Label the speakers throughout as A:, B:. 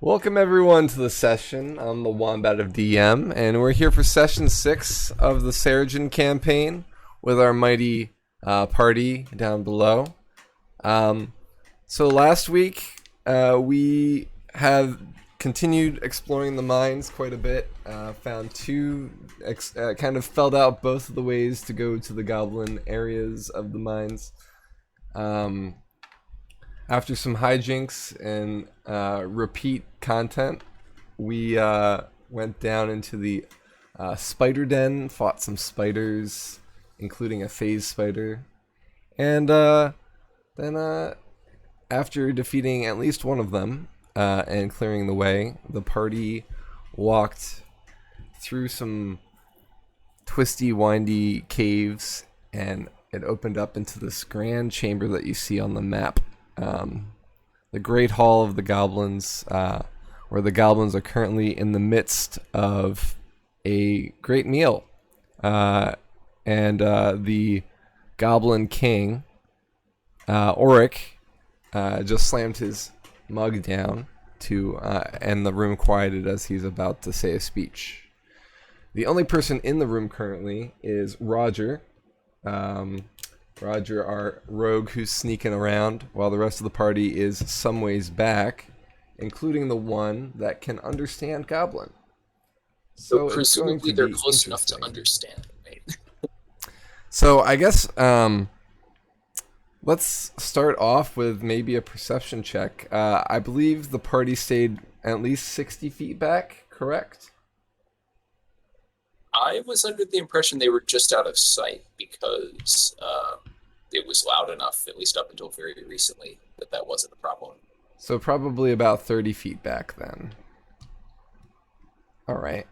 A: Welcome everyone to the session. I'm the Wombat of DM, and we're here for session 6 of the Seregen campaign with our mighty party down below. So last week we have continued exploring the mines quite a bit. Found kind of felled out both of the ways to go to the goblin areas of the mines. After some hijinks and repeat content, we went down into the spider den, fought some spiders, including a phase spider, and then after defeating at least one of them and clearing the way, the party walked through some twisty, windy caves, and it opened up into this grand chamber that you see on the map. The Great Hall of the Goblins, where the goblins are currently in the midst of a great meal. And the Goblin King, Orrak, just slammed his mug down and the room quieted as he's about to say a speech. The only person in the room currently is Roger. Roger, our rogue who's sneaking around, while the rest of the party is some ways back, including the one that can understand Goblin.
B: So presumably they're close enough to understand, right?
A: So I guess let's start off with maybe a perception check. I believe the party stayed at least 60 feet back, correct?
B: I was under the impression they were just out of sight because it was loud enough, at least up until very recently, that wasn't a problem.
A: So probably about 30 feet back then. All right.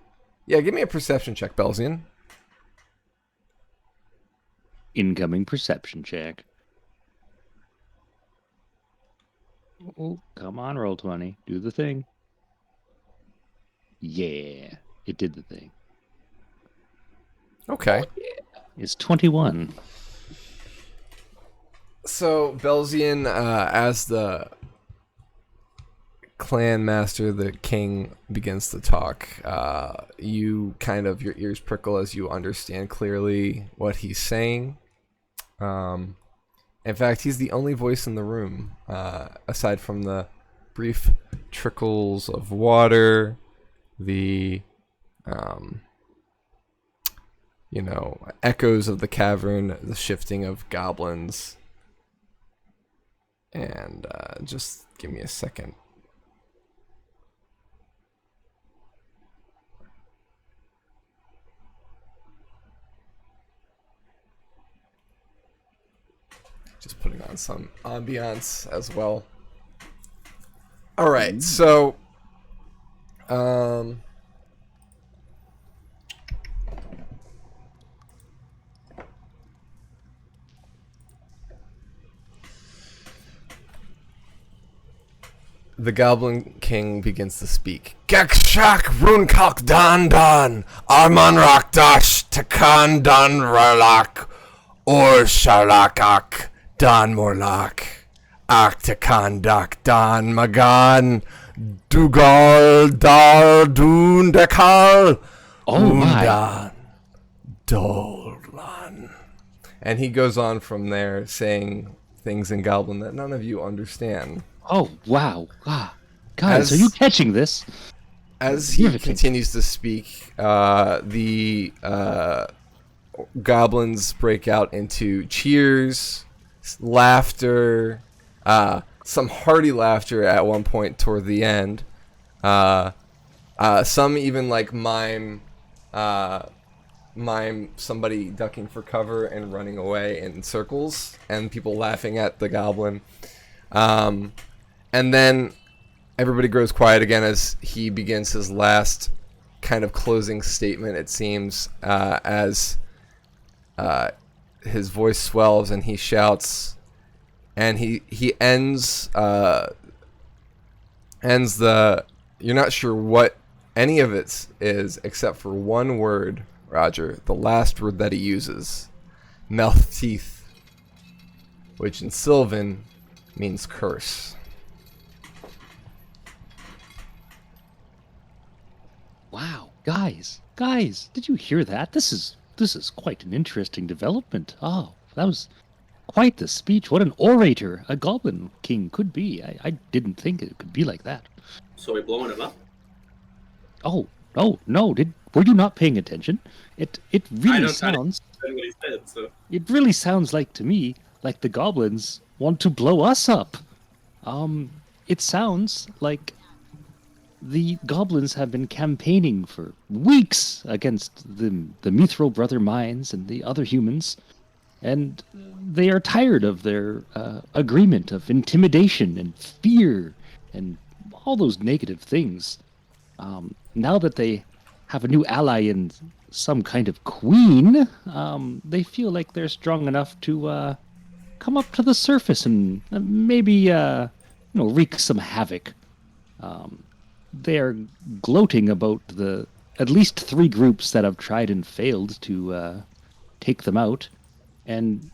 A: Yeah, give me a perception check, Belzian.
C: Incoming perception check. Oh, come on, roll 20. Do the thing. Yeah, it did the thing.
A: Okay.
B: Oh, yeah.
C: It's 21.
A: So, Belzian, as the clan master, the king begins to talk, your ears prickle as you understand clearly what he's saying. In fact, he's the only voice in the room, aside from the brief trickles of water, the echoes of the cavern, the shifting of goblins. And just give me a second. Just putting on some ambiance as well. All right, so the Goblin King begins to speak. Gekshak Runkak Dan Dan Armanrak Dash Takan Dan Ralak Or Shalakak Dan Morlak Aktakan Dak Dan Magan Dugal Dar Dun Dekal
C: my.
A: Dolan. And he goes on from there saying things in Goblin that none of you understand.
C: Oh, wow. Guys, are you catching this?
A: As he continues to speak, the goblins break out into cheers, laughter, some hearty laughter at one point toward the end. Some even like mime somebody ducking for cover and running away in circles, and people laughing at the goblin. And then everybody grows quiet again as he begins his last kind of closing statement, it seems, as his voice swells and he shouts, and he ends the, you're not sure what any of it is except for one word, Roger, the last word that he uses, mouth teeth, which in Sylvan means curse.
C: Wow, guys, did you hear that? This is quite an interesting development. Oh, that was quite the speech. What an orator a Goblin King could be. I didn't think it could be like that.
D: So we blowing him up?
C: Oh, no, were you not paying attention? It really sounds
D: What he said, so.
C: it really sounds like to me like the goblins want to blow us up. It sounds like the goblins have been campaigning for weeks against the Mithril brother mines and the other humans, and they are tired of their agreement of intimidation and fear and all those negative things. Now that they have a new ally in some kind of queen, they feel like they're strong enough to come up to the surface and maybe wreak some havoc. They are gloating about the at least 3 groups that have tried and failed to take them out, and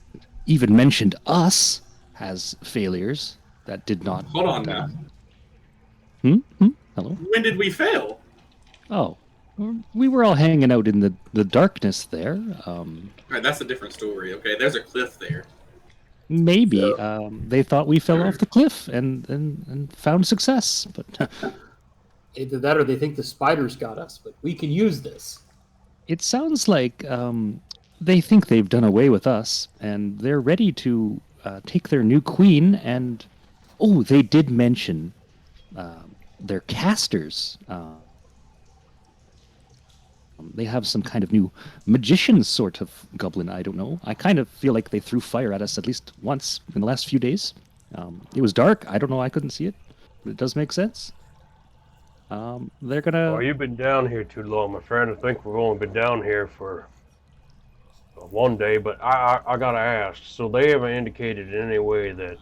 C: even mentioned us as failures that did not.
D: Hold on now.
C: Hello?
D: When did we fail?
C: Oh, we were all hanging out in the darkness there.
D: Alright, that's a different story, okay? There's a cliff there.
C: Maybe
D: So-
C: they thought we fell off the cliff and found success, but
E: Either that or they think the spiders got us, but we can use this.
C: it sounds like they think they've done away with us, and they're ready to take their new queen. And they did mention their casters. They have some kind of new magician sort of goblin. I don't know. I kind of feel like they threw fire at us at least once in the last few days. It was dark. I don't know. I couldn't see it, but it does make sense. They're gonna.
F: Well, you've been down here too long, my friend. I think we've only been down here for one day, but I gotta ask. So they haven't indicated in any way that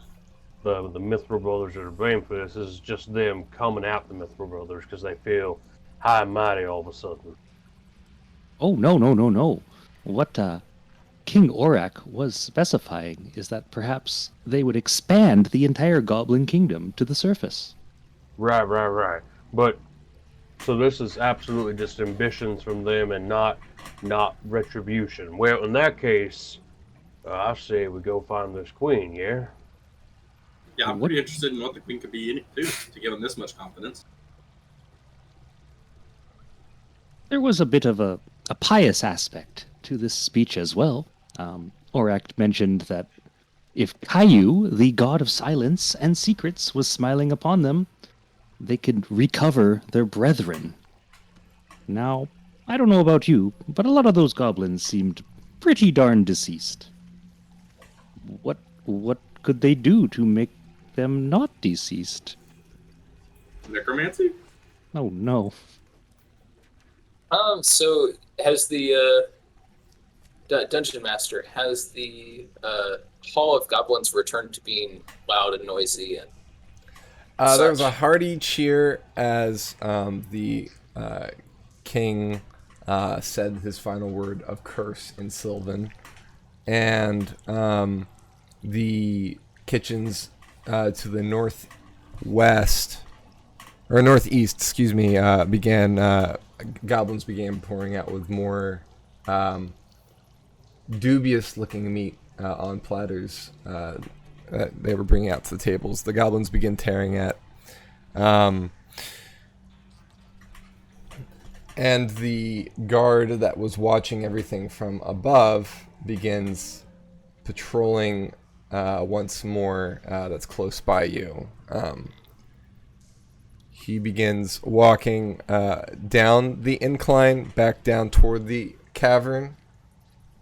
F: the Mithril brothers are to blame for this. This is just them coming at the Mithril brothers because they feel high and mighty all of a sudden.
C: Oh, no. What King Orrak was specifying is that perhaps they would expand the entire Goblin Kingdom to the surface.
F: Right. But so this is absolutely just ambitions from them and not retribution. Well, in that case, I say we go find this queen. Yeah.
D: Yeah, I'm
C: What-
D: pretty interested in what the queen could be in it too, to give them this much confidence.
C: There was a bit of a pious aspect to this speech as well. Orrak mentioned that if Caillou, the god of silence and secrets, was smiling upon them, they could recover their brethren. Now, I don't know about you, but a lot of those goblins seemed pretty darn deceased. What could they do to make them not deceased?
D: Necromancy?
C: Oh no.
B: So has the Dungeon Master, has the Hall of Goblins returned to being loud and noisy and
A: There was
B: such?
A: a hearty cheer as the king said his final word of curse in Sylvan, and the kitchens to the northwest or northeast, excuse me, goblins began pouring out with more dubious-looking meat on platters that they were bringing out to the tables. The goblins begin tearing at. And the guard that was watching everything from above begins patrolling once more that's close by you. He begins walking down the incline, back down toward the cavern.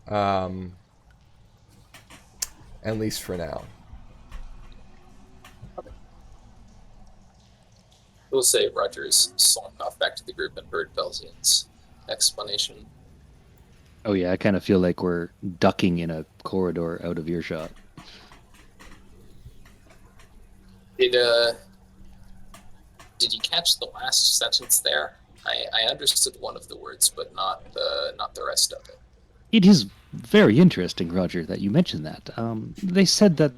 A: At least for now.
B: We'll say Rogers slunk off back to the group and heard Belzian's explanation.
C: Oh yeah, I kind of feel like we're ducking in a corridor out of earshot.
B: Did you catch the last sentence there? I understood one of the words, but not the rest of it.
C: It is very interesting, Roger, that you mentioned that. They said that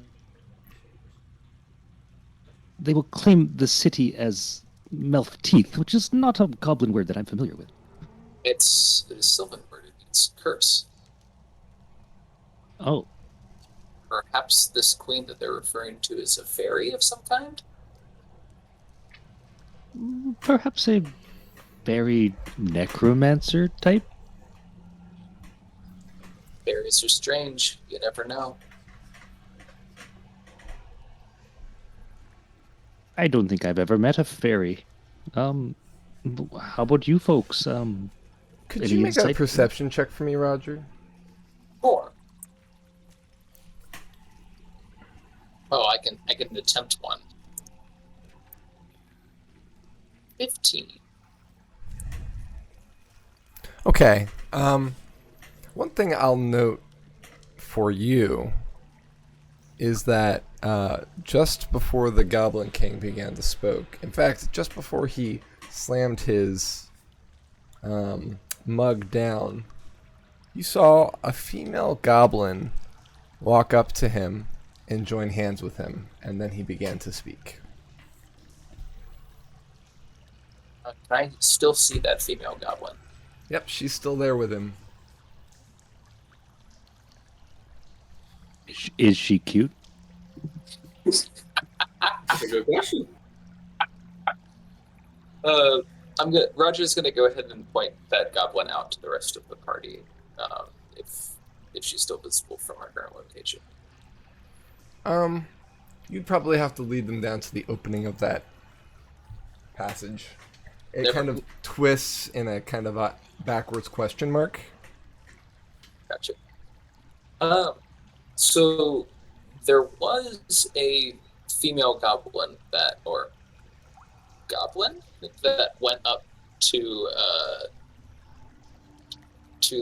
C: they will claim the city as mouth teeth, which is not a goblin word that I'm familiar with.
B: It is Sylvan word. It means curse.
C: Oh,
B: Perhaps this queen that they're referring to is a fairy of some kind?
C: perhaps a very necromancer type?
B: Fairies are strange. You never know.
C: I don't think I've ever met a fairy. How about you folks?
A: Could
C: Any
A: you make a
C: insight?
A: perception check for me, Roger?
B: 4. Oh, I can attempt one. 15.
A: Okay. One thing I'll note for you is that just before the Goblin King began to spoke, in fact, just before he slammed his mug down, you saw a female goblin walk up to him and join hands with him, and then he began to speak.
B: Can I still see that female goblin?
A: Yep, she's still there with him.
C: Is she cute?
D: That's a good question.
B: Roger's gonna go ahead and point that goblin out to the rest of the party, if she's still visible from our current location.
A: You'd probably have to lead them down to the opening of that passage. It
B: Never-
A: kind of twists in a kind of a backwards question mark.
B: Gotcha. So there was a female goblin that went up to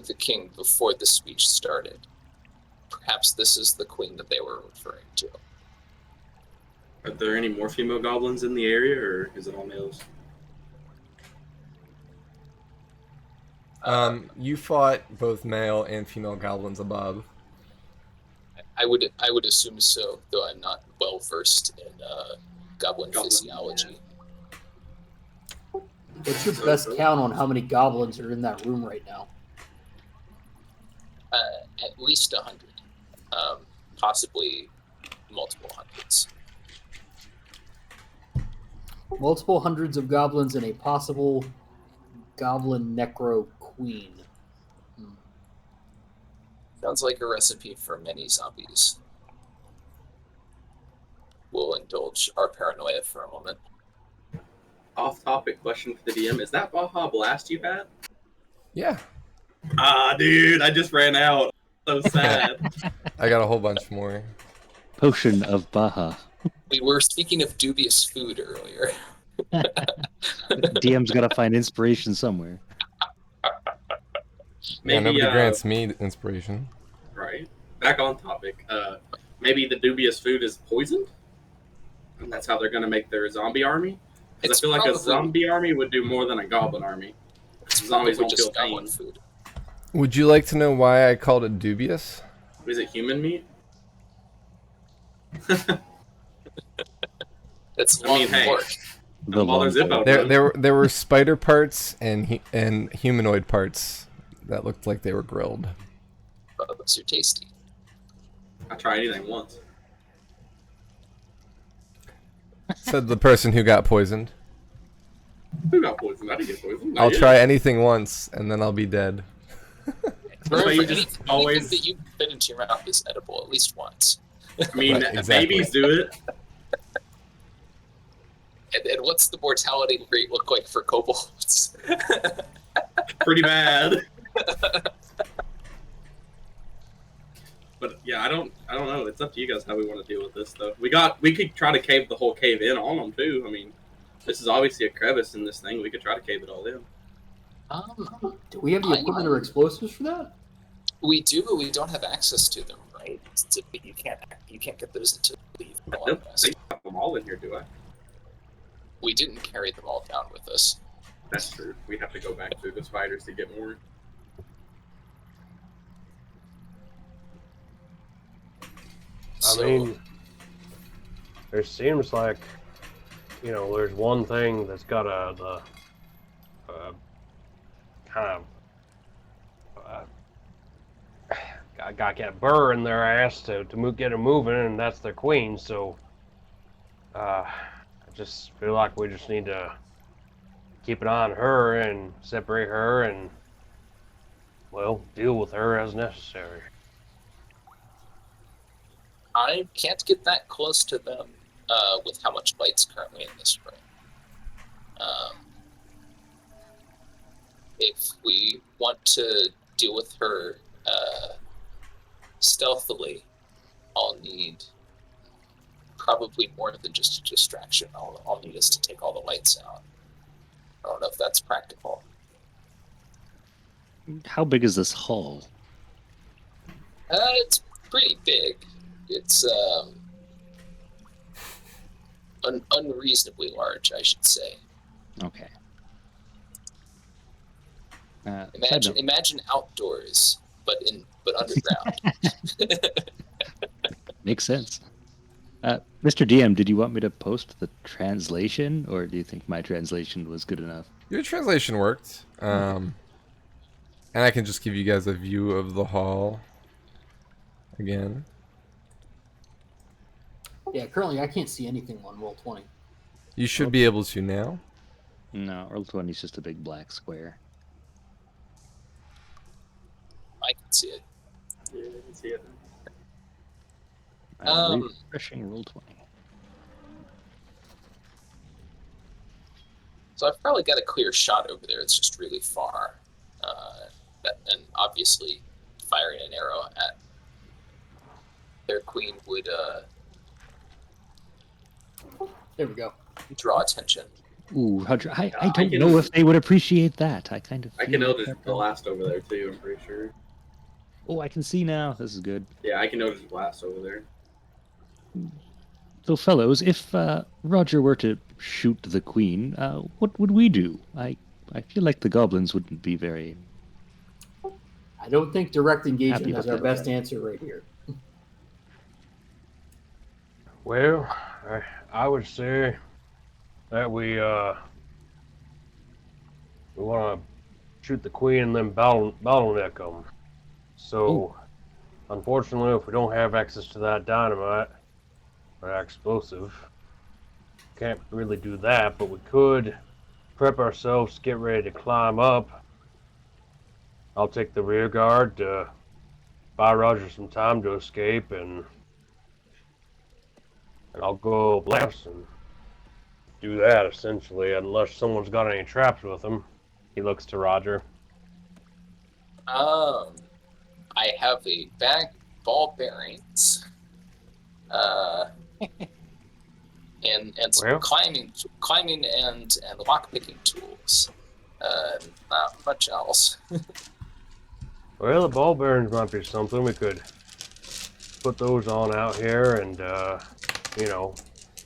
B: the king before the speech started. Perhaps this is the queen that they were referring to.
D: Are there any more female goblins in the area, or is it all males?
A: You fought both male and female goblins above.
B: I would assume so, though I'm not well versed in goblin
D: Goblin,
B: physiology.
E: What's your best count on how many goblins are in that room right now?
B: At least 100, possibly multiple hundreds.
E: Multiple hundreds of goblins and a possible goblin necro queen.
B: Sounds like a recipe for many zombies. We'll indulge our paranoia for a moment.
D: Off-topic question for the DM: is that Baja Blast you had?
A: Yeah,
D: Ah, dude, I just ran out. So sad.
A: I got a whole bunch more.
C: Potion of Baja.
B: We were speaking of dubious food earlier.
C: DM's got to find inspiration somewhere.
A: Yeah,
D: Maybe,
A: nobody grants me inspiration.
D: right. Back on topic. Maybe the dubious food is poisoned, and that's how they're going to make their zombie army. Because I
B: It's
D: feel like a
B: probably-
D: zombie army would do more than a goblin army. Zombies
B: Probably
D: won't feel
B: just goblin
D: pain.
B: food.
A: Would you like to know why I called it dubious?
D: Is it human meat?
B: It's
D: I
B: long
D: mean, hey.
B: pork.
C: The
D: Well, there's
C: long
D: Zippo.
A: There were spider parts and humanoid parts that looked like they were grilled.
B: But those are tasty.
D: I try anything once.
A: Said the person who got poisoned.
D: Who got poisoned? I didn't get poisoned. Not
A: I'll
D: yet.
A: try anything once and then I'll be dead.
B: Remember,
D: you
B: anything,
D: just always-
B: anything that you fit into your mouth is edible at least once.
D: I mean,
A: Right, exactly.
D: babies do it.
B: And what's the mortality rate look like for kobolds?
D: Pretty bad. But yeah, I don't know. It's up to you guys how we want to deal with this though. We could try to cave the whole cave in on them too. I mean, this is obviously a crevice in this thing. We could try to cave it all in.
E: Do we have the equipment or explosives for that?
B: We do, but we don't have access to them, right? You can't get those until you leave.
D: I don't think I have them all in here, do I?
B: We didn't carry them all down with us.
D: That's true. We have to go back through the spiders to get more.
F: I mean, there seems like there's one thing that's got the kind of got a burr in their ass to get them moving, and that's their queen. So I just feel like we just need to keep an eye on her and separate her and, well, deal with her as necessary.
B: I can't get that close to them with how much light's currently in this room. If we want to deal with her stealthily, I'll need probably more than just a distraction. I'll need us to take all the lights out. I don't know if that's practical.
C: How big is this hall?
B: It's pretty big. It's unreasonably large, I should say.
C: Okay.
B: Imagine outdoors, but underground.
C: Makes sense. Mr. DM, did you want me to post the translation, or do you think my translation was good enough?
A: Your translation worked. And I can just give you guys a view of the hall again.
E: Yeah, currently I can't see anything on roll 20.
A: You should be able to now.
C: No, Roll20 is just a big black square.
B: I can see it.
D: Yeah, I can see it.
C: I'm refreshing Roll20.
B: So I've probably got a clear shot over there. It's just really far. And obviously, firing an arrow at their queen would
E: There we go.
B: draw attention.
C: Ooh, Roger, I
D: I
C: don't
D: can
C: know
D: also-
C: if they would appreciate that. I kind of.
D: I can
C: feel
D: notice
C: that-
D: blast over there too. I'm pretty sure.
C: Oh, I can see now. This is good.
D: Yeah, I can notice blast over there.
C: So, fellows, if Roger were to shoot the queen, what would we do? I feel like the goblins wouldn't be very.
E: I don't think direct engagement
C: Happy
E: is
C: with
E: our
C: that.
E: best answer right here.
F: Well, I would say that we want to shoot the queen and then bottleneck them. So, unfortunately, if we don't have access to that dynamite or that explosive, can't really do that. But we could prep ourselves, get ready to climb up. I'll take the rear guard to buy Roger some time to escape, and I'll go blast and do that essentially, unless someone's got any traps with them. He looks to Roger.
B: I have a bag of ball bearings. And some
F: Well.
B: climbing and lockpicking tools. Not much else.
F: Well, the ball bearings might be something. We could put those on out here and,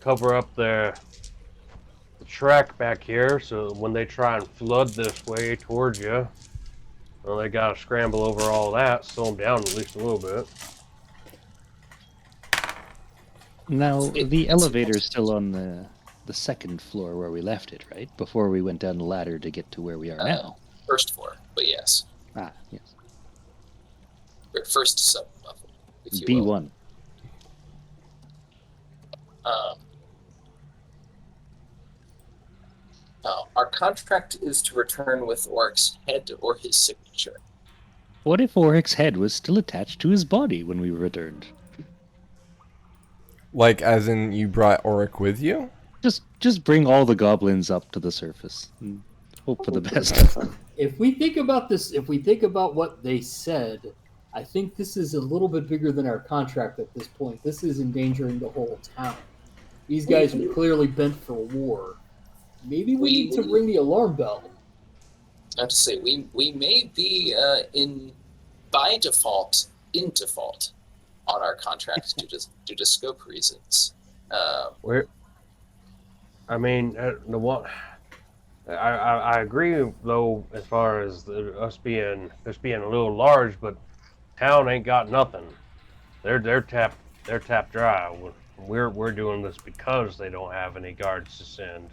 F: cover up the track back here so when they try and flood this way towards you, well, they gotta scramble over all that, slow them down at least a little bit.
C: Now,
B: It-
C: the elevator is still on the second floor where we left it, right? Before we went down the ladder to get to where we are now.
B: First floor, but yes.
C: Ah, yes.
B: Or first sub level, if you will.
C: B1.
B: Our contract is to return with Orrak's head or his signature.
C: What if Orrak's head was still attached to his body when we returned?
A: Like, as in you brought Orrak with you?
C: Just bring all the goblins up to the surface. And hope for the best.
E: If we think about this, if we think about what they said, I think this is a little bit bigger than our contract at this point. This is endangering the whole town. These guys are clearly bent for war. Maybe we need to ring the alarm bell.
B: I have to say, we may be in default on our contract due to scope reasons.
F: I agree though as far as us being a little large, but town ain't got nothing. They're tapped dry. We're doing this because they don't have any guards to send.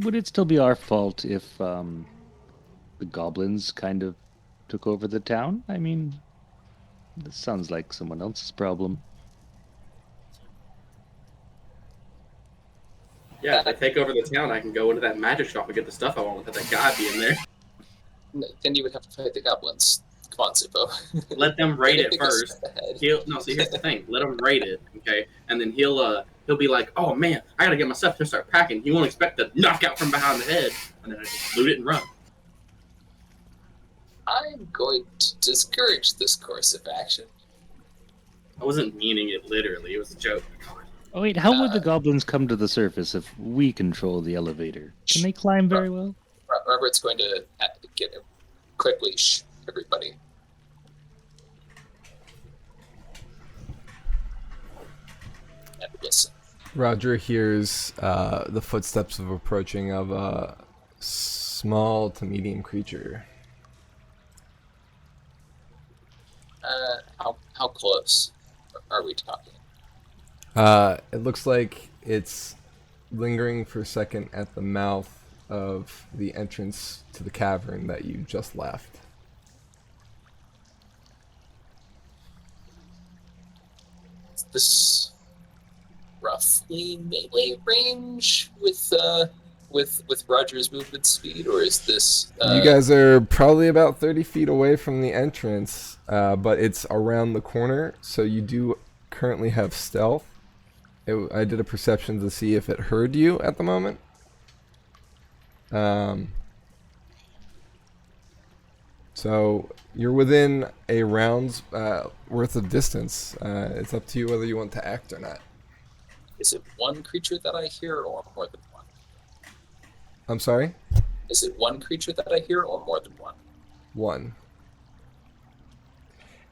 C: Would it still be our fault if the goblins kind of took over the town? I mean, this sounds like someone else's problem.
D: Yeah, if they take over the town, I can go into that magic shop and get the stuff I want without that guy being there.
B: Then you would have to fight the goblins. Come on, Zippo.
D: Let them raid it
B: Take us
D: first.
B: ahead.
D: See, here's the thing. Let him raid it, okay? And then he'll be like, oh man, I gotta get my stuff. He'll start packing. He won't expect to knock out from behind the head, and then I just loot it and run.
B: I'm going to discourage this course of action.
D: I wasn't meaning it literally. It was a joke.
C: Oh wait, how would the goblins come to the surface if we control the elevator? Can they climb very well?
B: Robert's going to get a quick leash, everybody. And listen.
A: Roger hears the footsteps of approaching of a small to medium creature.
B: How close are we talking?
A: It looks like it's lingering for a second at the mouth of the entrance to the cavern that you just left.
B: Is this roughly melee range with Roger's movement speed, or is this?
A: You guys are probably about 30 feet away from the entrance, but it's around the corner, so you do currently have stealth. I did a perception to see if it heard you at the moment. So you're within a round's worth of distance. It's up to you whether you want to act or not.
B: Is it one creature that I hear, or more than one?
A: I'm sorry?
B: Is it one creature that I hear, or more than one?
A: One.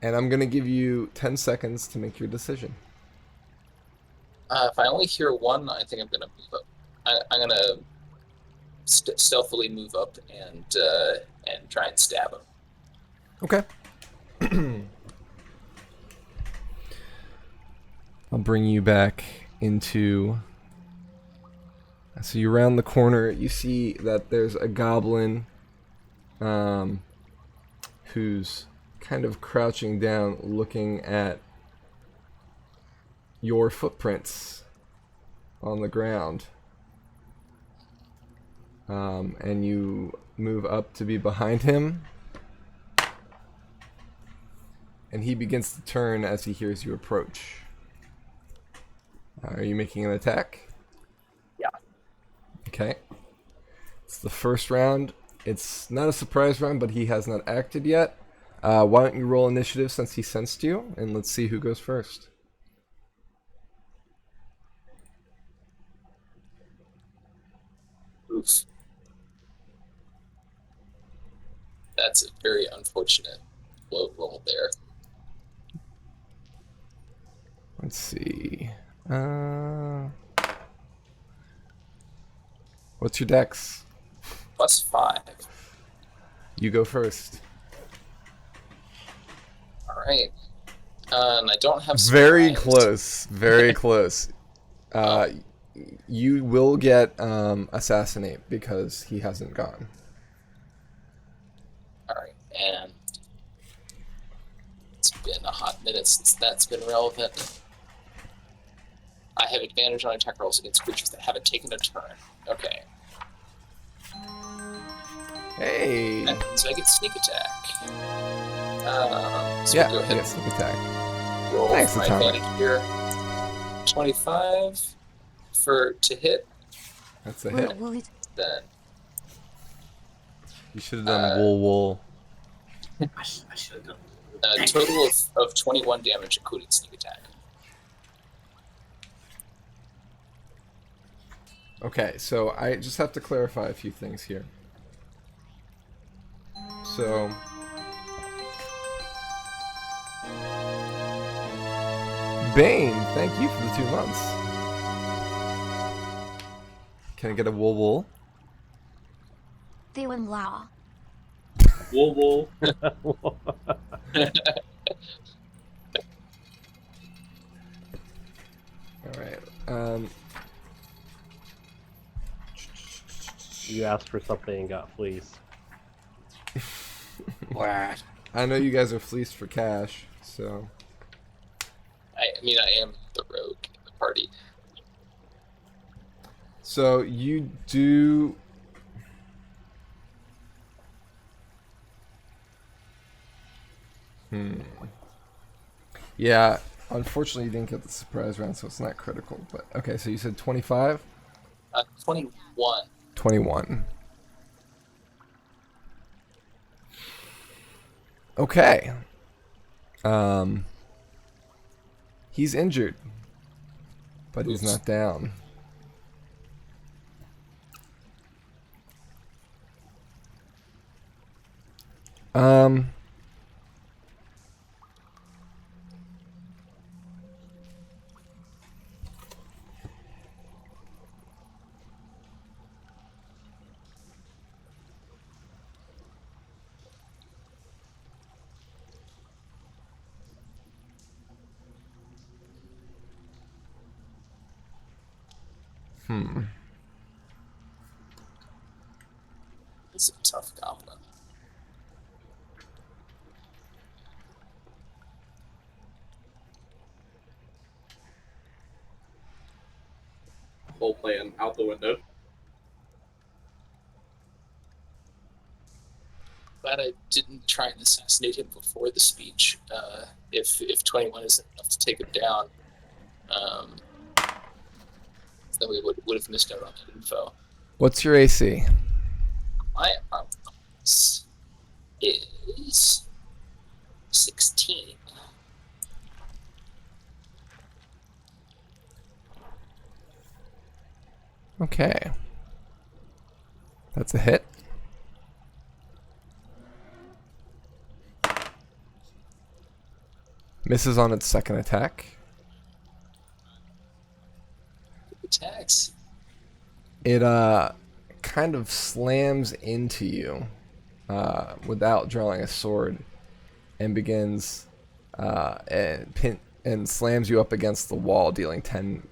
A: And I'm going to give you 10 seconds to make your decision.
B: If I only hear one, I think I'm going to move up. I'm going to stealthily move up and try and stab him.
A: Okay. I'll bring you back into... So you round the corner, you see that there's a goblin who's kind of crouching down looking at your footprints on the ground. And you move up to be behind him. And he begins to turn as he hears you approach. Are you making an attack?
E: Yeah.
A: Okay. It's the first round. It's not a surprise round, but he has not acted yet. Why don't you roll initiative since he sensed you, and let's see who goes first.
B: Oof. That's a very unfortunate low roll there.
A: Let's see. What's your dex?
B: +5.
A: You go first.
B: All right. And I don't have
A: Very
B: surprise.
A: close. Very close. You will get assassinate because he hasn't gone.
B: All right, and it's been a hot minute since that's been relevant. I have advantage on attack rolls against creatures that haven't taken a turn. Okay.
A: Hey.
B: So I get sneak attack. So
A: Yeah,
B: go ahead
A: yes, sneak attack.
B: and roll
A: Thanks,
B: for my
A: Atomic.
B: advantage here. 25 to hit.
A: That's a hit.
B: Then
A: You should have done wool.
D: I should have done.
B: a total of 21 damage, including sneak attack.
A: Okay, so I just have to clarify a few things here. So... Bane, thank you for the 2 months. Can I get a wool?
D: Wool.
A: All right.
F: You asked for something and got fleeced.
B: What?
A: I know you guys are fleeced for cash, so
B: I mean, I am the rogue in the party.
A: you do. Yeah, unfortunately, you didn't get the surprise round, so it's not critical. But okay, so you said 25,
B: 21.
A: 21. Okay. He's injured, but he's
B: Oops.
A: not down. Um.
B: It's a tough goblin.
D: Whole plan out the window.
B: Glad I didn't try and assassinate him before the speech. If 21 isn't enough to take him down, then we would have missed out on that info.
A: What's your AC?
B: My arm class is 16.
A: Okay. That's a hit. Misses on its second attack.
B: Attacks.
A: It kind of slams into you without drawing a sword and begins and slams you up against the wall, dealing 10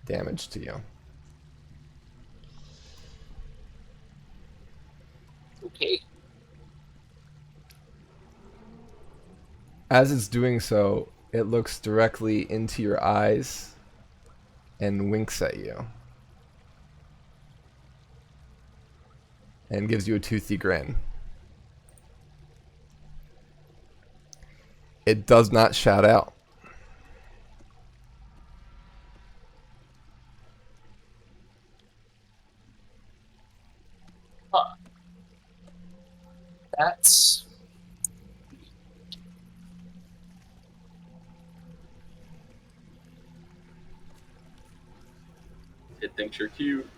A: damage to you.
B: Okay.
A: As it's doing so, it looks directly into your eyes and winks at you. And gives you a toothy grin. It does not shout out.
B: Huh. That's
D: It thinks you're cute.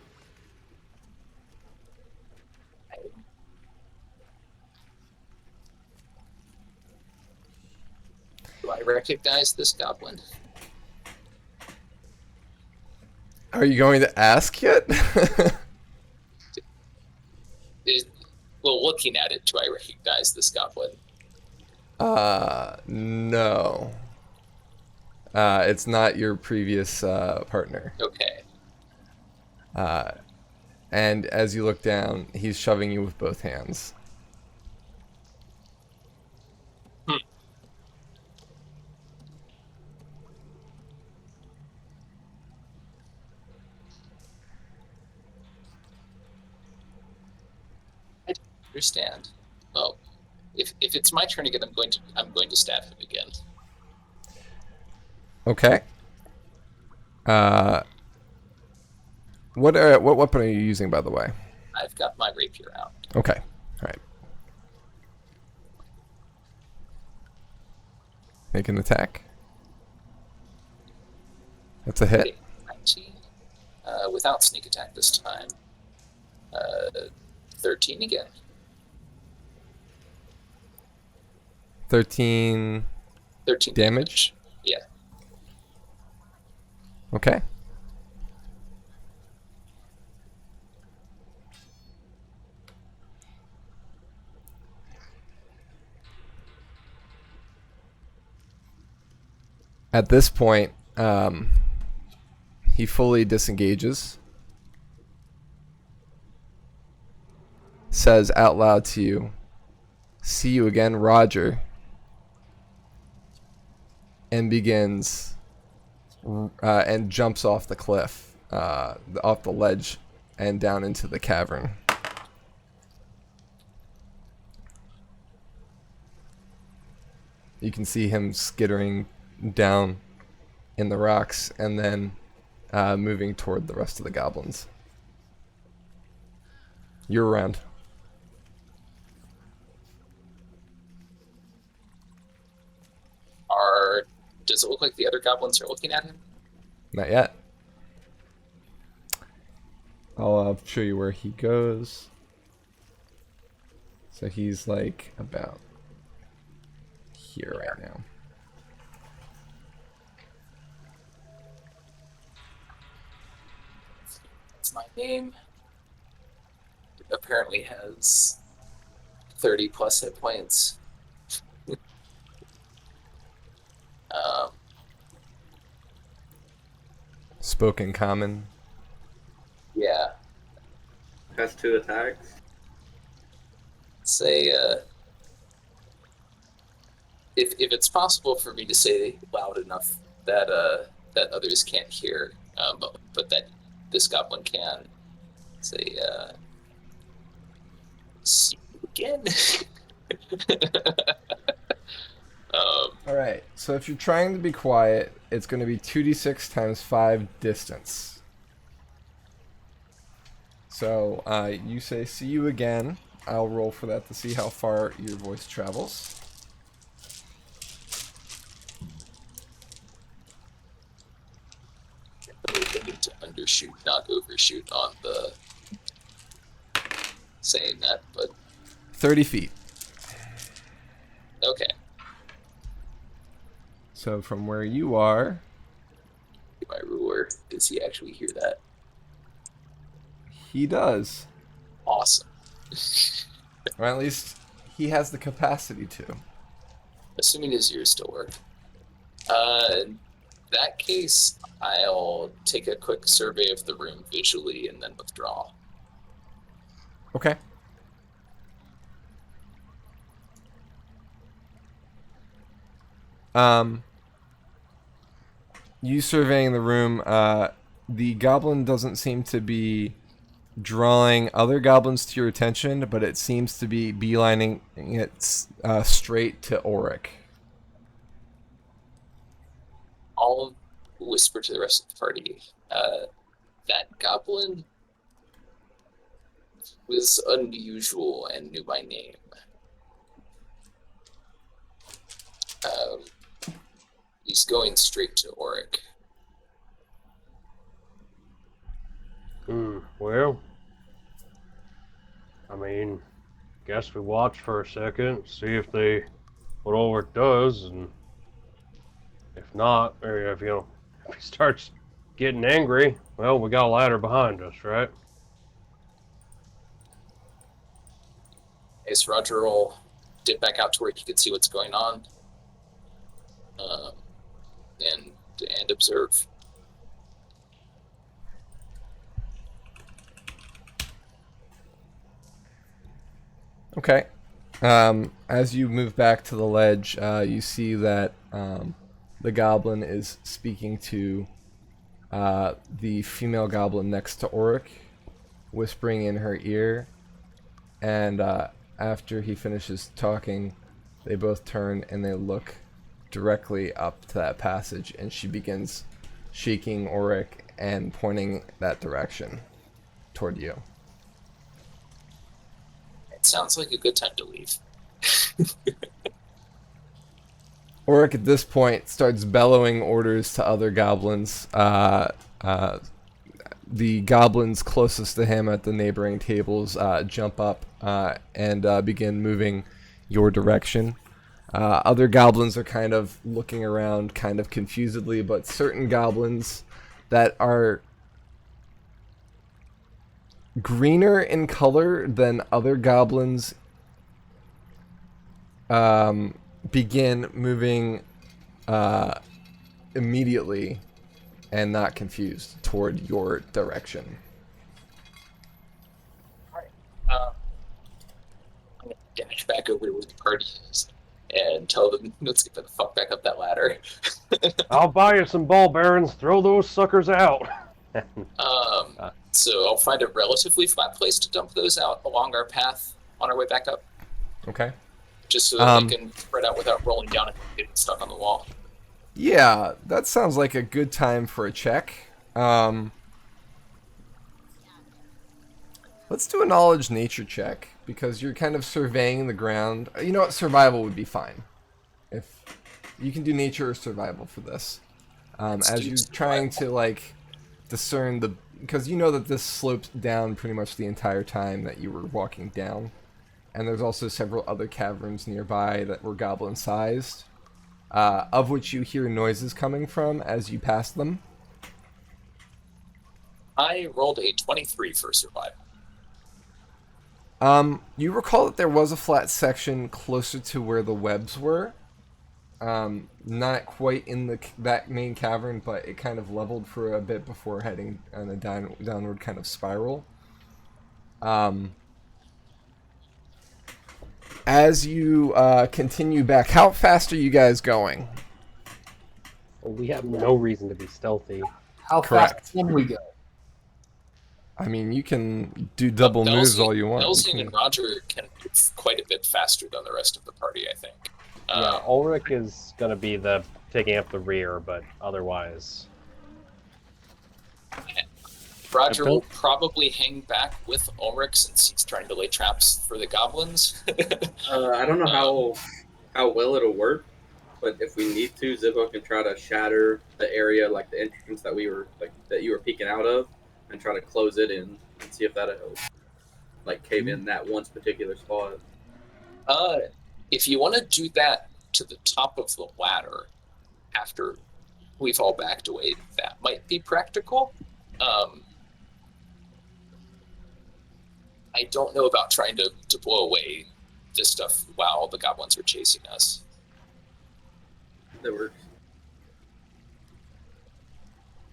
B: Do I recognize this goblin?
A: Are you going to ask yet?
B: Well, looking at it, do I recognize this goblin?
A: No. It's not your previous partner.
B: Okay.
A: And as you look down, he's shoving you with both hands.
B: I don't understand. Oh, if it's my turn again, I'm going to stab him again.
A: Okay. What weapon are you using, by the way?
B: I've got my rapier out.
A: Okay. All right. Make an attack. That's a hit.
B: Okay, 19. Without sneak attack this time. 13 again.
A: 13
B: 13
A: damage.
B: Yeah.
A: Okay. At this point, He fully disengages. Says out loud to you, "See you again, Roger." And begins and jumps off the cliff, off the ledge, and down into the cavern. You can see him skittering down in the rocks and then moving toward the rest of the goblins. You're around.
B: Does it look like the other goblins are looking at him?
A: Not yet. I'll show you where he goes. So he's like about here right now.
B: That's my name. It apparently has 30 plus hit points.
A: Spoken common.
B: Yeah.
D: Has 2 attacks.
B: Say, if it's possible for me to say loud enough that that others can't hear, but that this goblin can, say, see you again.
A: Alright, so if you're trying to be quiet, it's going to be 2d6 times 5 distance. So you say, "See you again." I'll roll for that to see how far your voice travels.
B: I need to undershoot, not overshoot on the saying that, but
A: 30 feet.
B: okay.
A: So from where you are,
B: My ruler, does he actually hear that?
A: he does.
B: Awesome.
A: Or at least he has the capacity to.
B: Assuming his ears still work. In that case, I'll take a quick survey of the room visually and then withdraw.
A: Okay. You surveying the room, the goblin doesn't seem to be drawing other goblins to your attention, but it seems to be beelining it straight to Orrak.
B: I'll whisper to the rest of the party. That goblin was unusual and knew my name. He's going straight to Orrak.
F: Well, I mean, guess we watch for a second, see if what Ulrich does, and if not, or if he starts getting angry, well, we got a ladder behind us, right?
B: Ace Roger will dip back out to where he can see what's going on, and observe.
A: Okay. As you move back to the ledge, you see that the goblin is speaking to the female goblin next to Orrak, whispering in her ear, and after he finishes talking, they both turn and they look directly up to that passage, and she begins shaking Orrak and pointing that direction toward you.
B: It sounds like a good time to leave.
A: Orrak at this point starts bellowing orders to other goblins. The goblins closest to him at the neighboring tables jump up and begin moving your direction. Other goblins are kind of looking around kind of confusedly, but certain goblins that are greener in color than other goblins begin moving immediately and not confused toward your direction.
B: I'm gonna dash back over to where the party is and tell them, let's get the fuck back up that ladder.
F: I'll buy you some ball bearings. Throw those suckers out.
B: So I'll find a relatively flat place to dump those out along our path on our way back up,
A: Okay.
B: just so that they can spread out without rolling down and getting stuck on the wall.
A: Yeah, that sounds like a good time for a check. Let's do a knowledge nature check, because you're kind of surveying the ground. You know what? Survival would be fine. If you can do nature or survival for this. As you're trying to, like, discern the... Because you know that this slopes down pretty much the entire time that you were walking down. And there's also several other caverns nearby that were goblin-sized, of which you hear noises coming from as you pass them.
B: I rolled a 23 for survival.
A: You recall that there was a flat section closer to where the webs were. Not quite in that main cavern, but it kind of leveled for a bit before heading on a downward kind of spiral. As you continue back, how fast are you guys going?
F: We have no reason to be stealthy.
E: How
A: Correct.
E: fast can we go?
A: I mean, you can do double moves all you want.
B: Nelson and Roger can move quite a bit faster than the rest of the party, I think.
F: Yeah, Ulrich is going to be the taking up the rear, but otherwise...
B: Roger will probably hang back with Ulrich since he's trying to lay traps for the goblins.
D: I don't know how well it'll work, but if we need to, Zippo can try to shatter the area, like the entrance that you were peeking out of, and try to close it in and see if that'll help. Like cave in that one particular spot.
B: If you want to do that to the top of the ladder after we've all backed away, that might be practical. I don't know about trying to blow away this stuff while the goblins are chasing us.
D: That works.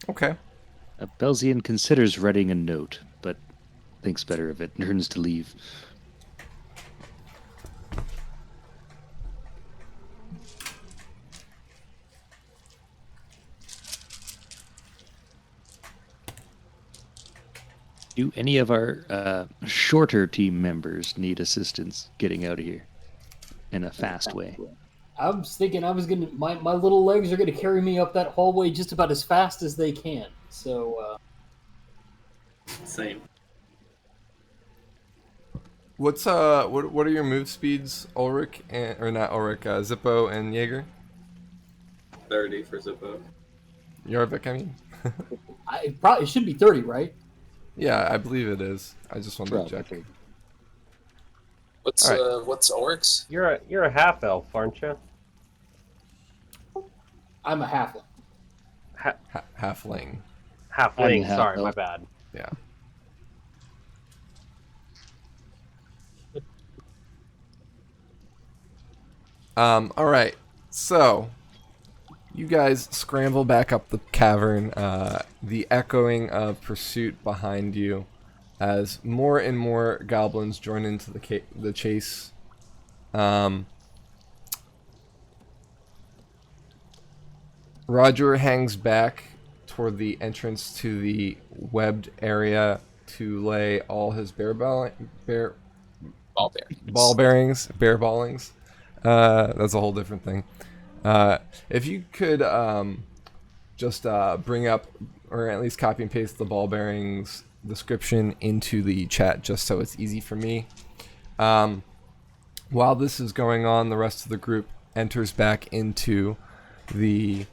A: Okay.
C: Belzian considers writing a note, but thinks better of it and turns to leave. Do any of our shorter team members need assistance getting out of here in a fast way?
E: I was thinking my little legs are gonna carry me up that hallway just about as fast as they can. So
D: Same.
A: What are your move speeds, Ulrich or not Ulrich, Zippo and Jaeger?
D: 30 for Zippo.
A: Yarvik, I mean.
E: it should be 30, right?
A: Yeah, I believe it is. I just wanted to check.
B: What's Ulrich's?
F: You're a half elf, aren't you?
E: I'm a halfling.
A: Halfling.
F: Halfling.
C: half
F: Sorry,
C: elf.
F: my bad.
A: Yeah. All right. So, you guys scramble back up the cavern. The echoing of pursuit behind you, as more and more goblins join into the chase. Roger hangs back toward the entrance to the webbed area to lay all his bear ballings. That's a whole different thing. If you could just bring up, or at least copy and paste the ball bearings description into the chat, just so it's easy for me. While this is going on, the rest of the group enters back into the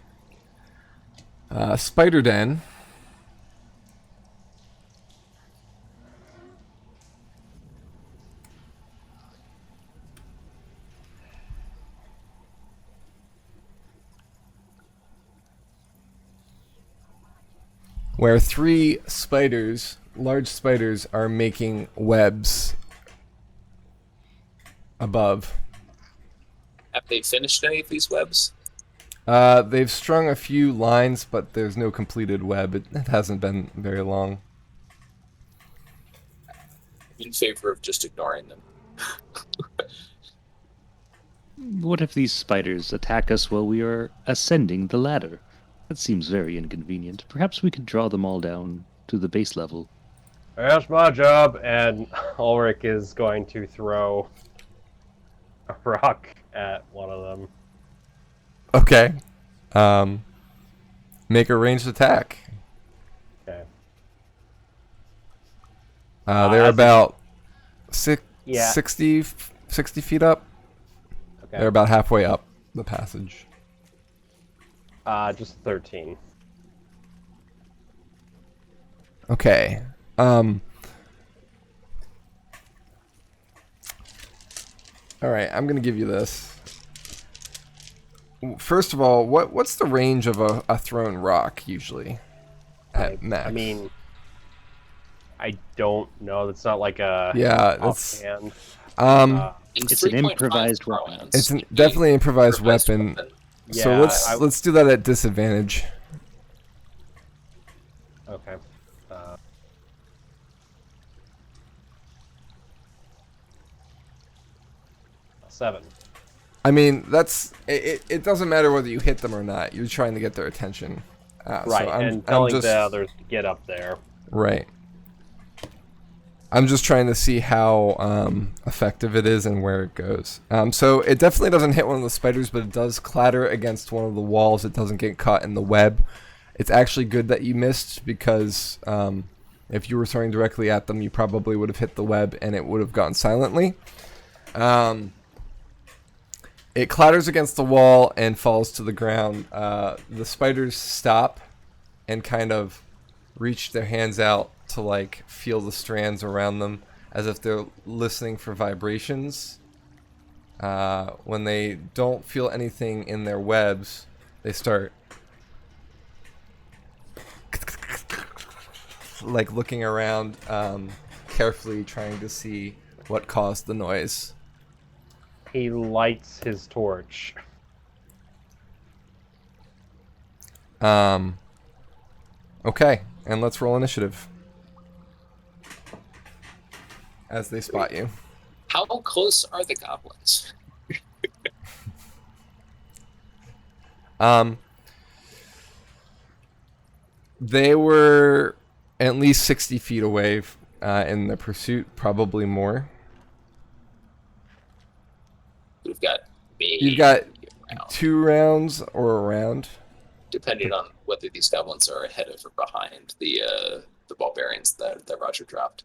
A: spider den. Where 3 spiders, large spiders, are making webs above.
B: Have they finished any of these webs?
A: They've strung a few lines, but there's no completed web. It hasn't been very long.
B: In favor of just ignoring them.
C: What if these spiders attack us while we are ascending the ladder? That seems very inconvenient. Perhaps we could draw them all down to the base level.
F: That's my job, and Ulrich is going to throw a rock at one of them.
A: Okay. Make a ranged attack.
F: Okay.
A: They're about six,
F: Yeah.
A: 60 feet up.
F: Okay.
A: They're about halfway up the passage.
F: Just 13.
A: Okay. All right, I'm gonna give you this. First of all, what's the range of a thrown rock usually at max?
F: I mean, I don't know. That's not like a
A: yeah, that's
F: offhand.
C: It's an improvised weapon.
A: It's definitely an improvised weapon. So
F: Yeah,
A: let's do that at disadvantage.
F: Okay. 7.
A: I mean, that's it. Doesn't matter whether you hit them or not. You're trying to get their attention.
F: Right,
A: so
F: and telling the others to get up there.
A: Right. I'm just trying to see how effective it is and where it goes. So it definitely doesn't hit one of the spiders, but it does clatter against one of the walls. It doesn't get caught in the web. It's actually good that you missed because if you were throwing directly at them, you probably would have hit the web and it would have gone silently. It clatters against the wall and falls to the ground. The spiders stop and kind of reach their hands out to like feel the strands around them as if they're listening for vibrations. When they don't feel anything in their webs, they start like looking around carefully, trying to see what caused the noise.
F: He lights his torch.
A: Okay, and let's roll initiative as they spot you.
B: How close are the goblins?
A: They were at least 60 feet away in the pursuit, probably more.
B: We've got maybe
A: You've got
B: around,
A: 2 rounds or around.
B: depending on whether these goblins are ahead of or behind the barbarians that Roger dropped.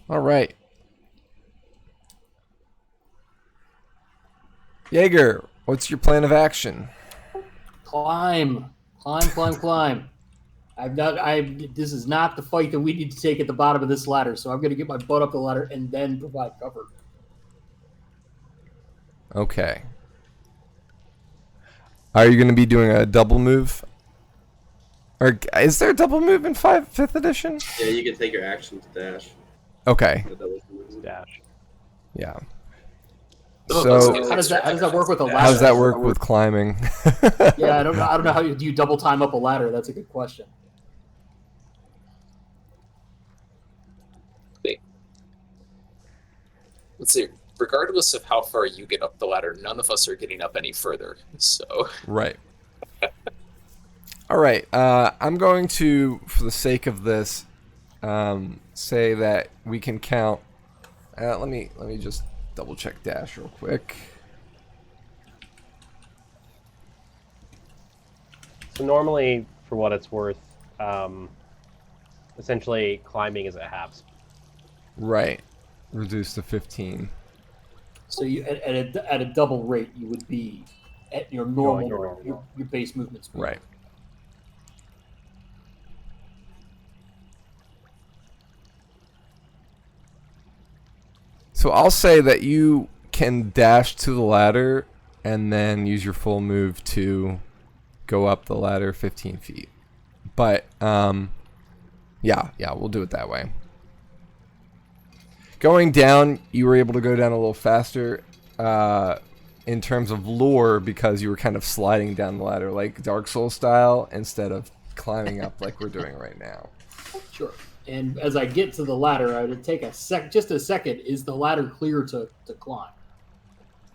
A: All right. Jaeger, what's your plan of action?
E: Climb. This is not the fight that we need to take at the bottom of this ladder, so I'm going to get my butt up the ladder and then provide cover.
A: Okay. Are you going to be doing a double move? Or is there a double move in 5th edition?
D: Yeah, you can take your action to dash.
A: Okay.
F: Dash.
A: Yeah.
B: Oh,
A: So
B: let's
E: How does that work with a ladder?
A: how does that work with climbing?
E: Yeah, I don't know how do you double time up a ladder. That's a good question.
B: Let's see. Regardless of how far you get up the ladder, none of us are getting up any further. So
A: Right. All right. I'm going to, for the sake of this, say that we can count. Let me just double check dash real quick.
F: So normally, for what it's worth, essentially climbing is at halves.
A: Right. Reduced to 15.
E: So you at a double rate, you would be at your normal your base movement speed.
A: Right. So I'll say that you can dash to the ladder and then use your full move to go up the ladder 15 feet. But yeah, we'll do it that way. going down, you were able to go down a little faster in terms of lore because you were kind of sliding down the ladder like Dark Souls style instead of climbing up like we're doing right now.
E: Sure. And as I get to the ladder, I would take just a second. Is the ladder clear to climb?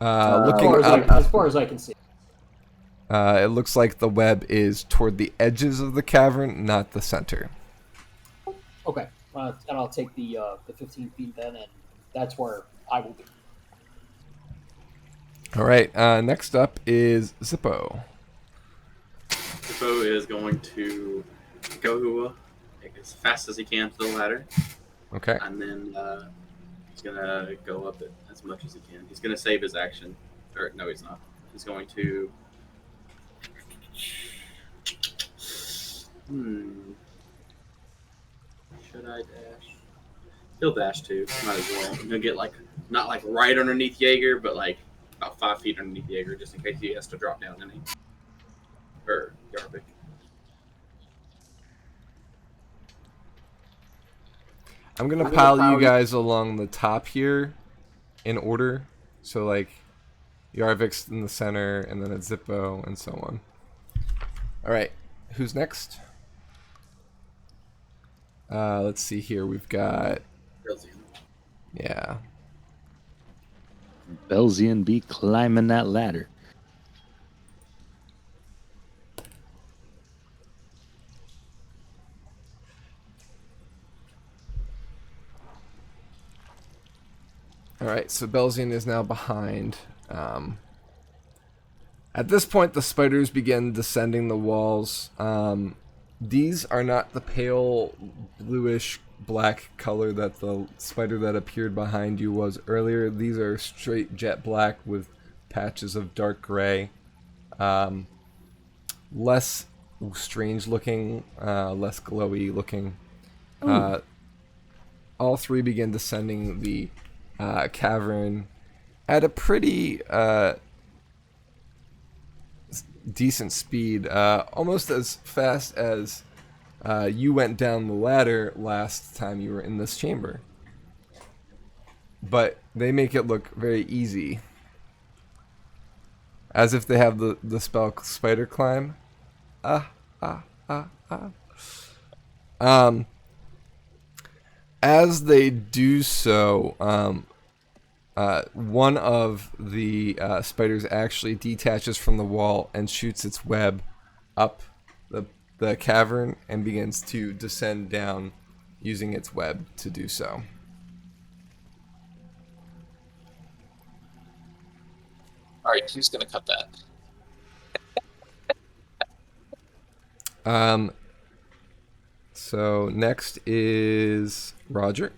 A: Looking up,
E: As far as I can see.
A: it looks like the web is toward the edges of the cavern, not the center.
E: Okay. And I'll take the 15 feet then, and that's where I will be.
A: All right. Next up is Zippo.
D: Zippo is going to go as fast as he can to the ladder,
A: Okay.
D: and then he's gonna go up it as much as he can. He's gonna save his action, or no, he's not. He's going to. Should I dash? He'll dash too. Might as well. I'm gonna get not right underneath Jaeger, but about 5 feet underneath Jaeger, just in case he has to drop down any. Or Yarvik.
A: I'm gonna pile you guys along the top here in order. So Yarvik's in the center, and then it's Zippo, and so on. All right, who's next? Let's see here. We've got
C: Belzian be climbing that ladder.
A: All right, so Belzian is now behind. At this point, the spiders begin descending the walls. These are not the pale bluish black color that the spider that appeared behind you was earlier. These are straight jet black with patches of dark gray. Less strange looking, less glowy looking. All three begin descending the cavern at a pretty decent speed, almost as fast as you went down the ladder last time you were in this chamber. But they make it look very easy, as if they have the spell Spider Climb. As they do so, one of the spiders actually detaches from the wall and shoots its web up the cavern and begins to descend down using its web to do so.
B: All right, who's gonna cut that?
A: So next is Roger.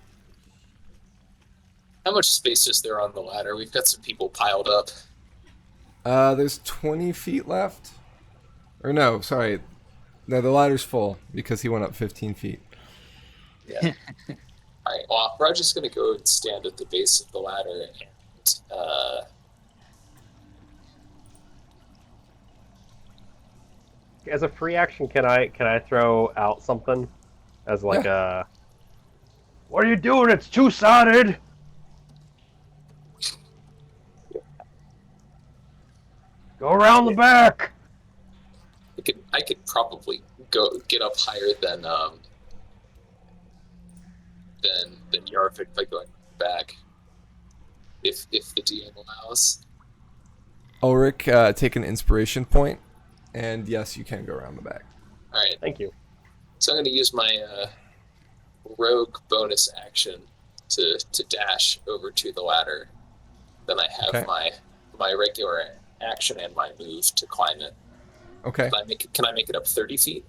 B: How much space is there on the ladder? We've got some people piled up.
A: There's 20 feet left. Or no, sorry. No, the ladder's full because he went up 15 feet.
B: Yeah. All right. Well, Roger's gonna go and stand at the base of the ladder and
F: As a free action, can I throw out something as a? What are you doing? It's two-sided. Go around the back.
B: I could probably get up higher than Yarvik by going back, if the DM allows.
A: Ulrich, take an inspiration point, and yes, you can go around the back.
B: All right.
F: Thank you.
B: So I'm going to use my rogue bonus action to dash over to the ladder. Then I have my regular action and my move to climb it.
A: Okay.
B: Can I make it up 30 feet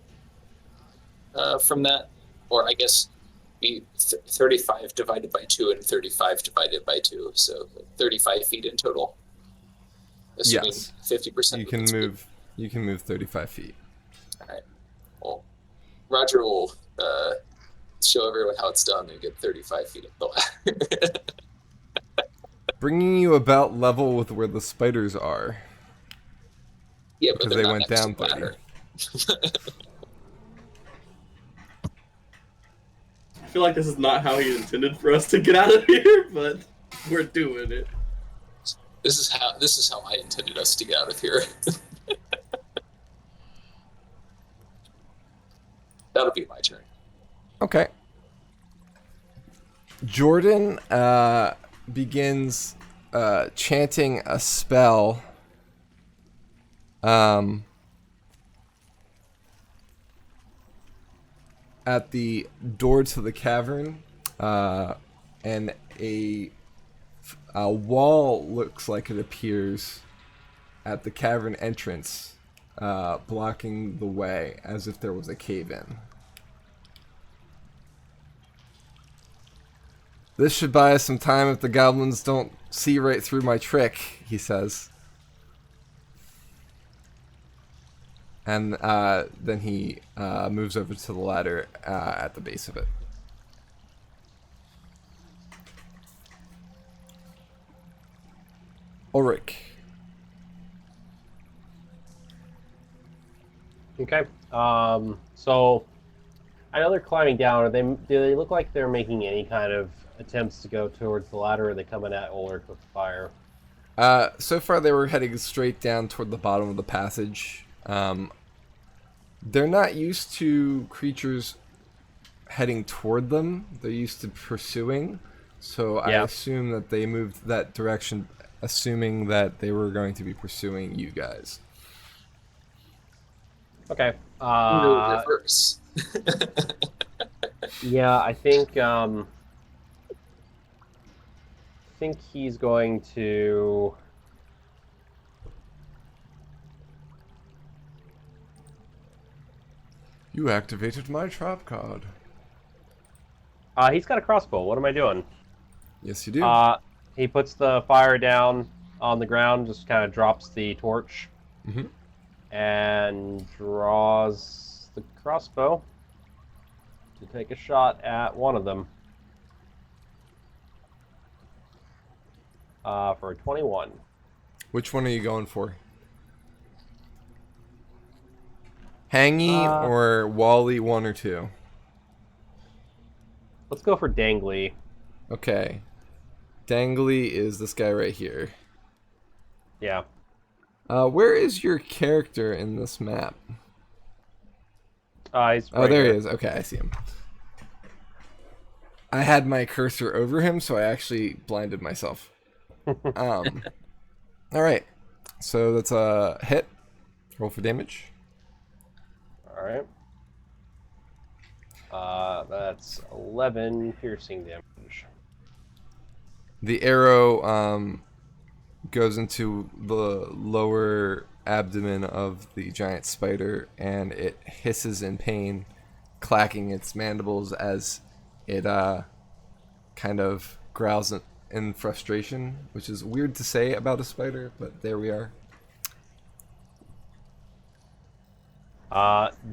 B: from that? Or I guess be 35 divided by 2 and 35 divided by 2. So 35 feet in total. Assuming
A: Yes.
B: 50%.
A: You can move 35 feet.
B: All right. Well, Roger will show everyone how it's done and get 35 feet up the ladder.
A: Bringing you about level with where the spiders are.
B: Yeah, but
A: Because
B: they're
A: they
B: not
A: went
B: next
A: down
B: to the
A: 30.
B: ladder.
D: I feel like this is not how he intended for us to get out of here, but we're doing it.
B: This is how I intended us to get out of here. That'll be my turn.
A: Okay. Jordan begins chanting a spell. At the door to the cavern, and a wall looks like it appears at the cavern entrance, blocking the way as if there was a cave-in. This should buy us some time if the goblins don't see right through my trick, he says. And then he moves over to the ladder at the base of it. Orrak.
G: Okay. So I know they're climbing down. Do they look like they're making any kind of attempts to go towards the ladder, or are they coming at Ulrich with fire?
A: So far they were heading straight down toward the bottom of the passage. They're not used to creatures heading toward them. They're used to pursuing. So I assume that they moved that direction, assuming that they were going to be pursuing you guys.
G: Okay.
B: No reverse.
G: Yeah, I think he's going to.
A: You activated my trap card.
G: He's got a crossbow. What am I doing?
A: Yes, you do.
G: He puts the fire down on the ground, just kind of drops the torch, and draws the crossbow to take a shot at one of them. For a 21.
A: Which one are you going for? Hangy or Wally 1 or 2?
G: Let's go for Dangly.
A: Okay. Dangly is this guy right here.
G: Yeah.
A: Where is your character in this map?
G: He's right
A: Oh, there
G: here.
A: he is. Okay, I see him. I had my cursor over him, so I actually blinded myself. All right. So that's a hit. Roll for damage.
G: All right. That's 11 piercing damage.
A: The arrow goes into the lower abdomen of the giant spider, and it hisses in pain, clacking its mandibles as it kind of growls in frustration, which is weird to say about a spider, but there we are.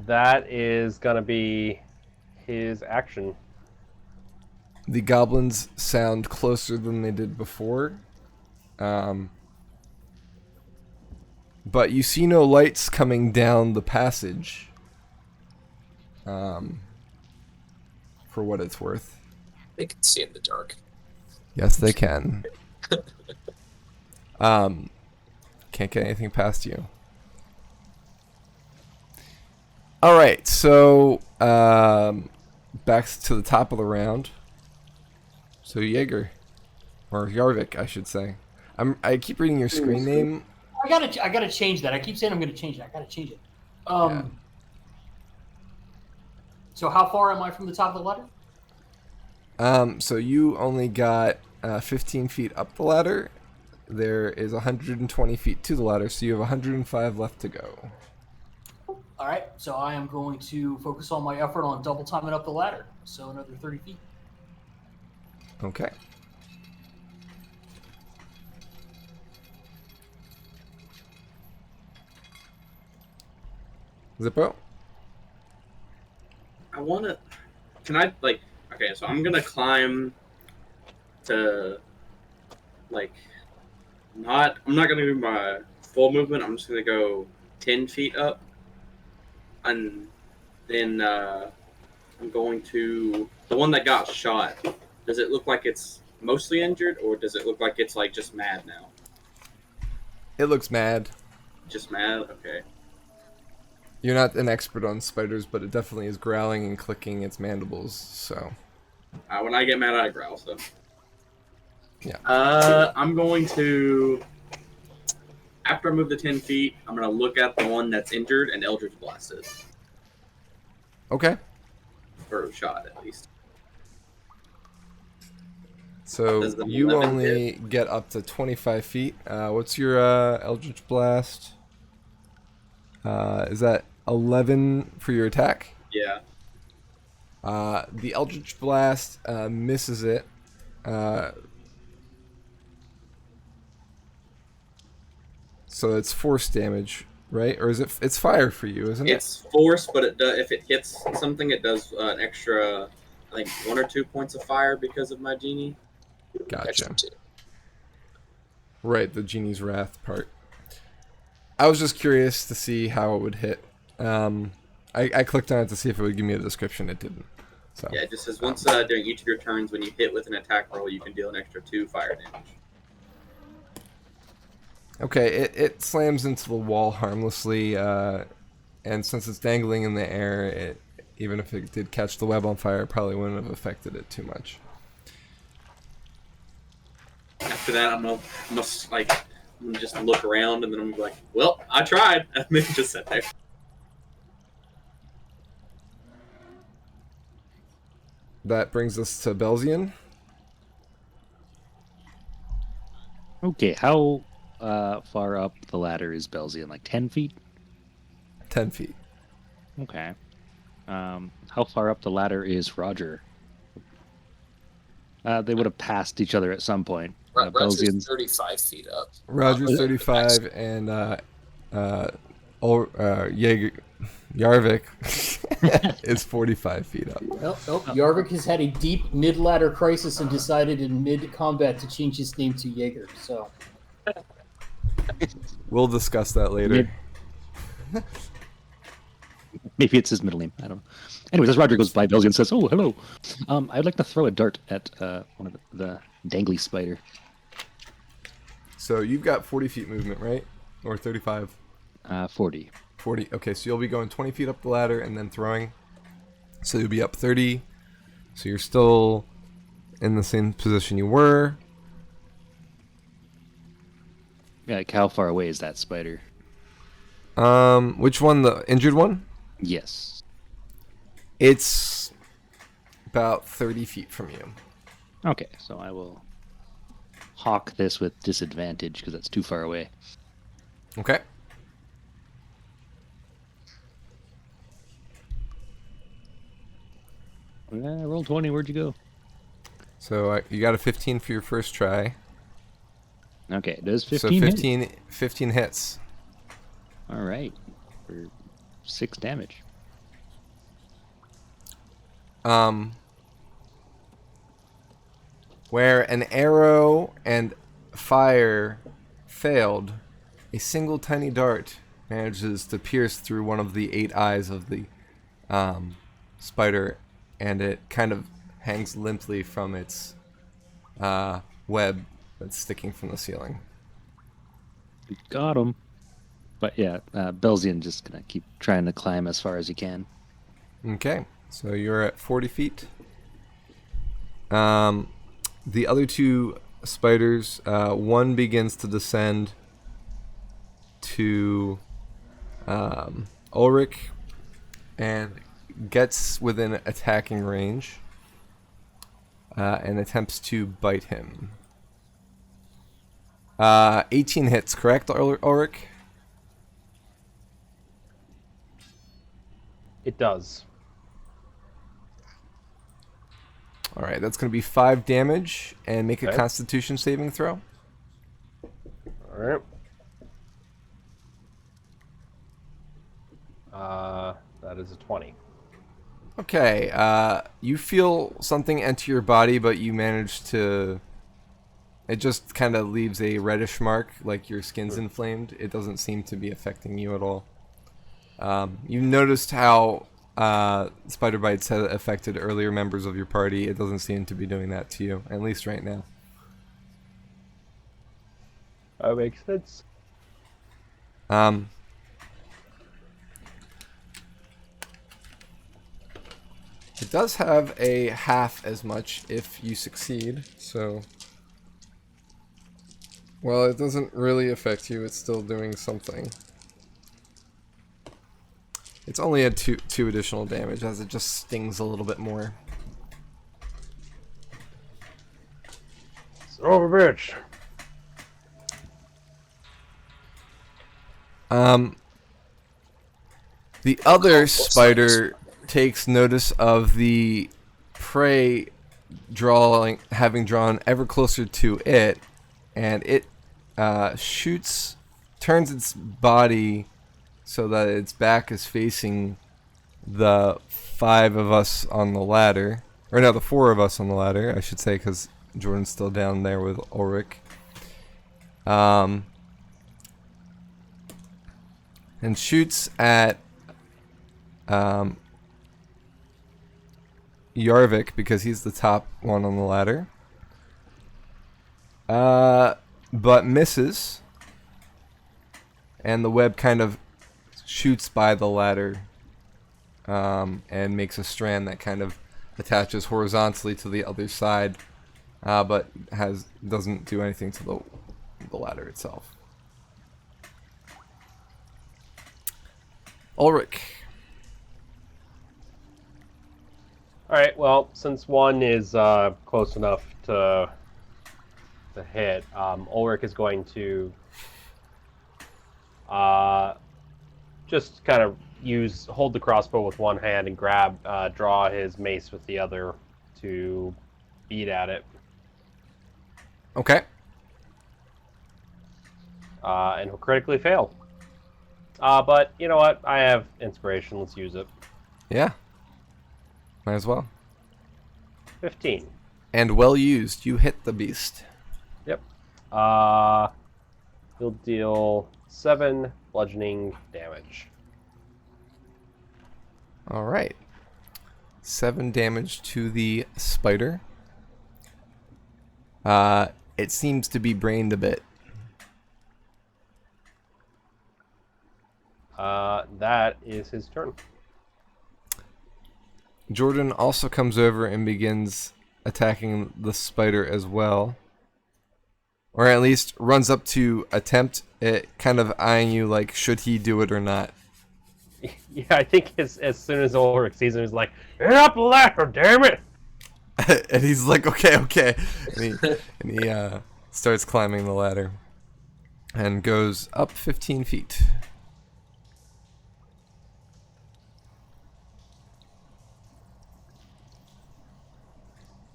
G: That is gonna be his action.
A: The goblins sound closer than they did before. But you see no lights coming down the passage. For what it's worth.
B: They can see in the dark.
A: Yes, they can. Can't get anything past you. Alright, so back to the top of the round. So Jaeger. Or Yarvik, I should say. I keep reading your screen name.
E: I gotta change that. I keep saying I'm gonna change it. I gotta change it. So how far am I from the top of the ladder?
A: So you only got 15 feet up the ladder. There is 120 feet to the ladder, so you have 105 left to go.
E: All right. So I am going to focus all my effort on double timing up the ladder. So another 30 feet.
A: Okay. Zippo?
D: I want to. Can I like? Okay, so I'm gonna climb to like not. I'm not gonna do my full movement. I'm just gonna go 10 feet up, and then I'm going to the one that got shot. Does it look like it's mostly injured, or does it look like it's like just mad now?
A: It looks mad.
D: Just mad. Okay.
A: You're not an expert on spiders, but it definitely is growling and clicking its mandibles. So
D: When I get mad, I growl. So.
A: yeah.
D: I'm going to. After I move the 10 feet, I'm going to look at the one that's injured and Eldritch Blast it.
A: Okay.
D: Or shot, at least.
A: So
D: Does the
A: you
D: 11
A: only get up to 25 feet. What's your Eldritch Blast? Is that 11 for your attack?
D: Yeah.
A: The Eldritch Blast misses it. So it's force damage, right? Or is it? It's fire for you, isn't it?
D: It's force, but it does, if it hits something, it does an extra, I think, 1 or 2 points of fire because of my genie.
A: Gotcha.
B: Extra 2.
A: Right, the Genie's Wrath part. I was just curious to see how it would hit. I clicked on it to see if it would give me a description. It didn't. So
D: Yeah, it just says once during each of your turns, when you hit with an attack roll, you can deal an extra 2 fire damage.
A: okay, it slams into the wall harmlessly, and since it's dangling in the air, even if it did catch the web on fire, it probably wouldn't have affected it too much.
D: After that, I'm gonna just look around, and then I'm gonna be like, well, I tried, and then just sit there.
A: That brings us to Belzian.
C: Okay, how far up the ladder is Belzian? Like 10 feet?
A: 10 feet.
C: Okay. How far up the ladder is Roger? They would have passed each other at some point.
B: Roger's
C: Belzian's
B: 35 feet up.
A: Roger's 35, and Yarvik is 45 feet up.
E: Yarvik has had a deep mid-ladder crisis and decided in mid-combat to change his name to Jaeger. So
A: We'll discuss that later.
C: maybe it's his middle name. I don't know. Anyways, as Roger goes by, Belzian says, "Oh, hello. I'd like to throw a dart at one of the dangly spider."
A: So you've got 40 feet movement, right? Or 35?
C: 40.
A: 40. Okay, so you'll be going 20 feet up the ladder and then throwing. So you'll be up 30. So you're still in the same position you were.
C: Yeah, like how far away is that spider?
A: Which one? The injured one?
C: Yes.
A: It's about 30 feet from you.
C: Okay, so I will hawk this with disadvantage because that's too far away.
A: Okay.
C: Roll 20. Where'd you go?
A: So you got a 15 for your first try.
C: Okay, does
A: So
C: 15 hit?
A: 15 hits.
C: All right, for 6 damage.
A: Where an arrow and fire failed, a single tiny dart manages to pierce through one of the 8 eyes of the spider, and it kind of hangs limply from its web that's sticking from the ceiling.
C: Got him. But yeah, Belzian just gonna keep trying to climb as far as he can.
A: Okay, so you're at 40 feet. The other 2 spiders, one begins to descend to Ulrich and gets within attacking range and attempts to bite him. 18 hits, correct, Ulrich?
G: It does.
A: All right, that's going to be 5 damage, and make a
G: Okay.
A: Constitution saving throw.
G: All right. That is a 20.
A: Okay, you feel something enter your body, but you manage to... It just kind of leaves a reddish mark, like your skin's inflamed. It doesn't seem to be affecting you at all. You noticed how spider bites had affected earlier members of your party, it doesn't seem to be doing that to you, at least right now.
G: That makes sense.
A: It does have a half as much if you succeed, so... Well, it doesn't really affect you, it's still doing something. It's only had two additional damage, as it just stings a little bit more.
F: Son of a bitch.
A: The other spider takes notice of the prey having drawn ever closer to it, and it turns its body so that its back is facing the 5 of us on the ladder. Or no, the 4 of us on the ladder, I should say, because Jordan's still down there with Orrak. And shoots at Yarvik because he's the top one on the ladder. But misses. And the web kind of shoots by the ladder and makes a strand that kind of attaches horizontally to the other side, but doesn't do anything to the ladder itself. Ulrich.
G: Alright, well, since one is close enough to hit, Ulrich is going to just kind of hold the crossbow with one hand and draw his mace with the other to beat at it.
A: Okay.
G: And he'll critically fail. But you know what? I have inspiration. Let's use it.
A: Yeah. Might as well.
G: 15.
A: And well used. You hit the beast.
G: Yep. He'll deal 7 bludgeoning damage.
A: Alright. 7 damage to the spider. It seems to be brained a bit.
G: That is his turn.
A: Jordan also comes over and begins attacking the spider as well. Or at least runs up to attempt it, kind of eyeing you like, should he do it or not?
G: Yeah, I think as soon as Ulrich sees him, he's like, "Get up the ladder, damn it!"
A: And he's like, okay. And he starts climbing the ladder. And goes up 15 feet.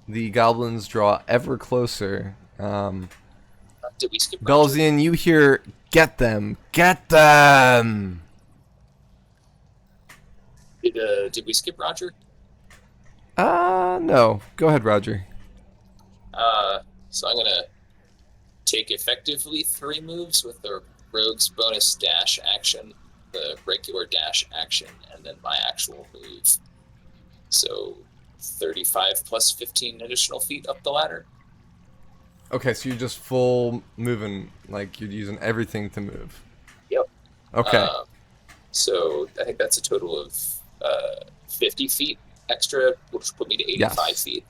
A: The goblins draw ever closer.
B: Did we skip Roger?
A: Belzian, you hear, "Get them! Get them!"
B: Did we skip Roger?
A: No. Go ahead, Roger.
B: So I'm gonna take effectively 3 moves with the rogue's bonus dash action, the regular dash action, and then my actual move. So 35 plus 15 additional feet up the ladder.
A: Okay, so you're just full moving, like you're using everything to move.
B: Yep.
A: Okay.
B: So I think that's a total of 50 feet extra, which put me to 85 feet.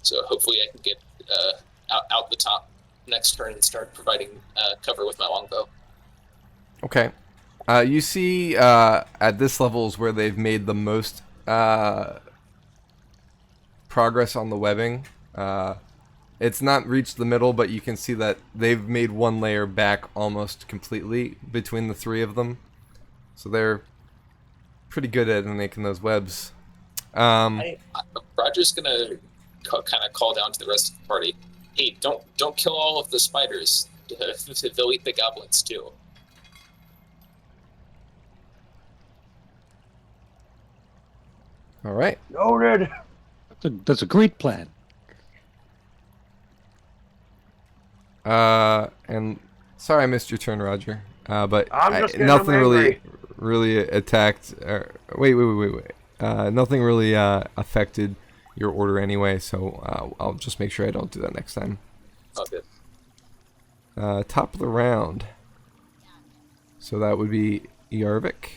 B: So hopefully I can get out the top next turn and start providing cover with my longbow.
A: Okay. You see at this level is where they've made the most progress on the webbing. It's not reached the middle, but you can see that they've made one layer back almost completely between the 3 of them. So they're pretty good at making those webs.
B: Roger's gonna kind of call down to the rest of the party. Hey, don't kill all of the spiders. They'll eat the goblins too.
A: All right.
F: Noted.
C: That's a great plan.
A: And sorry I missed your turn, Roger. But
F: I'm just getting
A: nothing
F: angry.
A: really attacked. Wait. Nothing really affected your order anyway, so I'll just make sure I don't do that next time.
B: Oh, good.
A: Top of the round. So that would be Yarvik.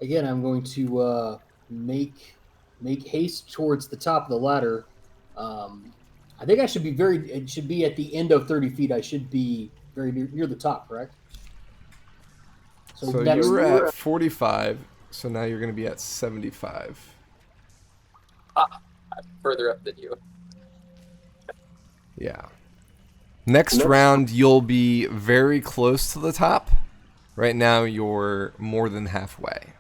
E: Again, I'm going to make haste towards the top of the ladder. I think I should be it should be at the end of 30 feet. I should be very near the top, correct?
A: So
E: next,
A: you were at 45, so now you're going to be at 75.
B: I'm further up than you.
A: Yeah. Next round, you'll be very close to the top. Right now, you're more than halfway.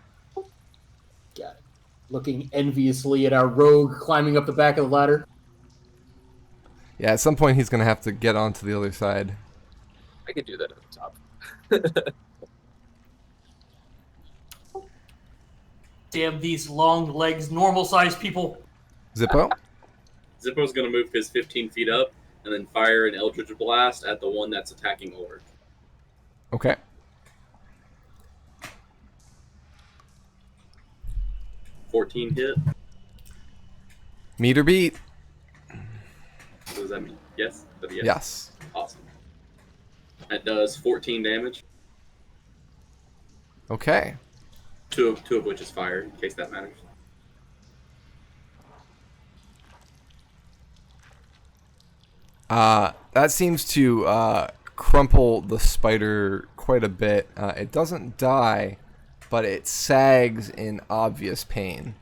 E: got it. Looking enviously at our rogue climbing up the back of the ladder.
A: Yeah, at some point, he's going to have to get onto the other side.
B: I could do that at the top.
E: Damn these long legs, normal-sized people.
A: Zippo?
D: Zippo's going to move his 15 feet up and then fire an Eldritch Blast at the one that's attacking Orrak.
A: Okay.
D: $14 hit.
A: Meter beat.
D: What does that mean? Yes? But
A: Yes.
D: Awesome. That does 14 damage.
A: Okay.
D: Two of which is fire, in case that matters.
A: That seems to crumple the spider quite a bit. It doesn't die, but it sags in obvious pain.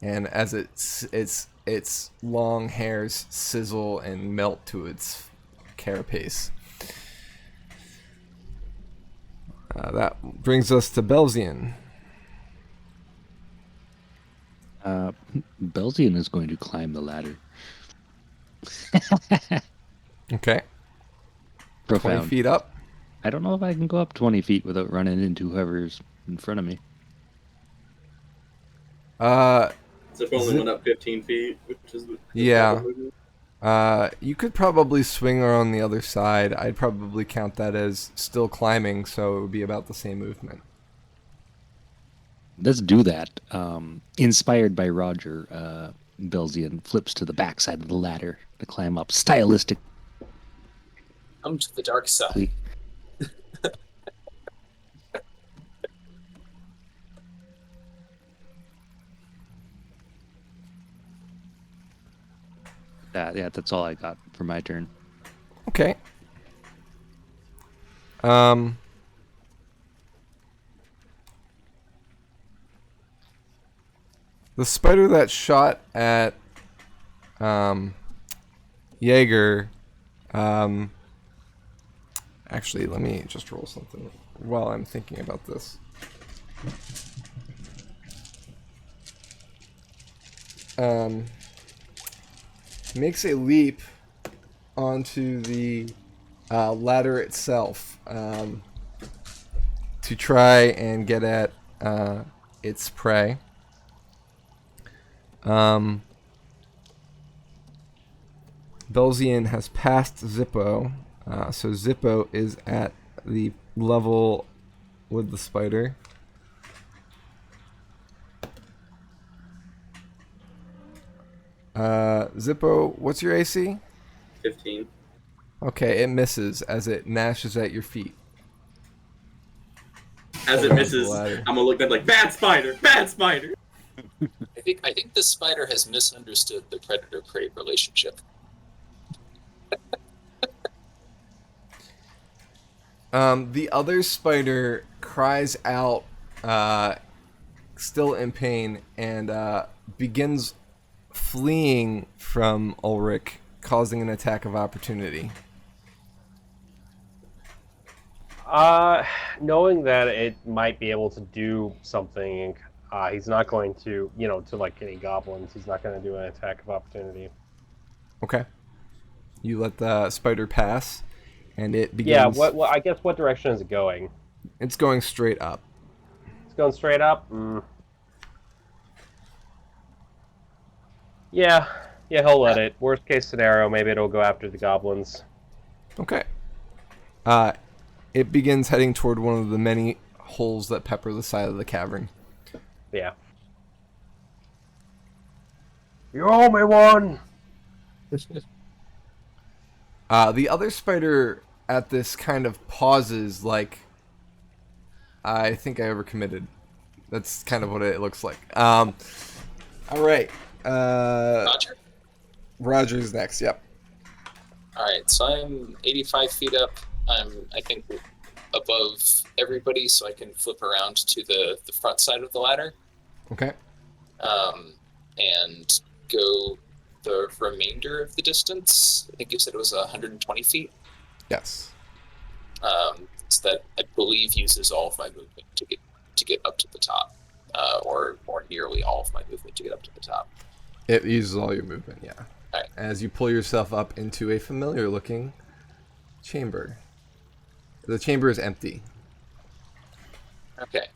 A: And as its long hairs sizzle and melt to its carapace. That brings us to Belzian.
C: Belzian is going to climb the ladder.
A: Okay. 20
C: Profound.
A: feet up.
C: I don't know if I can go up 20 feet without running into whoever's in front of me.
D: Zip only went up 15 feet, which is
A: Yeah. You could probably swing around the other side. I'd probably count that as still climbing, so it would be about the same movement.
C: Let's do that. Inspired by Roger, Belzian flips to the backside of the ladder to climb up. Stylistically.
B: Come to the dark side.
C: Yeah, that's all I got for my turn.
A: Okay. The spider that shot at Jaeger. Actually, let me just roll something while I'm thinking about this. Makes a leap onto the ladder itself to try and get at its prey. Belzian has passed Zippo, so Zippo is at the level with the spider. Zippo, what's your AC?
D: 15.
A: Okay, it misses as it gnashes at your feet.
D: As it misses,
A: ladder.
D: I'm gonna look at like, bad spider, bad spider.
B: I think this spider has misunderstood the predator-prey relationship.
A: The other spider cries out, still in pain, and begins fleeing from Ulrich, causing an attack of opportunity.
G: Knowing that it might be able to do something, he's not going to, to like any goblins, he's not going to do an attack of opportunity.
A: Okay. You let the spider pass, and it begins...
G: Yeah, I guess what direction is it going?
A: It's going straight up.
G: It's going straight up? Yeah, he'll let it. Worst case scenario, maybe it'll go after the goblins.
A: Okay. It begins heading toward one of the many holes that pepper the side of the cavern.
G: Yeah. You owe me one!
A: The other spider at this kind of pauses, like, I think I overcommitted. That's kind of what it looks like. All right.
B: Roger.
A: Roger's next. Yep.
B: All right, so I'm 85 feet up. I think, above everybody, so I can flip around to the front side of the ladder.
A: Okay.
B: And go the remainder of the distance. I think you said it was 120 feet.
A: Yes.
B: So that I believe uses all of my movement to get up to the top, or nearly all of my movement to get up to the top.
A: It uses all your movement, yeah.
B: Right.
A: As you pull yourself up into a familiar-looking chamber. The chamber is empty.
B: Okay.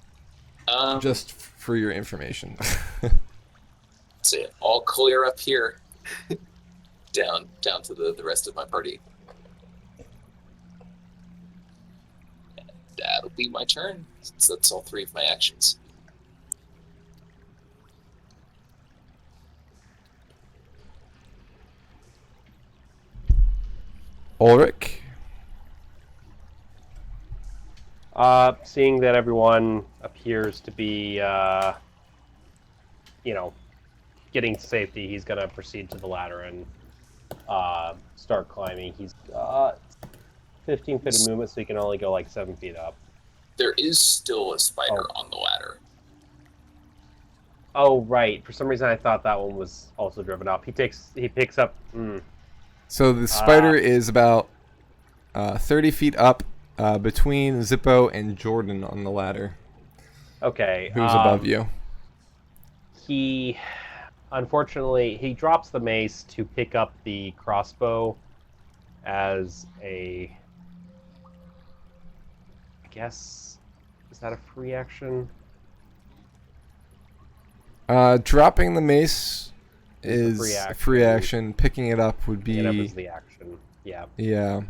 A: Just for your information.
B: That's it. All clear up here. down to the rest of my party. And that'll be my turn. Since that's all 3 of my actions.
A: Ulrich.
G: Seeing that everyone appears to be, getting to safety, he's going to proceed to the ladder and start climbing. He's got 15 feet of movement, so he can only go like 7 feet up.
B: There is still a spider on the ladder.
G: Oh, right. For some reason, I thought that one was also driven up. He picks up.
A: So the spider is about 30 feet up between Zippo and Jordan on the ladder.
G: Okay.
A: Who's above you?
G: He, unfortunately, he drops the mace to pick up the crossbow as a, I guess, is that a free action?
A: Dropping the mace is
G: a
A: a free action. Picking it up would be...
G: Pick it up is the action, yeah.
A: Yeah.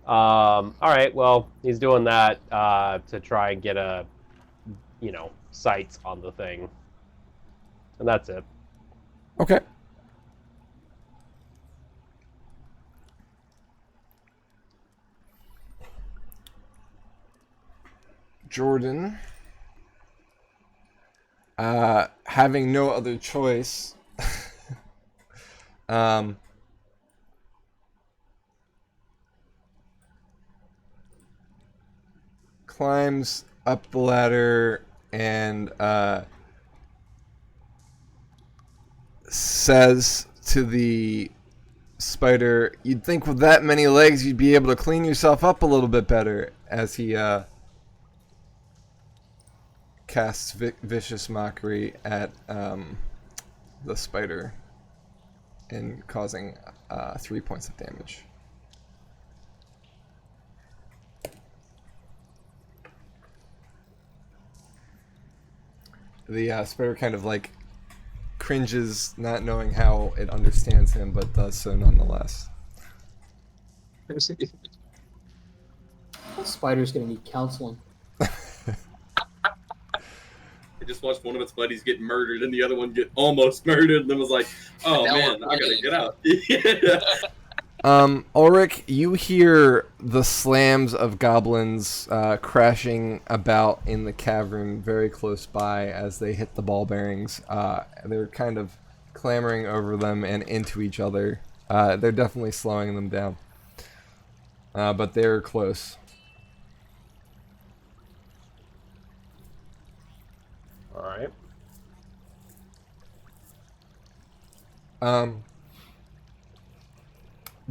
G: All right, well, he's doing that to try and get a, sights on the thing. And that's it.
A: Okay. Jordan, having no other choice, climbs up the ladder and says to the spider, "You'd think with that many legs you'd be able to clean yourself up a little bit better," as he casts vicious mockery at the spider and causing 3 points of damage. The spider kind of like cringes, not knowing how it understands him, but does so nonetheless.
E: Spider's gonna need counseling.
D: I just watched one of its buddies get murdered and the other one get almost murdered, and then was like, "Oh man, I gotta get out." Yeah.
A: Ulrich, you hear the slams of goblins crashing about in the cavern very close by as they hit the ball bearings. They're kind of clambering over them and into each other. They're definitely slowing them down. But they're close.
G: All right.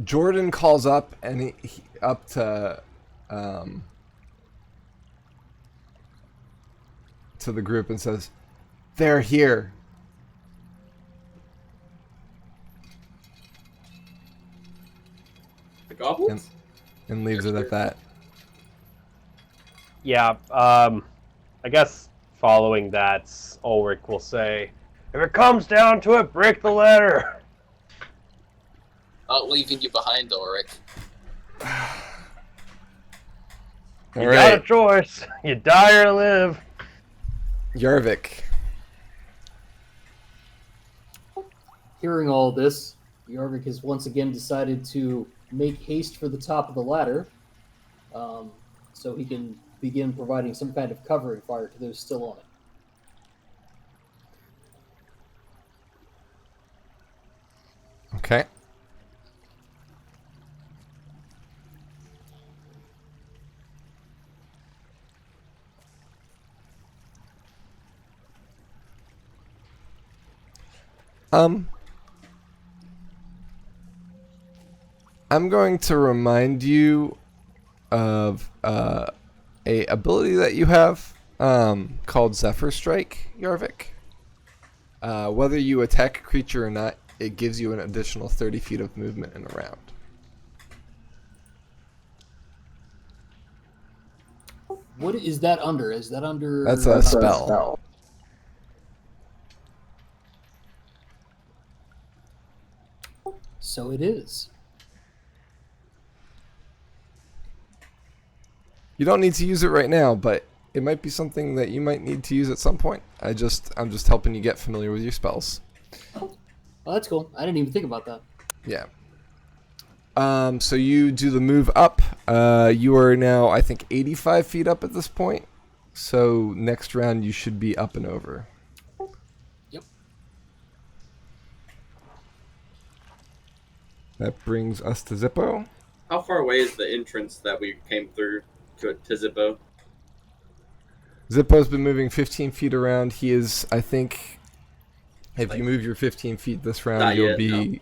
A: Jordan calls up and he up to the group and says, "They're here."
D: The goblins?
A: And leaves it at that.
G: Yeah, I guess following that, Ulrich will say, "If it comes down to it, break the ladder."
B: Not leaving you behind, Ulrich.
A: All
F: You got a
A: right,
F: choice. You die or live.
A: Yarvik.
E: Hearing all this, Jorvik has once again decided to make haste for the top of the ladder, so he can begin providing some kind of covering fire to those still on it.
A: Okay. I'm going to remind you of a ability that you have called Zephyr Strike, Yarvik. Whether you attack a creature or not, it gives you an additional 30 feet of movement in a round.
E: What is that under? Is that under?
A: That's a spell.
E: So it is.
A: You don't need to use it right now, but it might be something that you might need to use at some point. I'm just helping you get familiar with your spells.
E: Oh, that's cool. I didn't even think about that.
A: Yeah. So you do the move up. You are now, I think, 85 feet up at this point. So next round you should be up and over.
E: Yep.
A: That brings us to Zippo.
D: How far away is the entrance that we came through to Zippo?
A: Zippo's been moving 15 feet around. He is, I think, if you move your 15 feet this round,
D: Not
A: you'll
D: yet,
A: be...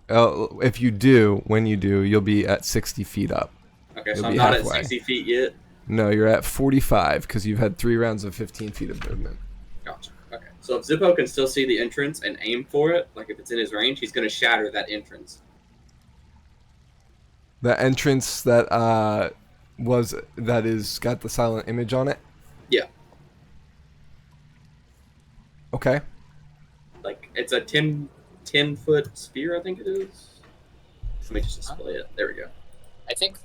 A: if you do, when you do, you'll be at 60 feet up.
D: Okay,
A: You'll
D: so I'm
A: be
D: not
A: halfway.
D: at 60 feet yet.
A: No, you're at 45 because you've had 3 rounds of 15 feet of movement.
D: Gotcha. Okay. So if Zippo can still see the entrance and aim for it, like if it's in his range, he's going to shatter that entrance.
A: The entrance that is got the silent image on it.
D: Yeah.
A: Okay.
D: Like, it's a 10-foot sphere, I think it is. Let me just display it. There we go.
B: I think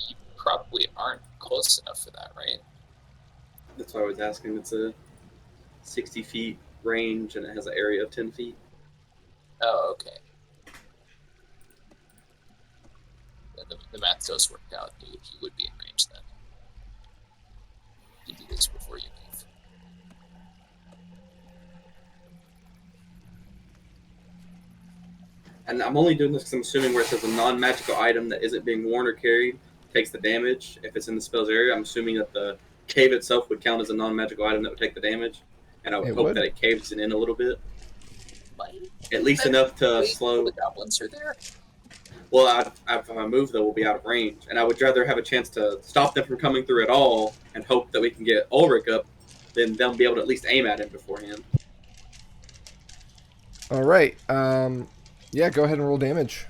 B: you probably aren't close enough for that, right?
D: That's why I was asking. It's a 60 feet range, and it has an area of 10 feet.
B: Oh, okay. The math does work out. You would be in range then. You do this before you leave.
D: And I'm only doing this because I'm assuming where it says a non-magical item that isn't being worn or carried takes the damage. If it's in the spell's area, I'm assuming that the cave itself would count as a non-magical item that would take the damage. And I would hope that it caves it in a little bit. At least enough to slow.
B: The goblins are there.
D: Well, if I move, though, we'll be out of range. And I would rather have a chance to stop them from coming through at all and hope that we can get Ulrich up, then they'll be able to at least aim at him beforehand.
A: All right. Yeah, go ahead and roll damage.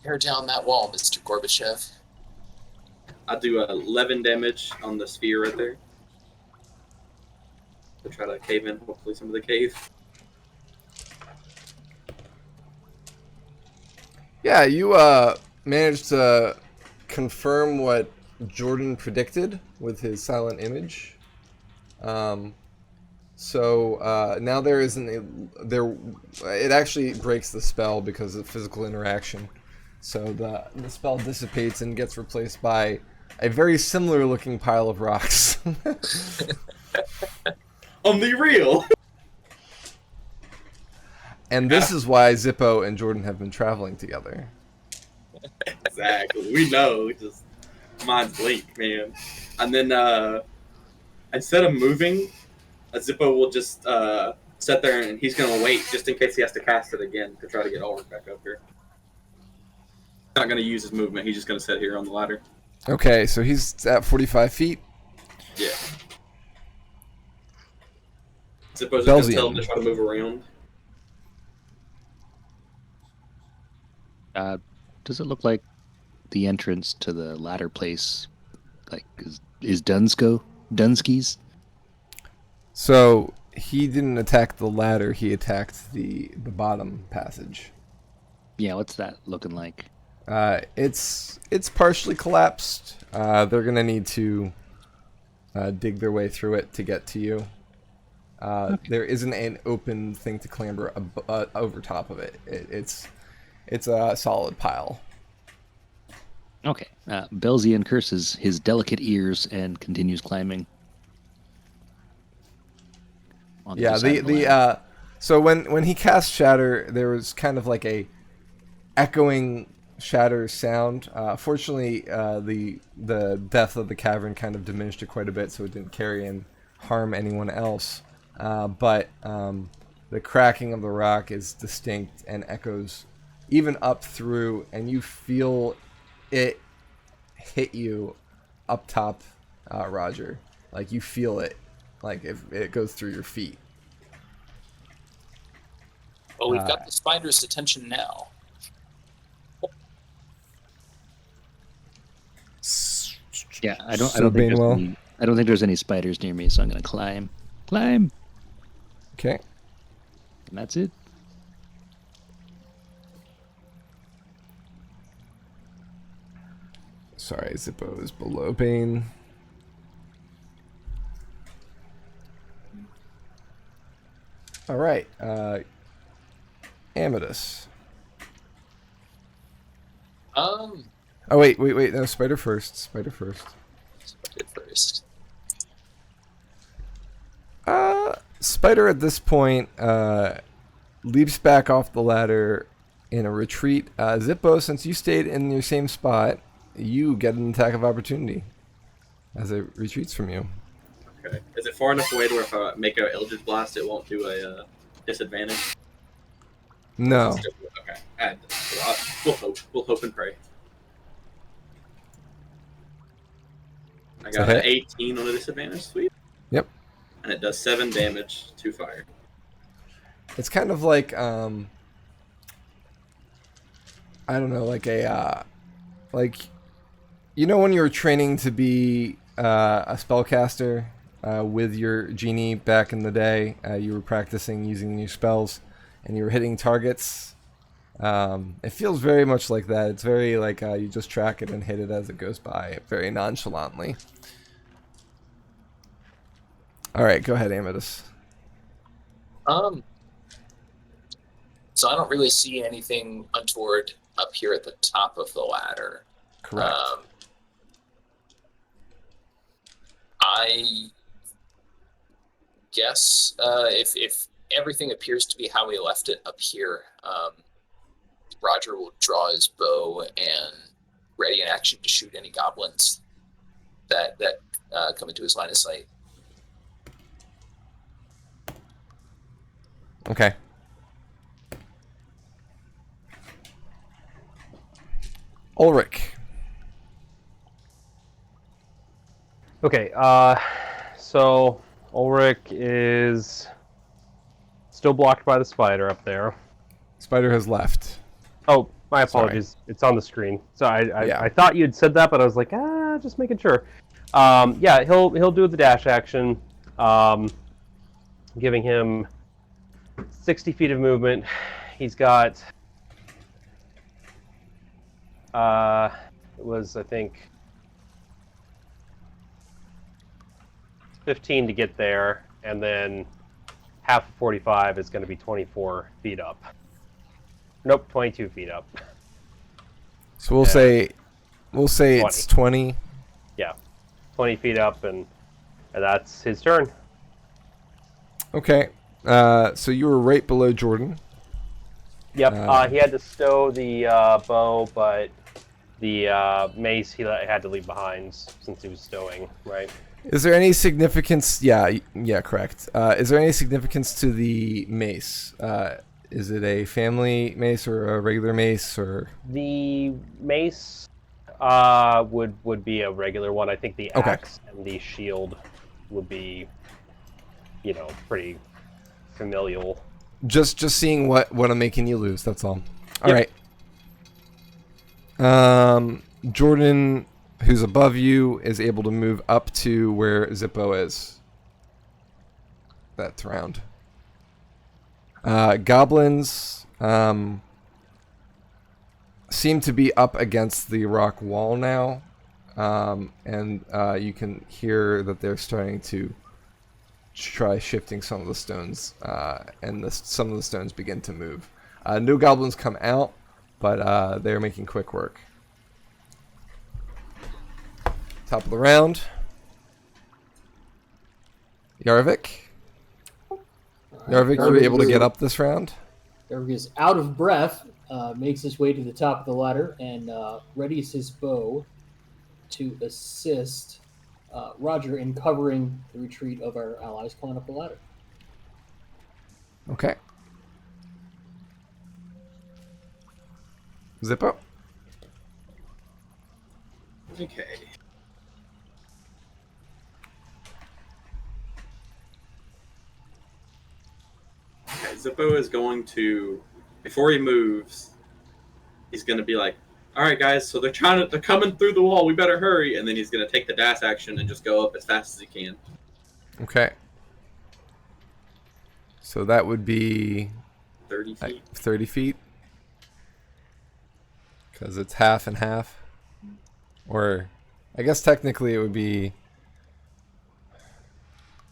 B: Tear down that wall, Mr. Gorbachev.
D: I'll do 11 damage on the sphere right there. To try to cave in, hopefully, some of the cave.
A: Yeah, you managed to confirm what Jordan predicted with his silent image. So now there isn't it actually breaks the spell because of physical interaction. So the spell dissipates and gets replaced by a very similar looking pile of rocks.
D: On the real!
A: And this is why Zippo and Jordan have been traveling together.
D: Exactly. We know. Just mind's blink, man. And then instead of moving, Zippo will just sit there and he's going to wait just in case he has to cast it again to try to get Ulrich back up here. He's not going to use his movement. He's just going to sit here on the ladder.
A: Okay, so he's at 45 feet.
D: Yeah. Zippo's just going to tell him to try to move around.
C: Does it look like the entrance to the ladder place, like, is Dunsky's?
A: So he didn't attack the ladder; he attacked the bottom passage.
C: Yeah, what's that looking like?
A: It's partially collapsed. They're gonna need to dig their way through it to get to you. There isn't an open thing to clamber over top of it. It's a solid pile.
C: Okay. Belzian curses his delicate ears and continues climbing. On the
A: Yeah,
C: other side of the ladder.
A: So when he cast Shatter, there was kind of like a echoing Shatter sound. Fortunately, the depth of the cavern kind of diminished it quite a bit, so it didn't carry and harm anyone else. But the cracking of the rock is distinct and echoes even up through, and you feel it hit you up top, Roger. Like you feel it, like if it goes through your feet.
B: Well, we've got the spider's attention now.
C: Yeah, I don't
A: So
C: think there's
A: Banewell.
C: any, I don't think there's any spiders near me, so I'm gonna climb. Climb!
A: Okay.
C: And that's it.
A: Sorry, Zippo is below Bane. All right, Amethyst.
B: Um,
A: Oh wait, no, Spider first. Spider first.
B: Spider first.
A: Spider at this point leaps back off the ladder in a retreat. Zippo, since you stayed in your same spot, you get an attack of opportunity as it retreats from you.
D: Okay. Is it far enough away to where if I make a Eldritch Blast, it won't do a disadvantage?
A: No.
D: Okay. We'll hope. We'll hope and pray. I got an 18 on a disadvantage, sweet.
A: Yep.
D: And it does 7 damage to fire.
A: It's kind of like I don't know, like a like you know when you were training to be a spellcaster with your genie back in the day, you were practicing using new spells and you were hitting targets. It feels very much like that. It's very like you just track it and hit it as it goes by, very nonchalantly. All right, go ahead, Amethyst.
B: So I don't really see anything untoward up here at the top of the ladder.
A: Correct.
B: I guess if everything appears to be how we left it up here, Roger will draw his bow and ready in action to shoot any goblins that come into his line of sight.
A: Okay. Ulrich.
G: Okay, so Ulrich is still blocked by the spider up there.
A: Spider has left.
G: Oh, my apologies. It's on the screen. So I thought you'd said that, but I was like, just making sure. Yeah, he'll do the dash action, giving him 60 feet of movement. He's got it was, I think, 15 to get there, and then half of 45 is going to be 24 feet up. Nope, 22 feet up.
A: So we'll say 20. It's 20.
G: Yeah, 20 feet up, and that's his turn.
A: Okay. So you were right below Jordan.
G: Yep. He had to stow the bow, but the mace he had to leave behind since he was stowing. Right.
A: Is there any significance? Yeah, correct. Is there any significance to the mace? Is it a family mace or a regular mace or?
G: The mace would be a regular one. I think the axe and the shield would be, pretty familial.
A: Just seeing what I'm making you lose. That's all. All right. Jordan, who's above you, is able to move up to where Zippo is. That's round. Goblins. seem to be up against the rock wall now, and you can hear that they're starting to try shifting some of the stones, and some of the stones begin to move. No goblins come out, but they're making quick work. Top of the round. Yarvik. Yarvik, you were able to get up this round?
E: Yarvik is out of breath, makes his way to the top of the ladder, and readies his bow to assist Roger in covering the retreat of our allies coming up the ladder.
A: Okay. Zippo.
D: Okay. Okay, Zippo is going to, before he moves, he's going to be like, all right, guys, so they're coming through the wall. We better hurry. And then he's going to take the dash action and just go up as fast as he can.
A: Okay. So that would be
D: 30 feet.
A: 30 feet. Because it's half and half. Or, I guess technically it would be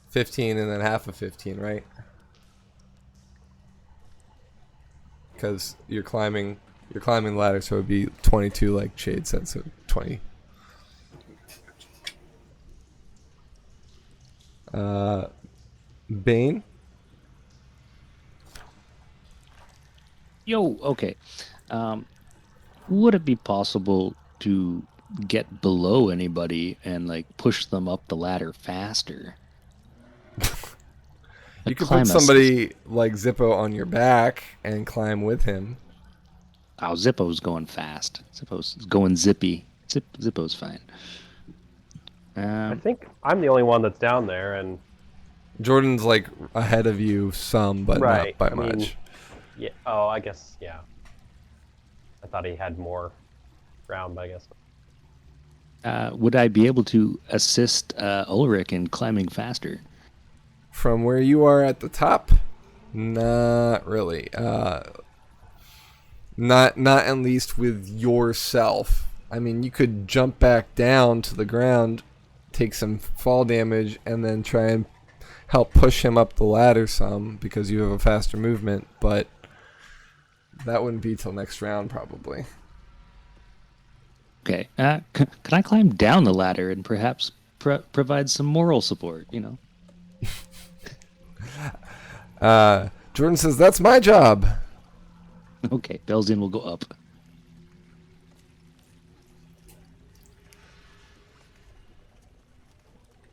A: 15 and then half of 15, right? Because you're climbing the ladder, so it would be 22 like Shade said, so 20. Bane?
C: Yo, okay. Would it be possible to get below anybody and like push them up the ladder faster?
A: You could
C: climb
A: put somebody like Zippo on your back and climb with him.
C: Oh, Zippo's going fast. Zippo's going zippy. Zippo's fine.
G: I think I'm the only one that's down there, and
A: Jordan's like ahead of you some, but
G: right.
A: not by
G: I mean,
A: much.
G: yeah. Oh, I guess yeah. I thought he had more round, but I guess.
C: Would I be able to assist Ulrich in climbing faster?
A: From where you are at the top, not really. Not at least with yourself. I mean, you could jump back down to the ground, take some fall damage, and then try and help push him up the ladder some because you have a faster movement, but that wouldn't be till next round probably.
C: Okay. Can I climb down the ladder and perhaps provide some moral support, you know?
A: Jordan says, that's my job.
C: Okay, Belzian will go up.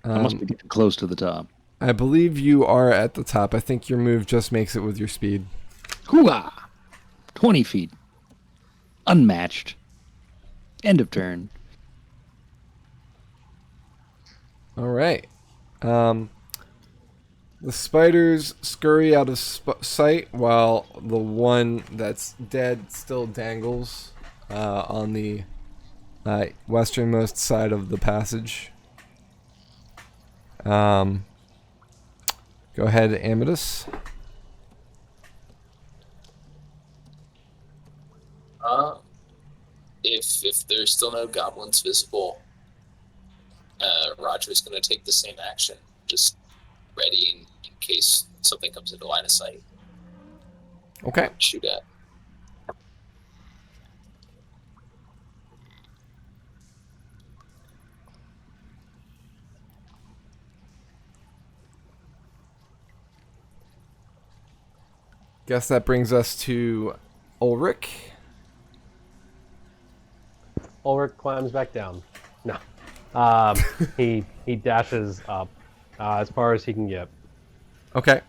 C: I must be getting close to the top.
A: I believe you are at the top. I think your move just makes it with your speed.
C: Hooah! 20 feet. Unmatched. End of turn.
A: All right. The spiders scurry out of sight while the one that's dead still dangles on the westernmost side of the passage. Go ahead, Amidus.
B: If there's still no goblins visible, Roger's going to take the same action, just readying in case something comes into line of sight.
A: Okay.
B: Shoot at.
A: Guess that brings us to Ulrich.
G: Ulrich climbs back down. No. He dashes up as far as he can get.
A: Okay.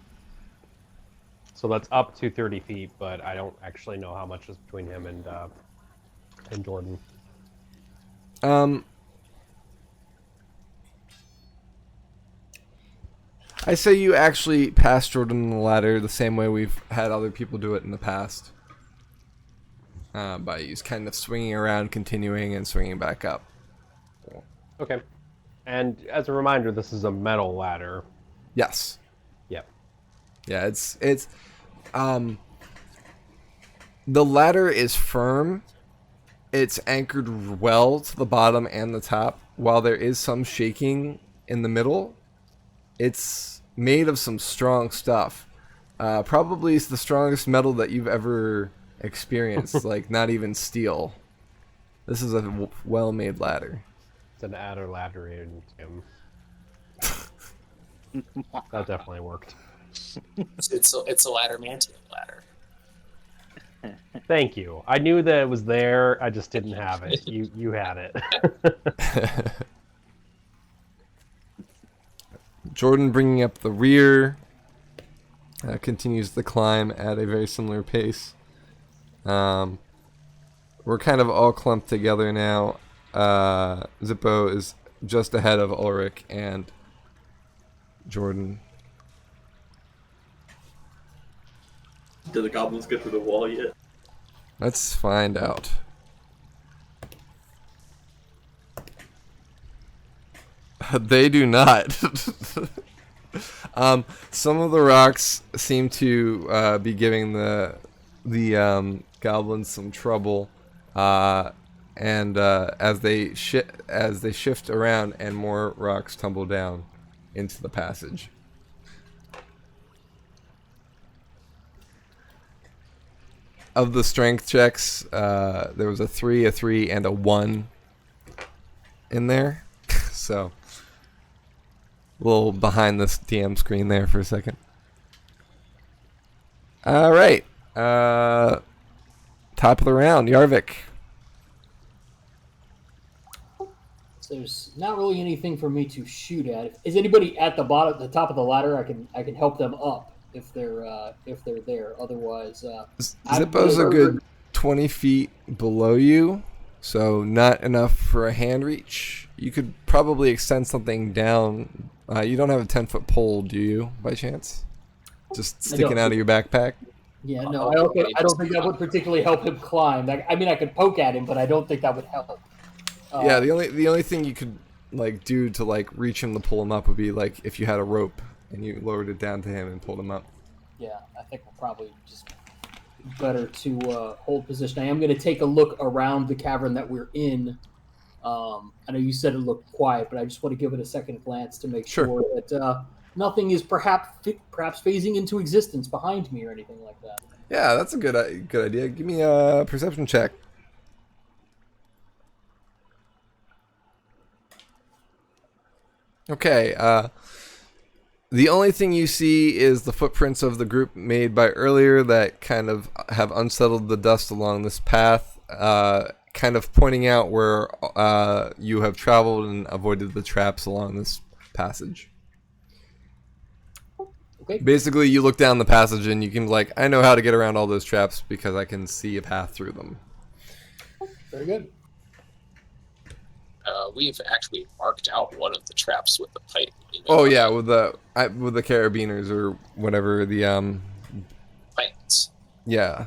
G: So that's up to 30 feet, but I don't actually know how much is between him and Jordan.
A: I say you actually pass Jordan on the ladder the same way we've had other people do it in the past. By just kind of swinging around, continuing, and swinging back up.
G: Okay. And as a reminder, this is a metal ladder.
A: Yes.
G: Yep.
A: Yeah, it's the ladder is firm, it's anchored well to the bottom and the top. While there is some shaking in the middle, it's made of some strong stuff. Probably it's the strongest metal that you've ever experienced. Like, not even steel. This is a well-made ladder.
G: It's an adder ladder in him. That definitely worked.
B: It's a laddermantium ladder.
G: Thank you. I knew that it was there. I just didn't have it. You had it.
A: Jordan bringing up the rear. Continues the climb at a very similar pace. We're kind of all clumped together now. Zippo is just ahead of Ulrich and Jordan.
D: Did the goblins get through the wall yet?
A: Let's find out. They do not. Some of the rocks seem to be giving the goblins some trouble, and as they shift around, and more rocks tumble down into the passage. Of the strength checks, there was a 3, a 3, and a 1 in there. So, a little behind this DM screen there for a second. All right. Top of the round, Yarvik.
E: So there's not really anything for me to shoot at. Is anybody at the top of the ladder? I can help them up if they're there. Otherwise,
A: Zippo's a good 20 feet below you, so not enough for a hand reach. You could probably extend something down. You don't have a 10-foot pole, do you, by chance? Just sticking out of your backpack?
E: Yeah, no, I don't think that would particularly help him climb. I mean, I could poke at him, but I don't think that would help.
A: Yeah, the only thing you could do to reach him to pull him up would be if you had a rope and you lowered it down to him and pulled him up.
E: Yeah, I think we're probably just better to hold position. I am going to take a look around the cavern that we're in. I know you said it looked quiet, but I just want to give it a second glance to make sure that nothing is perhaps phasing into existence behind me or anything like that.
A: Yeah, that's a good idea. Give me a perception check. Okay, the only thing you see is the footprints of the group made by earlier that kind of have unsettled the dust along this path, kind of pointing out where you have traveled and avoided the traps along this passage.
E: Okay.
A: Basically, you look down the passage and you can I know how to get around all those traps because I can see a path through them.
E: Very good.
B: We've actually marked out one of the traps with the pipe.
A: Oh yeah, with the carabiners or whatever the
B: Pipes.
A: Yeah.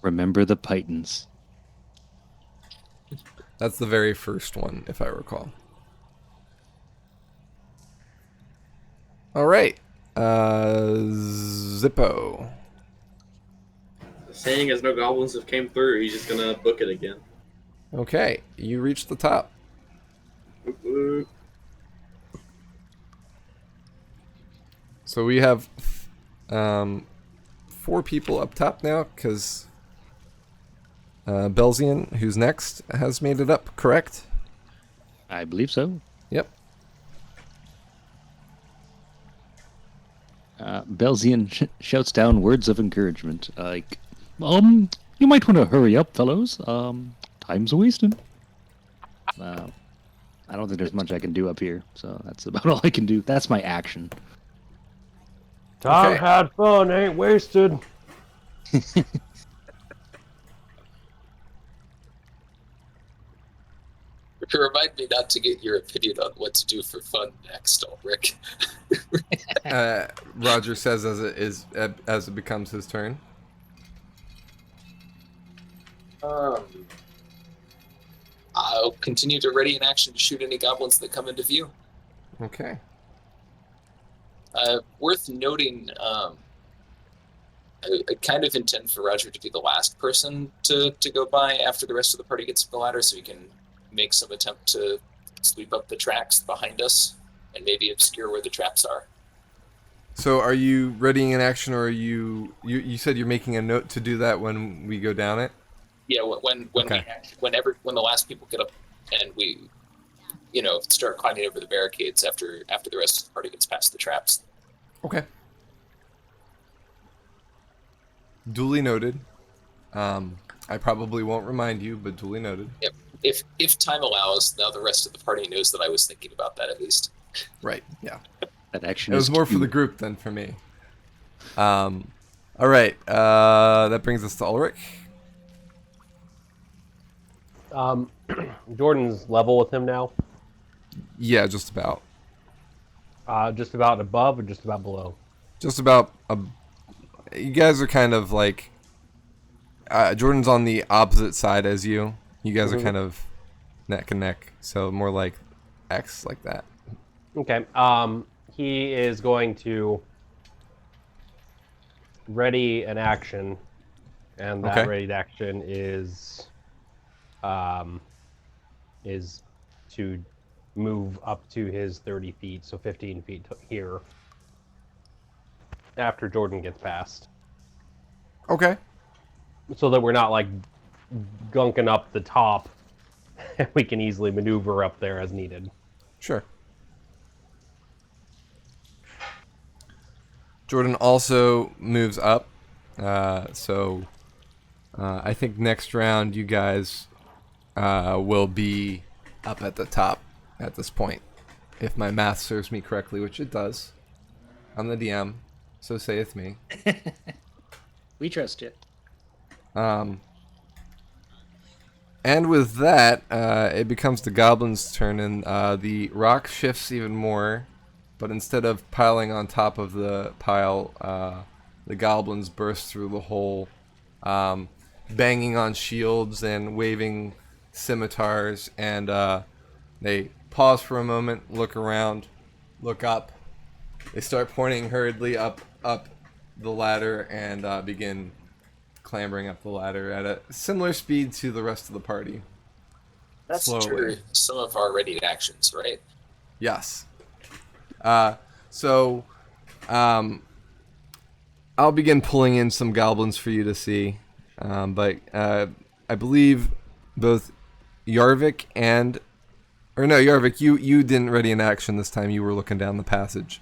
C: Remember the Pythons.
A: That's the very first one, if I recall. All right, Zippo.
D: Saying as no goblins have came through, he's just gonna book it again.
A: Okay, you reach the top. So we have 4 people up top now, because Belzian, who's next, has made it up, correct?
C: I believe so.
A: Yep.
C: Belzian shouts down words of encouragement, you might want to hurry up, fellows. Time's a-wasting. I don't think there's much I can do up here, so that's about all I can do. That's my action.
F: Time had fun, ain't wasted.
B: Remind me not to get your opinion on what to do for fun next, Ulrich.
A: Roger says as it becomes his turn.
B: I'll continue to ready an action to shoot any goblins that come into view.
A: Okay.
B: Worth noting, I kind of intend for Roger to be the last person to go by after the rest of the party gets up the ladder, so we can make some attempt to sweep up the tracks behind us and maybe obscure where the traps are.
A: So are you readying an action, or are you said you're making a note to do that when we go down it?
B: Yeah, when
A: Okay.
B: when the last people get up and we, start climbing over the barricades after the rest of the party gets past the traps.
A: Okay. Duly noted. I probably won't remind you, but duly noted.
B: Yep. If time allows, now the rest of the party knows that I was thinking about that at least.
A: Right. Yeah.
C: That action
A: It was
C: is
A: more for
C: cute.
A: the group than for me. All right. That brings us to Ulrich.
G: Jordan's level with him now.
A: Yeah, just about.
G: Just about above or just about below?
A: Just about. You guys are kind of like. Jordan's on the opposite side as you. You guys are kind of neck and neck, so more like X, like that.
G: Okay. He is going to ready an action, and that
A: Okay.
G: readied action is to move up to his 30 feet, so 15 feet here. After Jordan gets past,
A: Okay.
G: so that we're not like gunking up the top. We can easily maneuver up there as needed.
A: Sure. Jordan also moves up, so I think next round you guys will be up at the top at this point, if my math serves me correctly, which it does. I'm the DM, so saith me.
E: We trust you.
A: And with that, it becomes the goblin's turn, and the rock shifts even more. But instead of piling on top of the pile, the goblins burst through the hole, banging on shields and waving scimitars. And they pause for a moment, look around, look up. They start pointing hurriedly up the ladder and begin clambering up the ladder at a similar speed to the rest of the party.
B: That's
A: Slowly.
B: true. Some of our ready actions, right?
A: Yes. So I'll begin pulling in some goblins for you to see. But I believe both Yarvik and... Or no, Yarvik, you didn't ready an action this time. You were looking down the passage.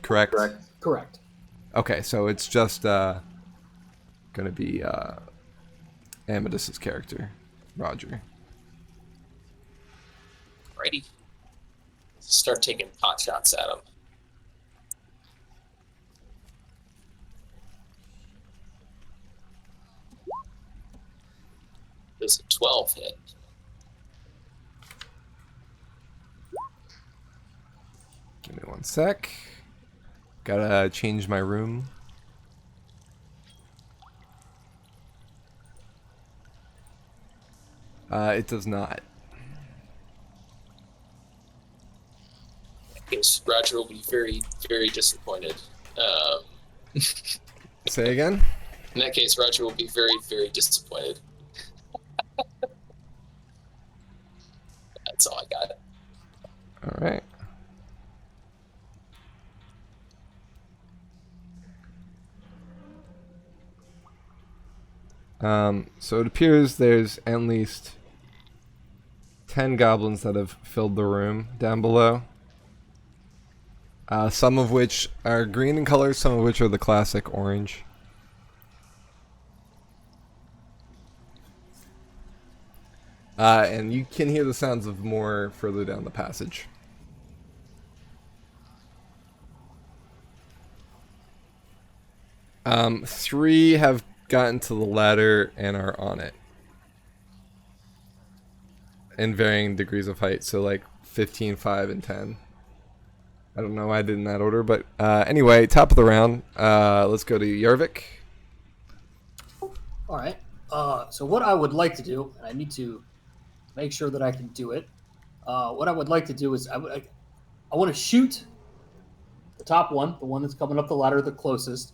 A: Correct?
E: Correct.
A: Okay, so it's just going to be Amethyst's character, Roger.
B: Righty. Start taking pot shots at him. Does a 12 hit?
A: Give me one sec. Gotta change my room. It does not.
B: Yes, Roger will be very, very disappointed.
A: Say again?
B: In that case, Roger will be very, very disappointed. That's all I got.
A: All right. So it appears there's at least 10 goblins that have filled the room down below. Some of which are green in color, some of which are the classic orange. And you can hear the sounds of more further down the passage. Three have gotten to the ladder and are on it. In varying degrees of height, so like 15, 5, and 10. I don't know why I did in that order, but anyway, top of the round. Let's go to Yarvik.
E: All right. So what I would like to do, and I need to make sure that I can do it. What I would like to do is I want to shoot the top one, the one that's coming up the ladder the closest.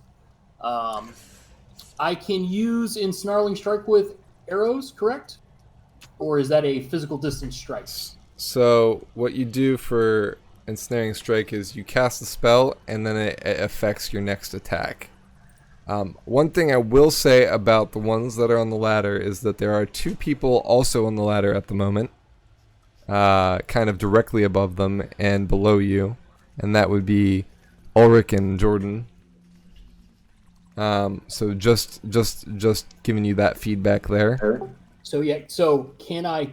E: I can use Ensnarling Strike with arrows, correct? Or is that a physical distance strike?
A: So what you do for Ensnaring Strike is you cast the spell, and then it affects your next attack. One thing I will say about the ones that are on the ladder is that there are 2 people also on the ladder at the moment, kind of directly above them and below you, and that would be Ulrich and Jordan. So just giving you that feedback there.
E: So yeah, so can I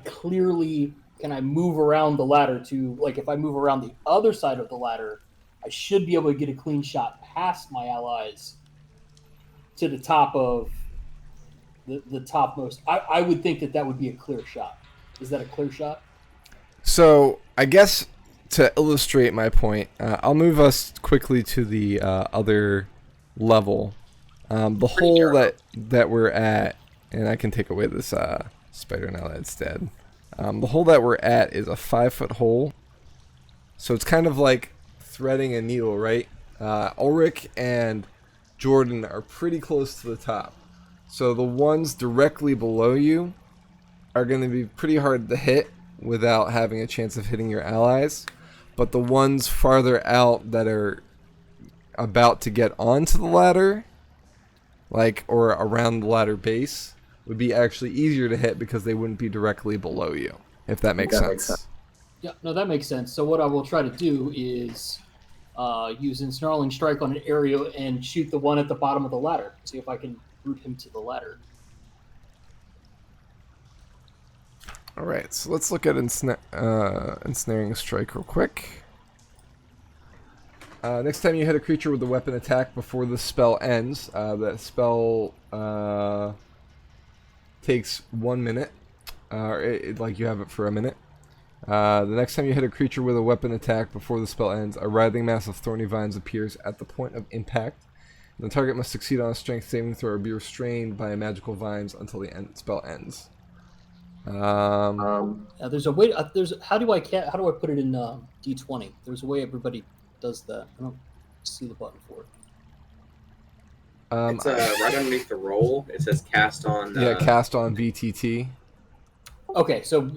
E: move around the ladder to, like, if I move around the other side of the ladder, I should be able to get a clean shot past my allies to the top of the topmost. I would think that would be a clear shot. Is that a clear shot?
A: So I guess to illustrate my point, I'll move us quickly to the other level. The hole that we're at, and I can take away this spider now that it's dead. The hole that we're at is a 5-foot hole, so it's kind of like threading a needle, right? Ulrich and Jordan are pretty close to the top, so the ones directly below you are going to be pretty hard to hit without having a chance of hitting your allies, but the ones farther out that are about to get onto the ladder, like, or around the ladder base, would be actually easier to hit because they wouldn't be directly below you, if that makes sense.
E: Yeah, no, that makes sense. So what I will try to do is use Ensnarling Strike on an area and shoot the one at the bottom of the ladder. See if I can root him to the ladder.
A: Alright, so let's look at Ensnaring Strike real quick. Next time you hit a creature with a weapon attack before the spell ends, that spell takes 1 minute. Like you have it for a minute. The next time you hit a creature with a weapon attack before the spell ends, a writhing mass of thorny vines appears at the point of impact. The target must succeed on a strength saving throw or be restrained by magical vines until the spell ends.
E: There's a way. How do I put it in D20? There's a way everybody does that. I don't see the button for it.
D: It's right underneath the roll. It says cast on.
A: Cast on VTT.
E: Okay, so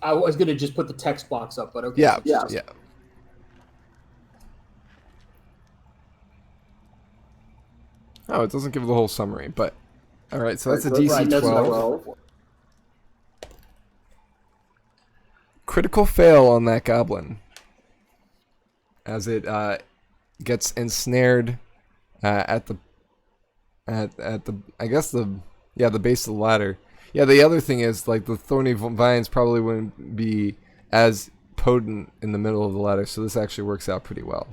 E: I was gonna just put the text box up, but okay.
A: Yeah. Oh, it doesn't give the whole summary, but all right. So that's a DC 12. Critical fail on that goblin, as it gets ensnared at the base of the ladder. Yeah, the other thing is, like, the thorny vines probably wouldn't be as potent in the middle of the ladder, so this actually works out pretty well.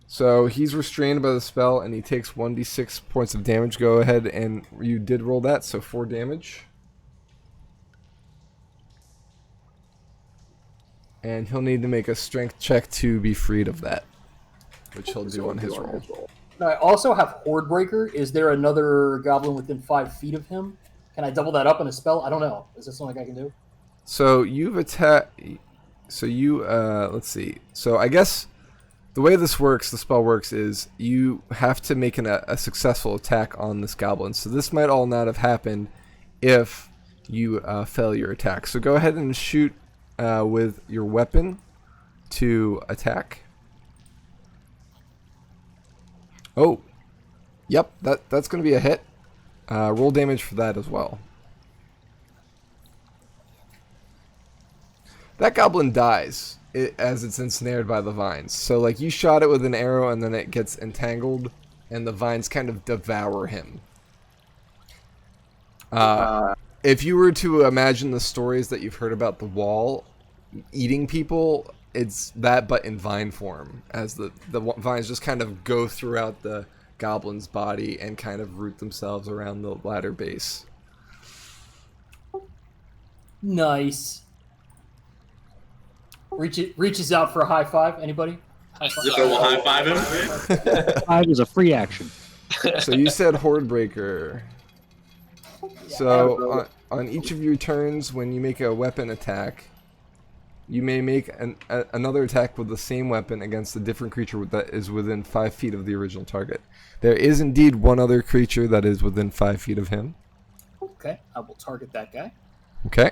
A: So he's restrained by the spell, and he takes 1d6 points of damage. Go ahead, and you did roll that, so 4 damage. And he'll need to make a strength check to be freed of that, which he'll do on his roll.
E: I also have Horde Breaker. Is there another goblin within 5 feet of him? Can I double that up in a spell? I don't know. Is this something I can do?
A: So you've attacked. So you let's see. So I guess the way this works, the spell works, is you have to make a successful attack on this goblin. So this might all not have happened if you fail your attack. So go ahead and shoot with your weapon to attack. Oh, yep, that's going to be a hit. Roll damage for that as well. That goblin dies as it's ensnared by the vines. So, like, you shot it with an arrow and then it gets entangled and the vines kind of devour him. If you were to imagine the stories that you've heard about the wall eating people, it's that, but in vine form, as the vines just kind of go throughout the goblin's body and kind of root themselves around the ladder base.
E: Nice. Reaches out for a high five. Anybody?
B: High five.
D: Zippo will high five him.
C: Five is a free action.
A: So you said Horde Breaker. So on each of your turns, when you make a weapon attack, You may make another attack with the same weapon against a different creature that is within 5 feet of the original target. There is indeed one other creature that is within 5 feet of him.
E: Okay, I will target that guy.
A: Okay.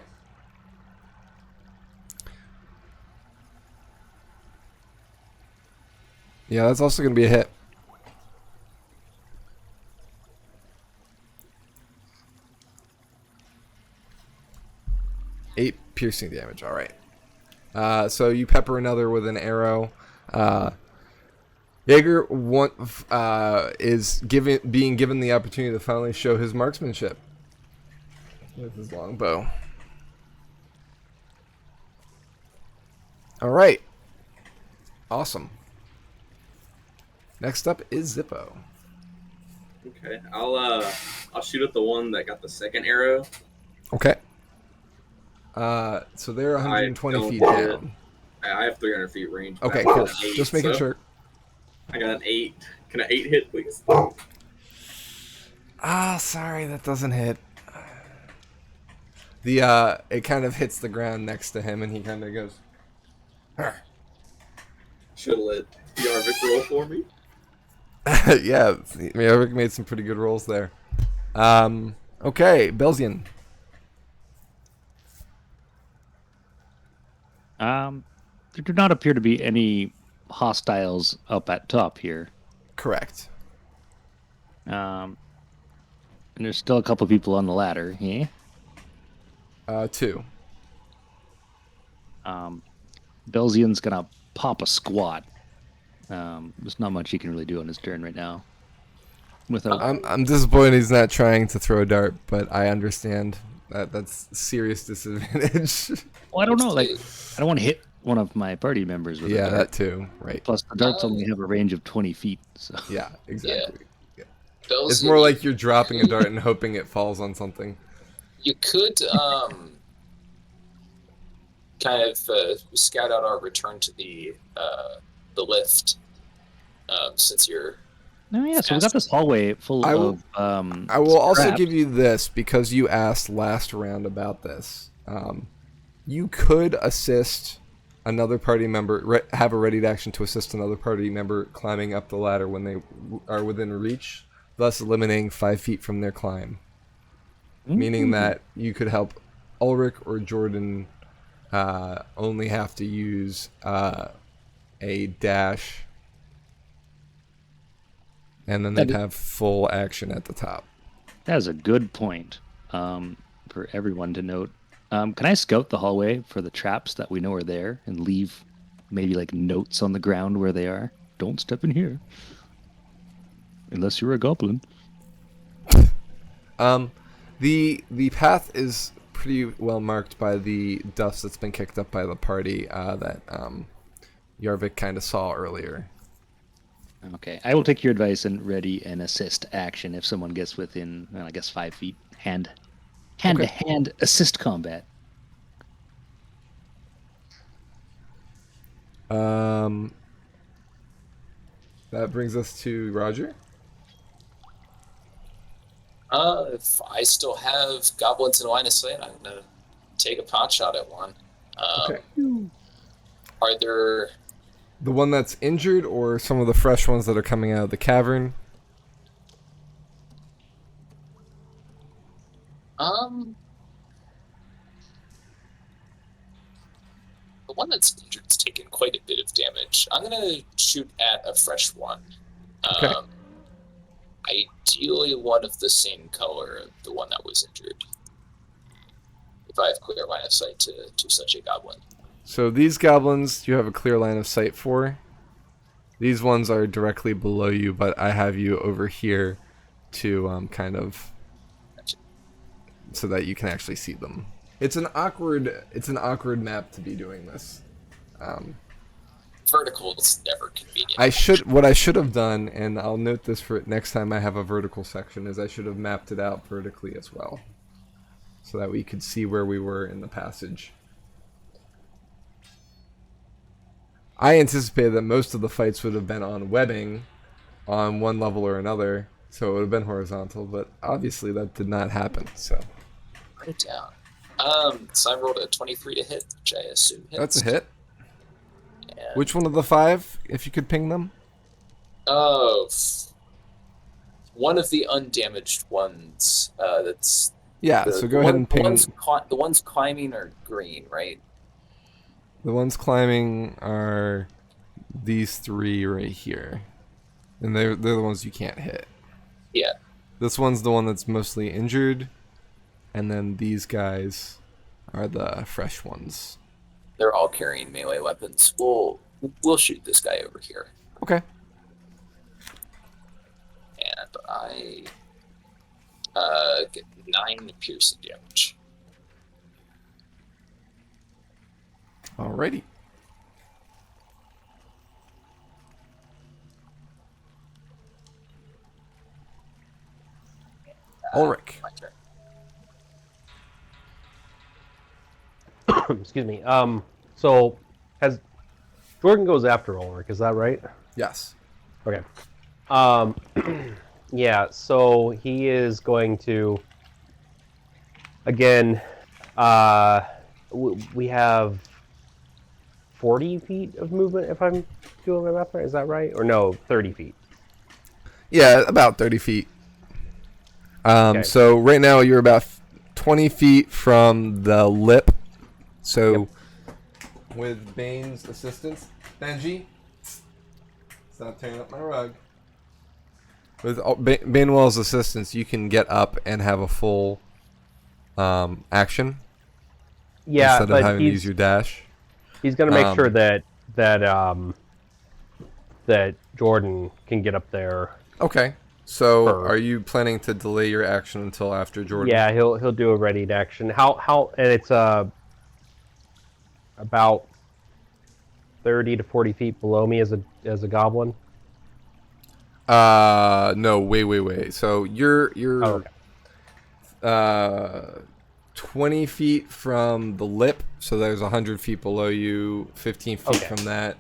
A: Yeah, that's also going to be a hit. 8 piercing damage. All right. So you pepper another with an arrow. Jaeger is being given the opportunity to finally show his marksmanship with his longbow. All right. Awesome. Next up is Zippo.
D: Okay, I'll shoot at the one that got the second arrow.
A: Okay. So they're 120
D: don't
A: feet
D: hit.
A: down.
D: I have 300 feet range. but
A: Okay,
D: I got
A: cool.
D: an 8,
A: Just making
D: so
A: sure.
D: I got an 8. Can an 8 hit, please?
A: Sorry, that doesn't hit. It kind of hits the ground next to him, and he kind of goes. "Arr."
D: Should have let Yarvik roll for me.
A: Yeah, Eric made some pretty good rolls there. Okay, Belzian.
C: There do not appear to be any hostiles up at top here.
A: Correct.
C: And there's still a couple people on the ladder, yeah?
A: 2.
C: Belzian's gonna pop a squat. There's not much he can really do on his turn right now. Without
A: I'm disappointed he's not trying to throw a dart, but I understand that's serious disadvantage.
C: well, I don't know. Like, I don't want to hit one of my party members with a
A: Yeah,
C: dart.
A: that too. Right.
C: Plus, the darts only have a range of 20 feet. So
A: Yeah, exactly. Yeah.
B: Belzian,
A: It's more like you're dropping a dart and hoping it falls on something.
B: you could kind of scout out our return to the lift, since you're.
C: no, yeah. So we got this hallway full
A: I will-
C: of.
A: I will also
C: scraps.
A: give you this because you asked last round about this. You could assist another party member, have a ready action to assist another party member climbing up the ladder when they are within reach, thus eliminating 5 feet from their climb. Meaning that you could help Ulrich or Jordan only have to use a dash, and then they'd have full action at the top.
C: That is a good point for everyone to note. Can I scout the hallway for the traps that we know are there and leave maybe like notes on the ground where they are? Don't step in here. Unless you're a goblin.
A: The path is pretty well marked by the dust that's been kicked up by the party that Yarvik kind of saw earlier.
C: Okay. I will take your advice and ready an assist action if someone gets within, well, I guess 5 feet. Hand-to-hand assist combat.
A: That brings us to Roger.
B: If I still have goblins in line of sight, I'm gonna take a pot shot at one.
A: Okay.
B: Are there?
A: The one that's injured or some of the fresh ones that are coming out of the cavern?
B: The one that's injured's taken quite a bit of damage. I'm gonna shoot at a fresh one.
A: Okay.
B: Ideally, one of the same color of the one that was injured. If I have clear line of sight to such a goblin.
A: So these goblins you have a clear line of sight for. These ones are directly below you, but I have you over here to kind of so that you can actually see them. It's an awkward map to be doing this.
B: Vertical is never convenient.
A: What I should have done, and I'll note this for next time I have a vertical section, is I should have mapped it out vertically as well, so that we could see where we were in the passage. I anticipated that most of the fights would have been on webbing, on one level or another, so it would have been horizontal, but obviously that did not happen. So
B: Write it down. So I rolled a 23 to hit, which I assume hits.
A: That's a hit.
B: And,
A: Which one of the 5, if you could ping them?
B: Oh, one of the undamaged ones. That's
A: Yeah, so go ahead and ping.
B: The ones climbing are green, right?
A: The ones climbing are these 3 right here. And they're the ones you can't hit.
B: Yeah.
A: This one's the one that's mostly injured. And then these guys are the fresh ones.
B: They're all carrying melee weapons. We'll shoot this guy over here.
A: Okay.
B: And I get 9 piercing damage.
A: Alrighty. Ulrich.
B: My turn.
G: Excuse me. So has Jordan goes after Ulrich, is that right?
A: Yes.
G: Okay. Yeah, so he is going to again we have 40 feet of movement if I'm doing my math right. Is that right? Or no, 30 feet.
A: Yeah, about 30 feet.
G: Okay.
A: So right now you're about 20 feet from the lip. So with Bane's assistance, Benji, stop tearing up my rug. With Banewell's assistance, you can get up and have a full action.
G: Yeah,
A: instead of
G: but
A: having to use your dash.
G: he's going to make sure that Jordan can get up there.
A: Okay. So
G: Or-
A: are you planning to delay your action until after Jordan?
G: Yeah, he'll do a readied action. How and it's about 30 to 40 feet below me as a goblin.
A: No, wait. So you're
G: Oh, okay.
A: 20 feet from the lip, so there's 100 feet below you, 15 feet
G: Okay.
A: from that,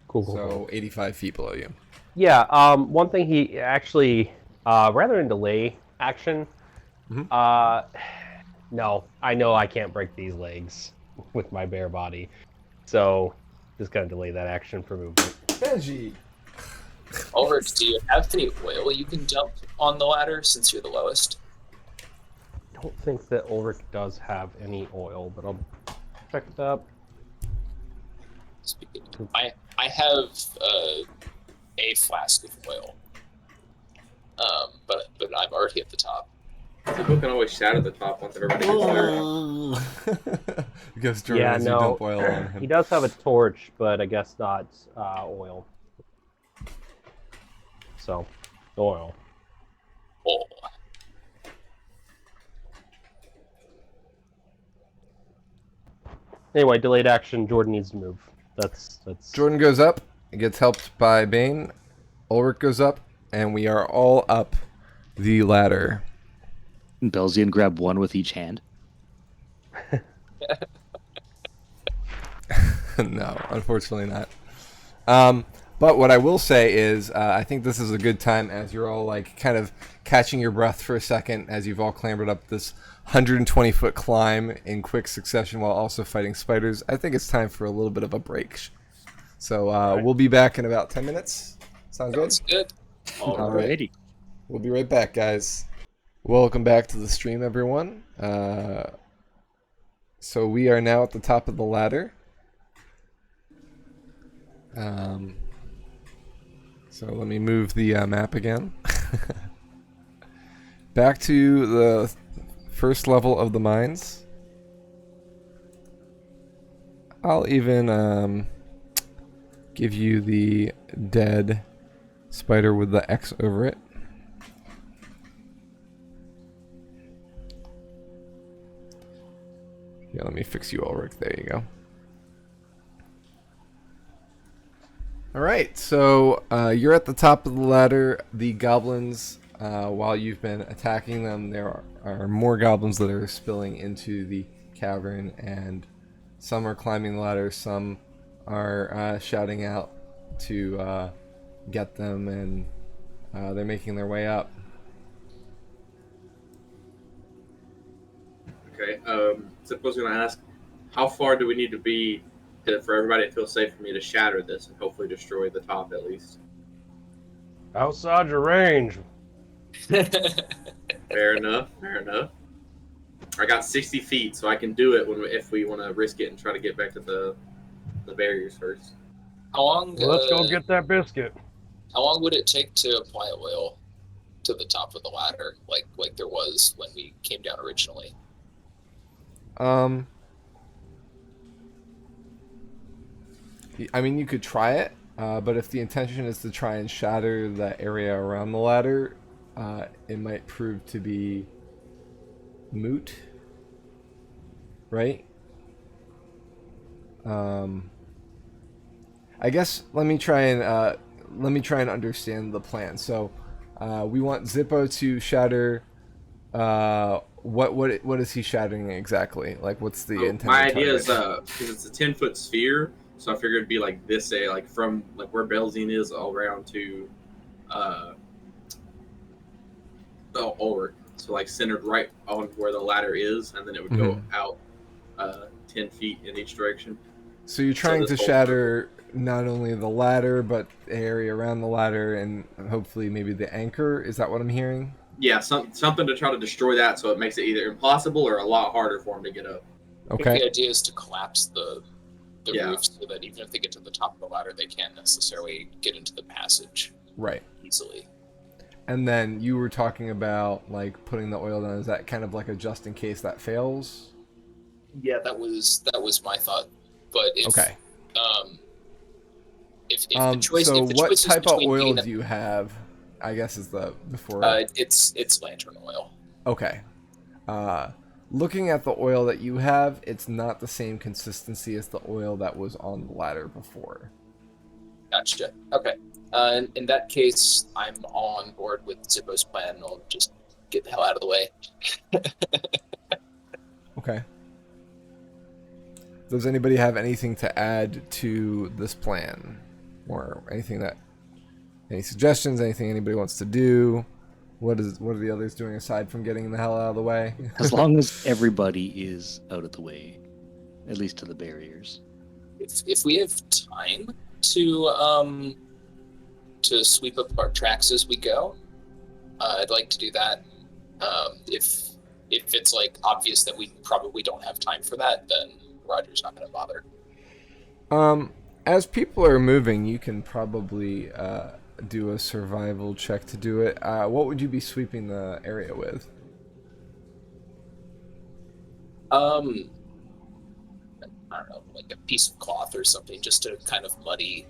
G: Cool.
A: so 85 feet below you.
G: Yeah. One thing he actually, rather than delay action, no, I know I can't break these legs with my bare body, so just gonna delay that action for movement.
A: Benji!
B: Ulrich, do you have any oil you can dump on the ladder since you're the lowest?
G: I don't think that Ulrich does have any oil, but I'll check it up.
B: Speaking, I have a flask of oil, but I'm already at the top.
D: People can always shatter the top once everybody gets there.
A: Because Jordan has you dump oil on
G: he
A: him.
G: does have a torch, but I guess not oil. So, oil.
B: Oh,
G: Anyway, delayed action. Jordan needs to move. That's.
A: Jordan goes up, gets helped by Bane. Ulrich goes up, and we are all up the ladder.
C: And Belzian grab one with each hand.
A: No, unfortunately not. But what I will say is, I think this is a good time as you're all like kind of catching your breath for a second as you've all clambered up this 120-foot climb in quick succession while also fighting spiders. I think it's time for a little bit of a break. So we'll be back in about 10 minutes. Sound good?
B: that's good.
A: All right.
C: Alrighty.
A: We'll be right back, guys. Welcome back to the stream, everyone. So we are now at the top of the ladder. So let me move the map again. Back to the first level of the mines. I'll even give you the dead spider with the X over it. Yeah, let me fix you, Ulrich. There you go. Alright, so you're at the top of the ladder. The goblins, while you've been attacking them, there are more goblins that are spilling into the cavern, and some are climbing the ladder, some are shouting out to get them, and they're making their way up.
D: Okay. Zippo's gonna ask, how far do we need to be for everybody to feel safe for me to shatter this and hopefully destroy the top at least?
F: Outside your range.
D: Fair enough. Fair enough. I got 60 feet, so I can do it if we want to risk it and try to get back to the barriers first.
B: How long?
F: Well, let's go get that biscuit.
B: How long would it take to apply oil to the top of the ladder, like there was when we came down originally?
A: I mean, you could try it, but if the intention is to try and shatter the area around the ladder, it might prove to be moot, right? I guess let me try and understand the plan. So, we want Zippo to shatter. What is he shattering exactly? Like, what's the intended
D: My idea is
A: target?
D: because it's a 10-foot sphere, so I figured it'd be like this, like from like where Belzine is all around to Ulrich. So like centered right on where the ladder is, and then it would go out 10 feet in each direction.
A: So you're trying to shatter not only the ladder, but the area around the ladder, and hopefully maybe the anchor. Is that what I'm hearing?
D: Yeah, something to try to destroy that, so it makes it either impossible or a lot harder for him to get up.
B: I think the idea is to collapse the roof so that even if they get to the top of the ladder, they can't necessarily get into the passage easily.
A: And then you were talking about like putting the oil down. Is that kind of like a just in case that fails?
B: Yeah, that was my thought. But if the choice,
A: so
B: if the
A: what
B: choice
A: type
B: is
A: of
B: between
A: oil
B: being
A: do you have? I guess is the before.
B: It's lantern oil.
A: Okay. Looking at the oil that you have, it's not the same consistency as the oil that was on the ladder before.
B: Gotcha. Okay. In that case, I'm on board with Zippo's plan. I'll just get the hell out of the way.
A: Okay. Does anybody have anything to add to this plan? Or any suggestions, anything anybody wants to do? What are the others doing aside from getting the hell out of the way?
C: As long as everybody is out of the way, at least to the barriers.
B: If we have time to sweep up our tracks as we go, I'd like to do that. If it's like obvious that we probably don't have time for that, then Roger's not going to bother.
A: As people are moving, you can probably do a survival check to do it. What would you be sweeping the area with?
B: I don't know, like a piece of cloth or something, just to kind of muddy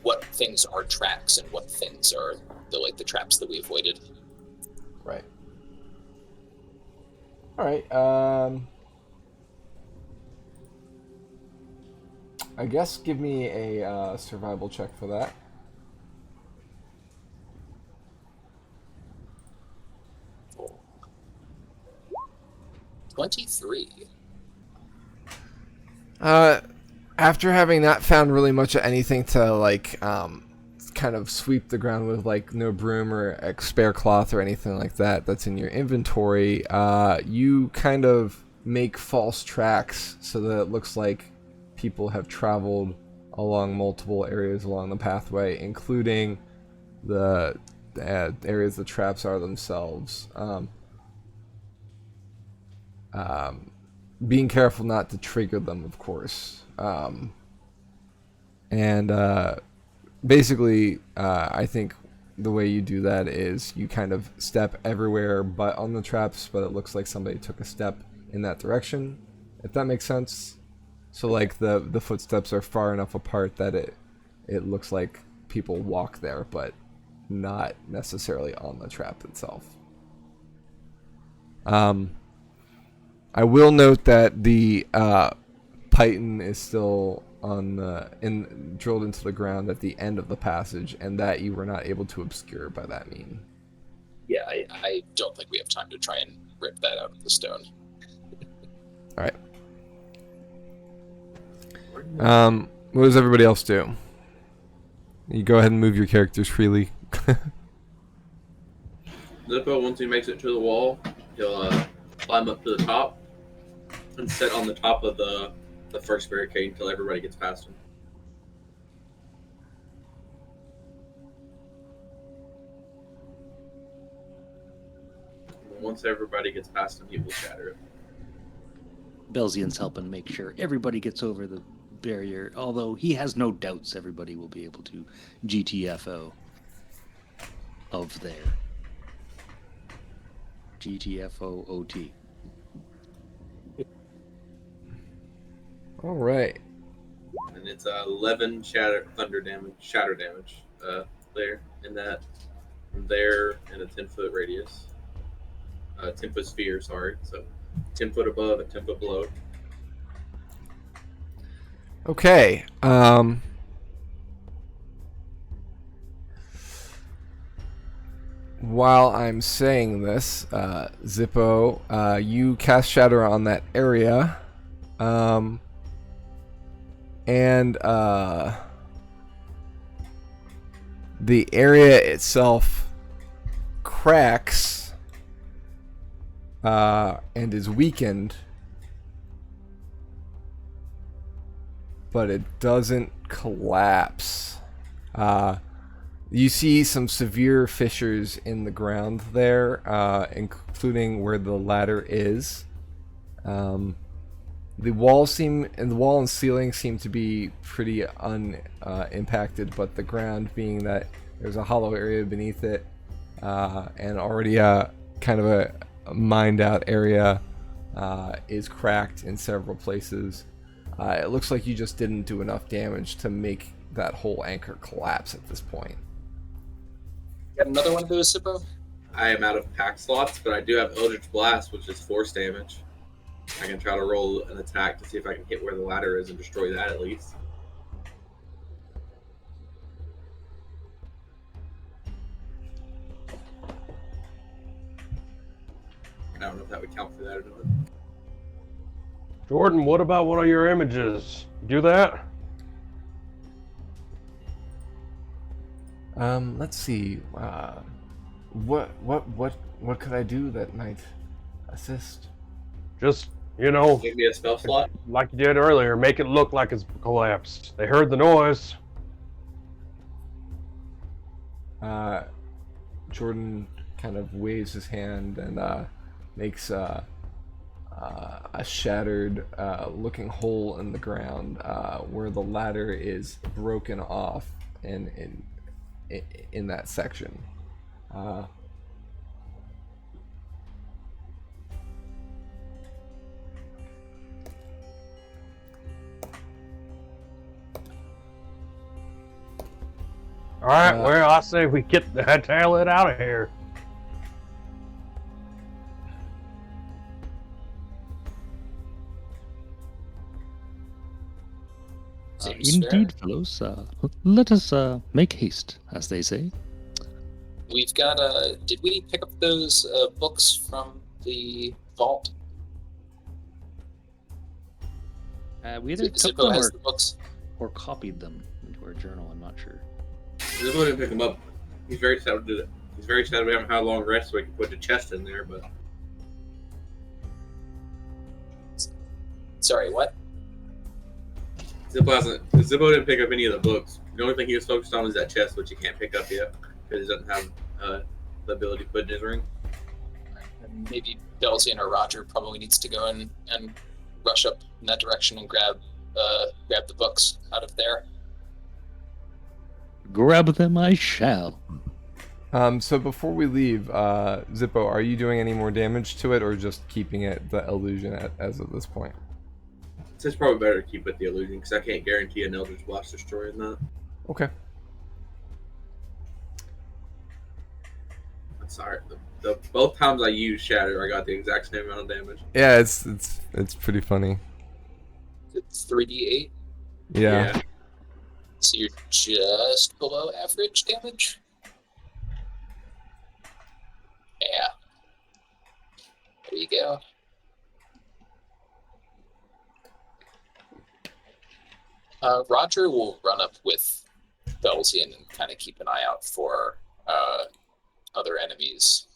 B: what things are tracks and what things are the traps that we avoided.
A: Right. All right. I guess give me a survival check for that.
B: Oh. 23.
A: After having not found really much of anything to kind of sweep the ground with, like no broom or a spare cloth or anything like that that's in your inventory, you kind of make false tracks so that it looks like people have traveled along multiple areas along the pathway, including the areas the traps are themselves. Being careful not to trigger them, of course. Basically, I think the way you do that is you kind of step everywhere but on the traps, but it looks like somebody took a step in that direction, if that makes sense. So like the footsteps are far enough apart that it looks like people walk there, but not necessarily on the trap itself. I will note that the Python is still drilled into the ground at the end of the passage, and that you were not able to obscure by that mean.
B: Yeah, I don't think we have time to try and rip that out of the stone.
A: All right. What does everybody else do? You go ahead and move your characters freely.
D: Zippo, once he makes it to the wall, he'll climb up to the top and sit on the top of the first barricade until everybody gets past him. Once everybody gets past him, he will shatter it.
C: Belzian's helping make sure everybody gets over the barrier, although he has no doubts everybody will be able to GTFO of there. GTFO OT.
A: All right.
D: And it's 11 shatter damage there in that from there in a 10-foot radius. 10-foot sphere, sorry. So 10 foot above and 10 foot below.
A: Okay. While I'm saying this, Zippo, you cast Shatter on that area. And the area itself cracks and is weakened, but it doesn't collapse. You see some severe fissures in the ground there, including where the ladder is. The wall and ceiling seem to be pretty unimpacted, but the ground, being that there's a hollow area beneath it, and already kind of a mined out area, is cracked in several places. It looks like you just didn't do enough damage to make that whole anchor collapse at this point.
B: Got another one of those, Zippo?
D: I am out of pack slots, but I do have Eldritch Blast, which is force damage. I can try to roll an attack to see if I can hit where the ladder is and destroy that at least. I don't know if that would count for that or not.
F: Jordan, what about one of your images? Do that?
A: Let's see. What could I do that might assist?
F: Just, you know,
D: Give me a spell slot.
F: like you did earlier, make it look like it's collapsed. They heard the noise.
A: Jordan kind of waves his hand and makes a shattered looking hole in the ground where the ladder is broken off in that section.
F: All right, well, I say we get the tail it out of here.
B: Seems fair.
C: Indeed, fellows. Let us make haste, as they say.
B: We've got did we pick up those books from the vault?
C: We either took
B: Zippo
C: them
B: has the books.
C: or copied them into our journal. I'm not sure.
D: Zippo didn't pick him up. He's very sad to do that. He's very sad we haven't had a long rest so we can put the chest in there, but
B: Sorry, what?
D: Zippo didn't pick up any of the books. The only thing he was focused on is that chest, which he can't pick up yet because he doesn't have the ability to put in his ring.
B: And maybe Belzian or Roger probably needs to go in and rush up in that direction and grab the books out of there.
C: Grab them I shall.
A: So before we leave, Zippo, are you doing any more damage to it, or just keeping it the illusion as of this point?
D: It's probably better to keep with the illusion because I can't guarantee an Eldritch Blast destroying that.
A: Okay.
D: I'm sorry. The both times I used Shatter, I got the exact same amount of damage.
A: Yeah, it's pretty funny.
B: It's 3d8,
A: Yeah.
B: so you're just below average damage. Yeah. There you go. Roger will run up with Belzian and kind of keep an eye out for other enemies.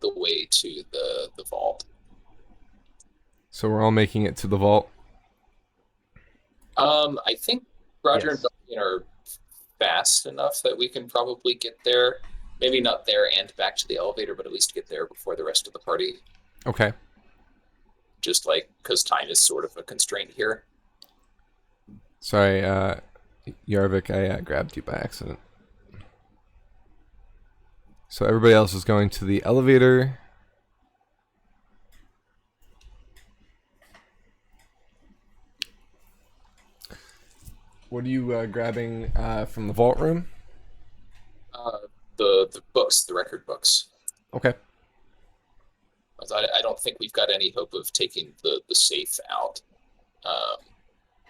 B: the way to the vault.
A: So we're all making it to the vault.
B: I think Roger
G: Yes.
B: and Duncan are fast enough that we can probably get there. Maybe not there and back to the elevator, but at least get there before the rest of the party.
A: Okay.
B: Just like because time is sort of a constraint here.
A: Sorry, Yarvik, I grabbed you by accident. So everybody else is going to the elevator. What are you grabbing from the vault room?
B: The books, the record books.
A: Okay.
B: I don't think we've got any hope of taking the safe out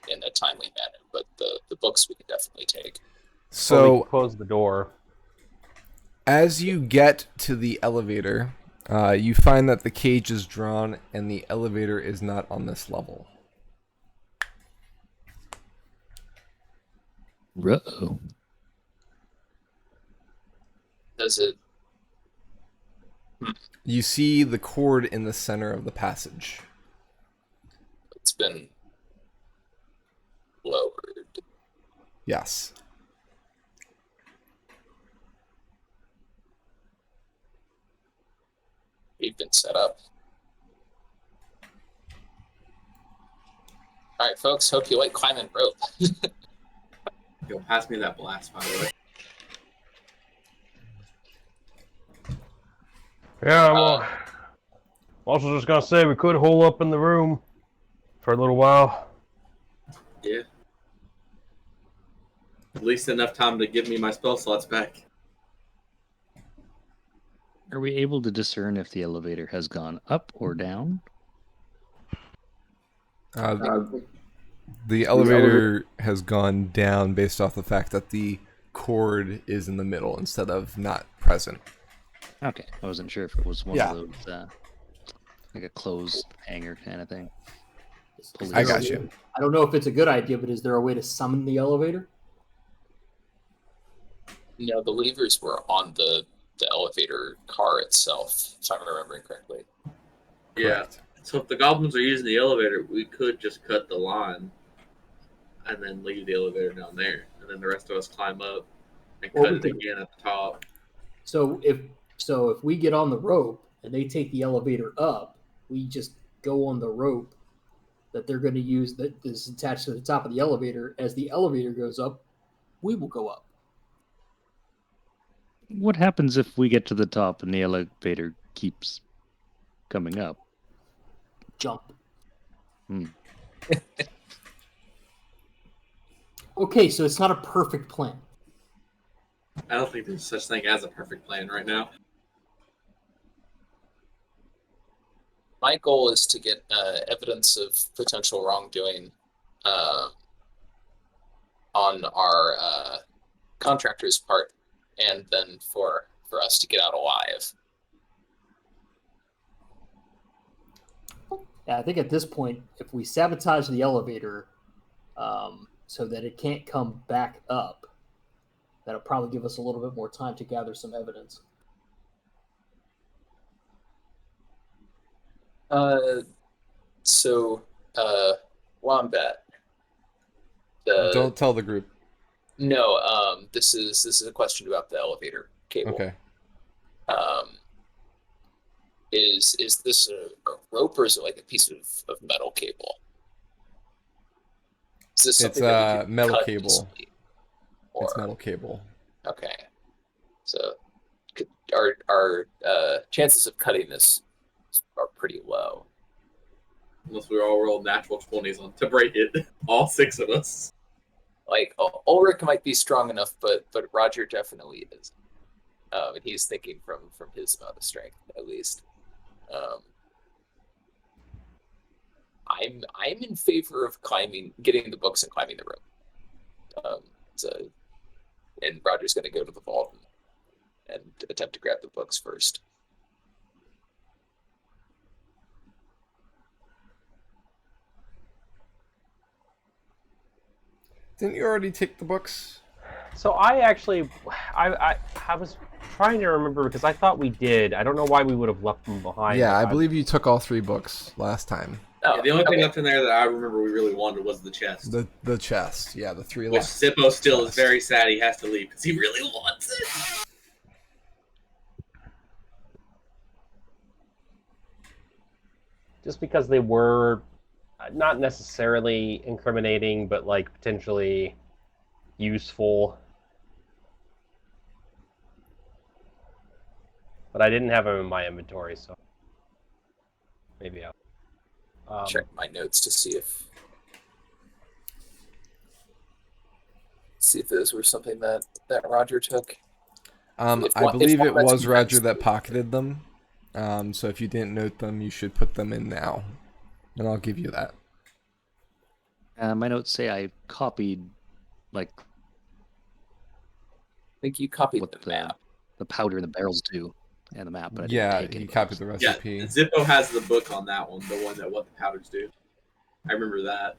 B: in a timely manner, but the books we can definitely take.
A: So
G: close the door.
A: as you get to the elevator, you find that the cage is drawn and the elevator is not on this level.
C: Uh-oh.
B: Does it?
A: You see the cord in the center of the passage.
B: It's been lowered.
A: Yes.
B: We've been set up. All right, folks. Hope you like climbing rope.
D: Yo, pass me that blast, by the way.
F: Yeah, well, I'm also just gonna say we could hole up in the room for a little while.
D: Yeah. At least enough time to give me my spell slots back.
C: Are we able to discern if the elevator has gone up or down?
A: The elevator has gone down based off the fact that the cord is in the middle instead of not present.
C: Okay, I wasn't sure if it was one
A: Yeah.
C: of those, like a closed hanger kind of thing.
A: I got you.
E: I don't know if it's a good idea, but is there a way to summon the elevator?
B: No, the levers were on the elevator car itself, if I'm remembering correctly.
D: Yeah.
A: Correct.
D: So if the goblins are using the elevator, we could just cut the line and then leave the elevator down there. And then the rest of us climb up and
E: Or
D: cut
E: we
D: it
E: could-
D: again at the top.
E: So if we get on the rope and they take the elevator up, we just go on the rope that they're going to use that is attached to the top of the elevator. As the elevator goes up, we will go up.
C: What happens if we get to the top and the elevator keeps coming up?
E: Jump.
C: Hmm.
E: Okay, so it's not a perfect plan.
D: I don't think there's such thing as a perfect plan right now.
B: My goal is to get evidence of potential wrongdoing on our contractor's part, and then for us to get out alive.
E: Yeah, I think at this point, if we sabotage the elevator so that it can't come back up, that'll probably give us a little bit more time to gather some evidence.
B: Wombat.
A: Don't tell the group.
B: No, this is a question about the elevator cable.
A: Okay.
B: Is this a rope or is it like a piece of metal cable? Is this
A: It's
B: something that we can
A: metal
B: cut
A: cable.
B: easily? Or,
A: It's metal cable.
B: Okay. So our chances of cutting this are pretty low.
D: Unless we all roll natural 20s on to break it. All 6 of us.
B: Like Ulrich might be strong enough, but Roger definitely is. And he's thinking from his amount of strength, at least. I'm in favor of getting the books and climbing the rope. And Roger's going to go to the vault and attempt to grab the books first.
A: Didn't you already take the books?
G: So I actually, I was trying to remember because I thought we did. I don't know why we would have left them behind.
A: Yeah, I believe you took all 3 books last time.
B: Oh,
D: Yeah, the only thing
B: okay.
D: left in there that I remember we really wanted was the chest.
A: The chest, yeah, the 3
D: Which
A: left.
D: Zippo still is
A: chest.
D: very sad he has to leave because he really wants it.
G: Just because they were not necessarily incriminating, but like potentially useful. But I didn't have them in my inventory, so maybe I'll
B: Check my notes to see if those were something that Roger took.
A: I believe it was Roger that pocketed them. So if you didn't note them, you should put them in now, and I'll give you that.
C: My notes say I copied, like,
B: I think you copied
C: what
B: the map.
C: the powder and the barrels do, and the map, but I didn't
A: Yeah,
C: take
A: he
C: it.
A: copied the
D: Yeah,
A: recipe.
D: Zippo has the book on that one, the one that what the powders do. I remember that.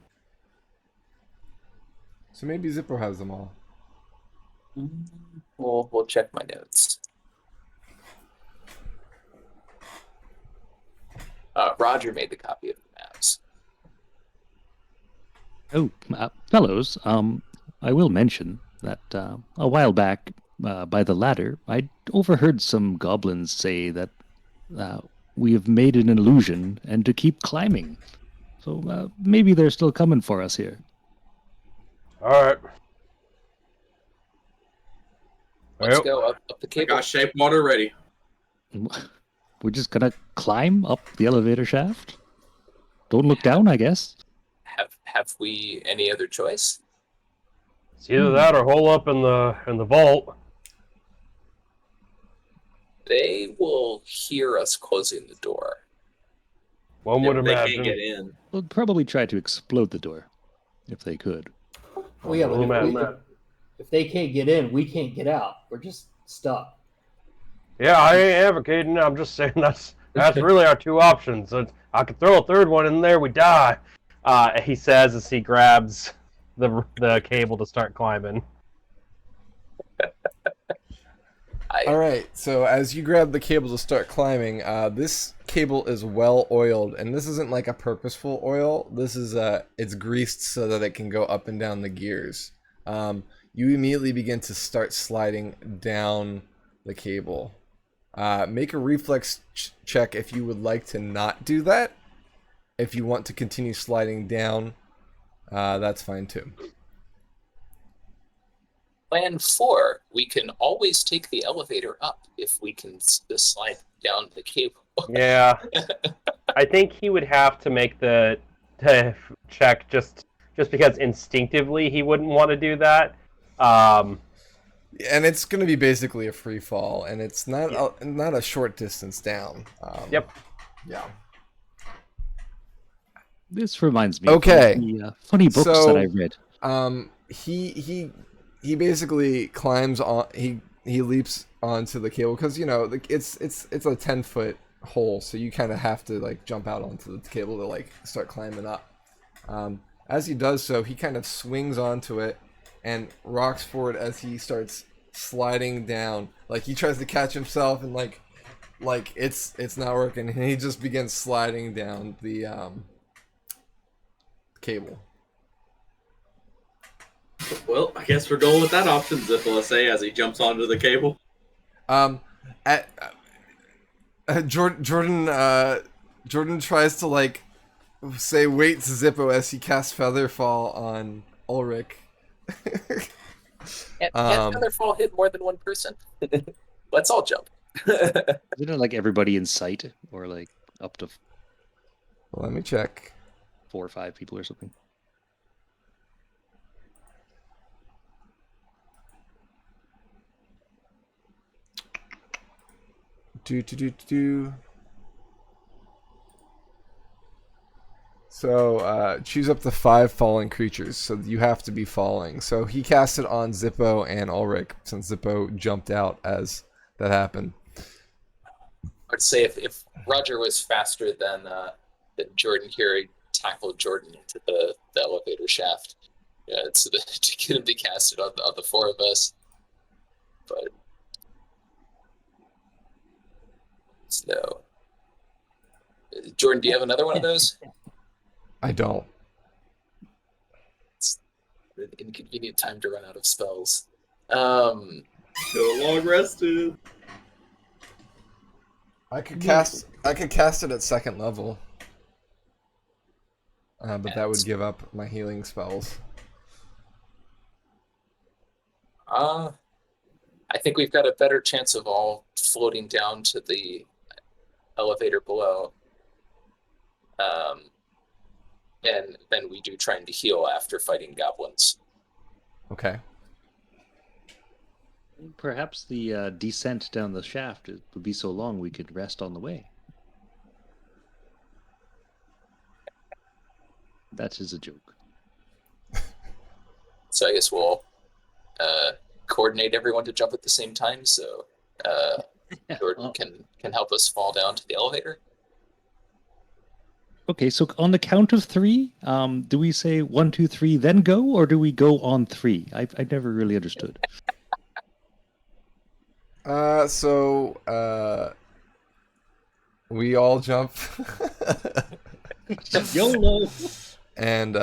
A: So maybe Zippo has them all.
B: We'll check my notes. Roger made the copy of the maps.
C: Oh, fellows, I will mention that a while back, by the ladder, I overheard some goblins say that we have made an illusion and to keep climbing. So maybe they're still coming for us here.
F: All right.
B: Let's
F: Yep.
B: go up the
D: I
B: cable.
D: got shape water ready.
C: We're just gonna climb up the elevator shaft? Don't look down, I guess.
B: Have we any other choice?
F: It's either that or hole up in the vault.
B: They will hear us closing the door.
F: One
D: Yeah,
F: would
D: but they
F: imagine.
D: can't get in.
C: We'll probably try to explode the door, if they could.
E: Well, yeah,
F: Well,
E: but if they can't get in, we can't get out. We're just stuck.
F: Yeah, I ain't advocating. I'm just saying that's really our 2 options. I could throw a 3rd one in there, we die.
G: he says as he grabs the cable to start climbing.
A: All right, so as you grab the cable to start climbing, this cable is well oiled, and this isn't like a purposeful oil. This is it's greased so that it can go up and down the gears. You immediately begin to start sliding down the cable. Make a reflex check if you would like to not do that. If you want to continue sliding down, that's fine too.
B: Plan 4, we can always take the elevator up if we can slide down the cable.
G: Yeah, I think he would have to make the check just because instinctively he wouldn't want to do that.
A: And it's going to be basically a free fall, and it's not not a short distance down.
G: Yep.
A: Yeah.
C: This reminds me
A: Okay.
C: of the funny books
A: So,
C: that I read.
A: He basically climbs on. He leaps onto the cable because it's a 10-foot hole, so you kind of have to like jump out onto the cable to like start climbing up. As he does so, he kind of swings onto it and rocks forward as he starts sliding down. Like he tries to catch himself and like it's not working, and he just begins sliding down the cable.
D: Well, I guess we're going with that option, Zippo say as he jumps onto the cable.
A: Jordan tries to like say wait to Zippo as he casts Featherfall on Ulrich.
B: Can Featherfall hit more than one person? Let's all jump.
C: Isn't it like everybody in sight, or like up to
A: Let me check.
C: 4 or 5 people or something?
A: So choose up to 5 falling creatures. So you have to be falling. So he cast it on Zippo and Ulrich since Zippo jumped out as that happened.
B: I'd say if Roger was faster than Jordan here, he'd tackle Jordan into the elevator shaft. Yeah, it's to get him to cast it on the four of us. But so, Jordan, do you have another one of those?
A: I don't.
B: It's an inconvenient time to run out of spells.
D: Go long rested.
A: I could cast it at second level. But that would give up my healing spells.
B: I think we've got a better chance of all floating down to the elevator below. And then we do trying to heal after fighting goblins.
A: Okay.
C: Perhaps the descent down the shaft would be so long we could rest on the way. That is a joke.
B: So I guess we'll coordinate everyone to jump at the same time. So Jordan can help us fall down to the elevator.
C: Okay, so on the count of three, do we say 1, 2, 3, then go, or do we go on 3? I never really understood.
A: We all jump.
C: YOLO!
A: And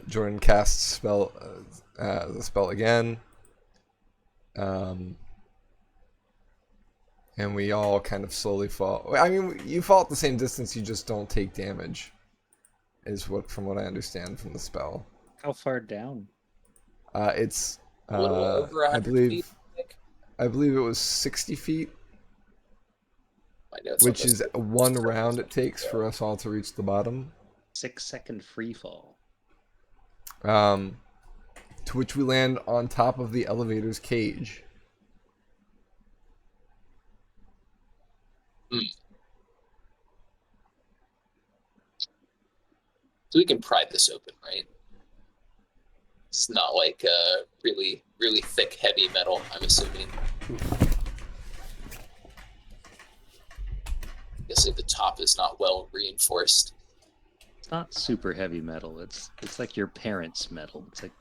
A: Jordan casts the spell again. And we all kind of slowly fall. I mean, you fall at the same distance, you just don't take damage. From what I understand from the spell.
C: How far down?
A: It's
B: A little over 100 feet.
A: I believe it was 60 feet,
B: My notes
A: which
B: on this.
A: is one round it takes for us all to reach the bottom.
C: 6-second free fall.
A: To which we land on top of the elevator's cage.
B: So we can pry this open, right? It's not like really, really thick, heavy metal, I'm assuming. I guess if the top is not well reinforced.
C: It's not super heavy metal. It's like your parents' metal. It's like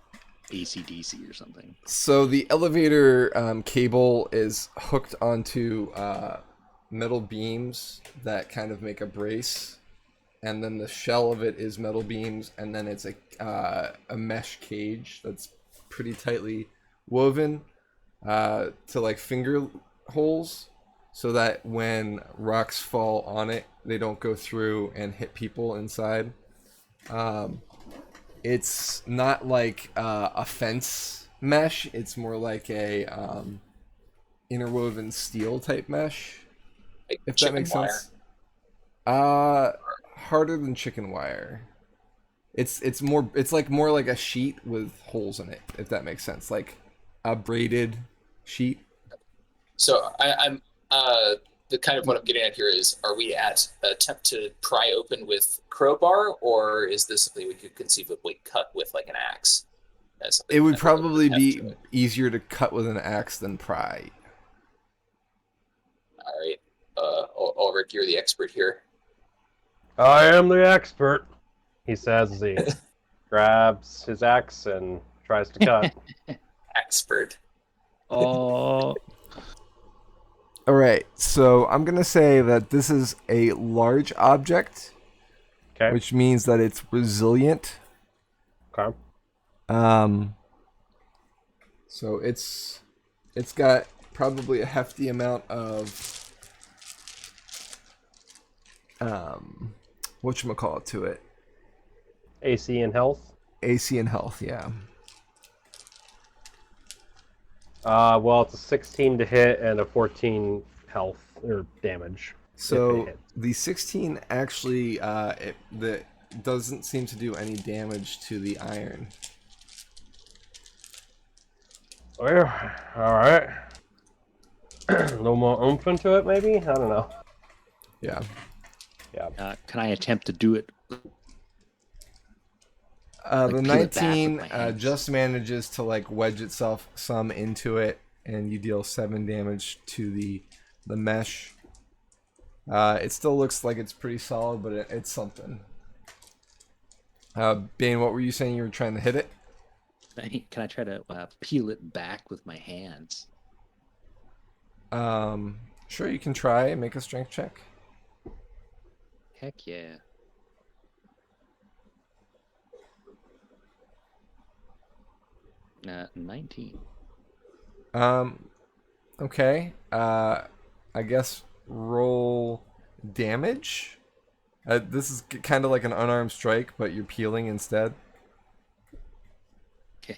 C: AC/DC or something.
A: So the elevator cable is hooked onto metal beams that kind of make a brace, and then the shell of it is metal beams, and then it's a mesh cage that's pretty tightly woven to like finger holes, so that when rocks fall on it, they don't go through and hit people inside. It's not like a fence mesh. It's more like a interwoven steel type mesh,
B: Like
A: if that
B: chicken
A: makes
B: wire.
A: sense. Harder than chicken wire. It's more like a sheet with holes in it, if that makes sense, like a braided sheet.
B: So I'm the kind of what I'm getting at here is, are we at attempt to pry open with crowbar, or is this something we could conceivably cut with like an axe?
A: It would probably be easier to cut with an axe than pry.
B: All right, Ulrich, you're the expert here.
G: I am the expert, he says as he grabs his axe and tries to cut.
B: Expert.
C: Oh,
A: All right, so I'm gonna say that this is a large object,
G: Okay.
A: which means that it's resilient.
G: Okay.
A: So it's got probably a hefty amount of whatchamacallit to it.
G: AC and health.
A: AC and health, yeah.
G: Well, it's a 16 to hit and a 14 health or damage. if it
A: So
G: hits.
A: the 16 actually doesn't seem to do any damage to the iron.
G: Well, all right. A little more oomph into it, maybe. I don't know.
A: Yeah.
C: can I attempt to do it?
A: The
C: Like, peel it back with
A: 19
C: my hands.
A: just manages to like wedge itself some into it, and you deal 7 damage to the mesh. It still looks like it's pretty solid, but it's something. Bane, what were you saying? You were trying to hit it?
C: Can I try to peel it back with my hands?
A: Sure, you can try. Make a strength check.
C: Heck yeah. Uh, 19.
A: Okay. I guess roll damage. This is kind of like an unarmed strike, but you're peeling instead.
C: Okay.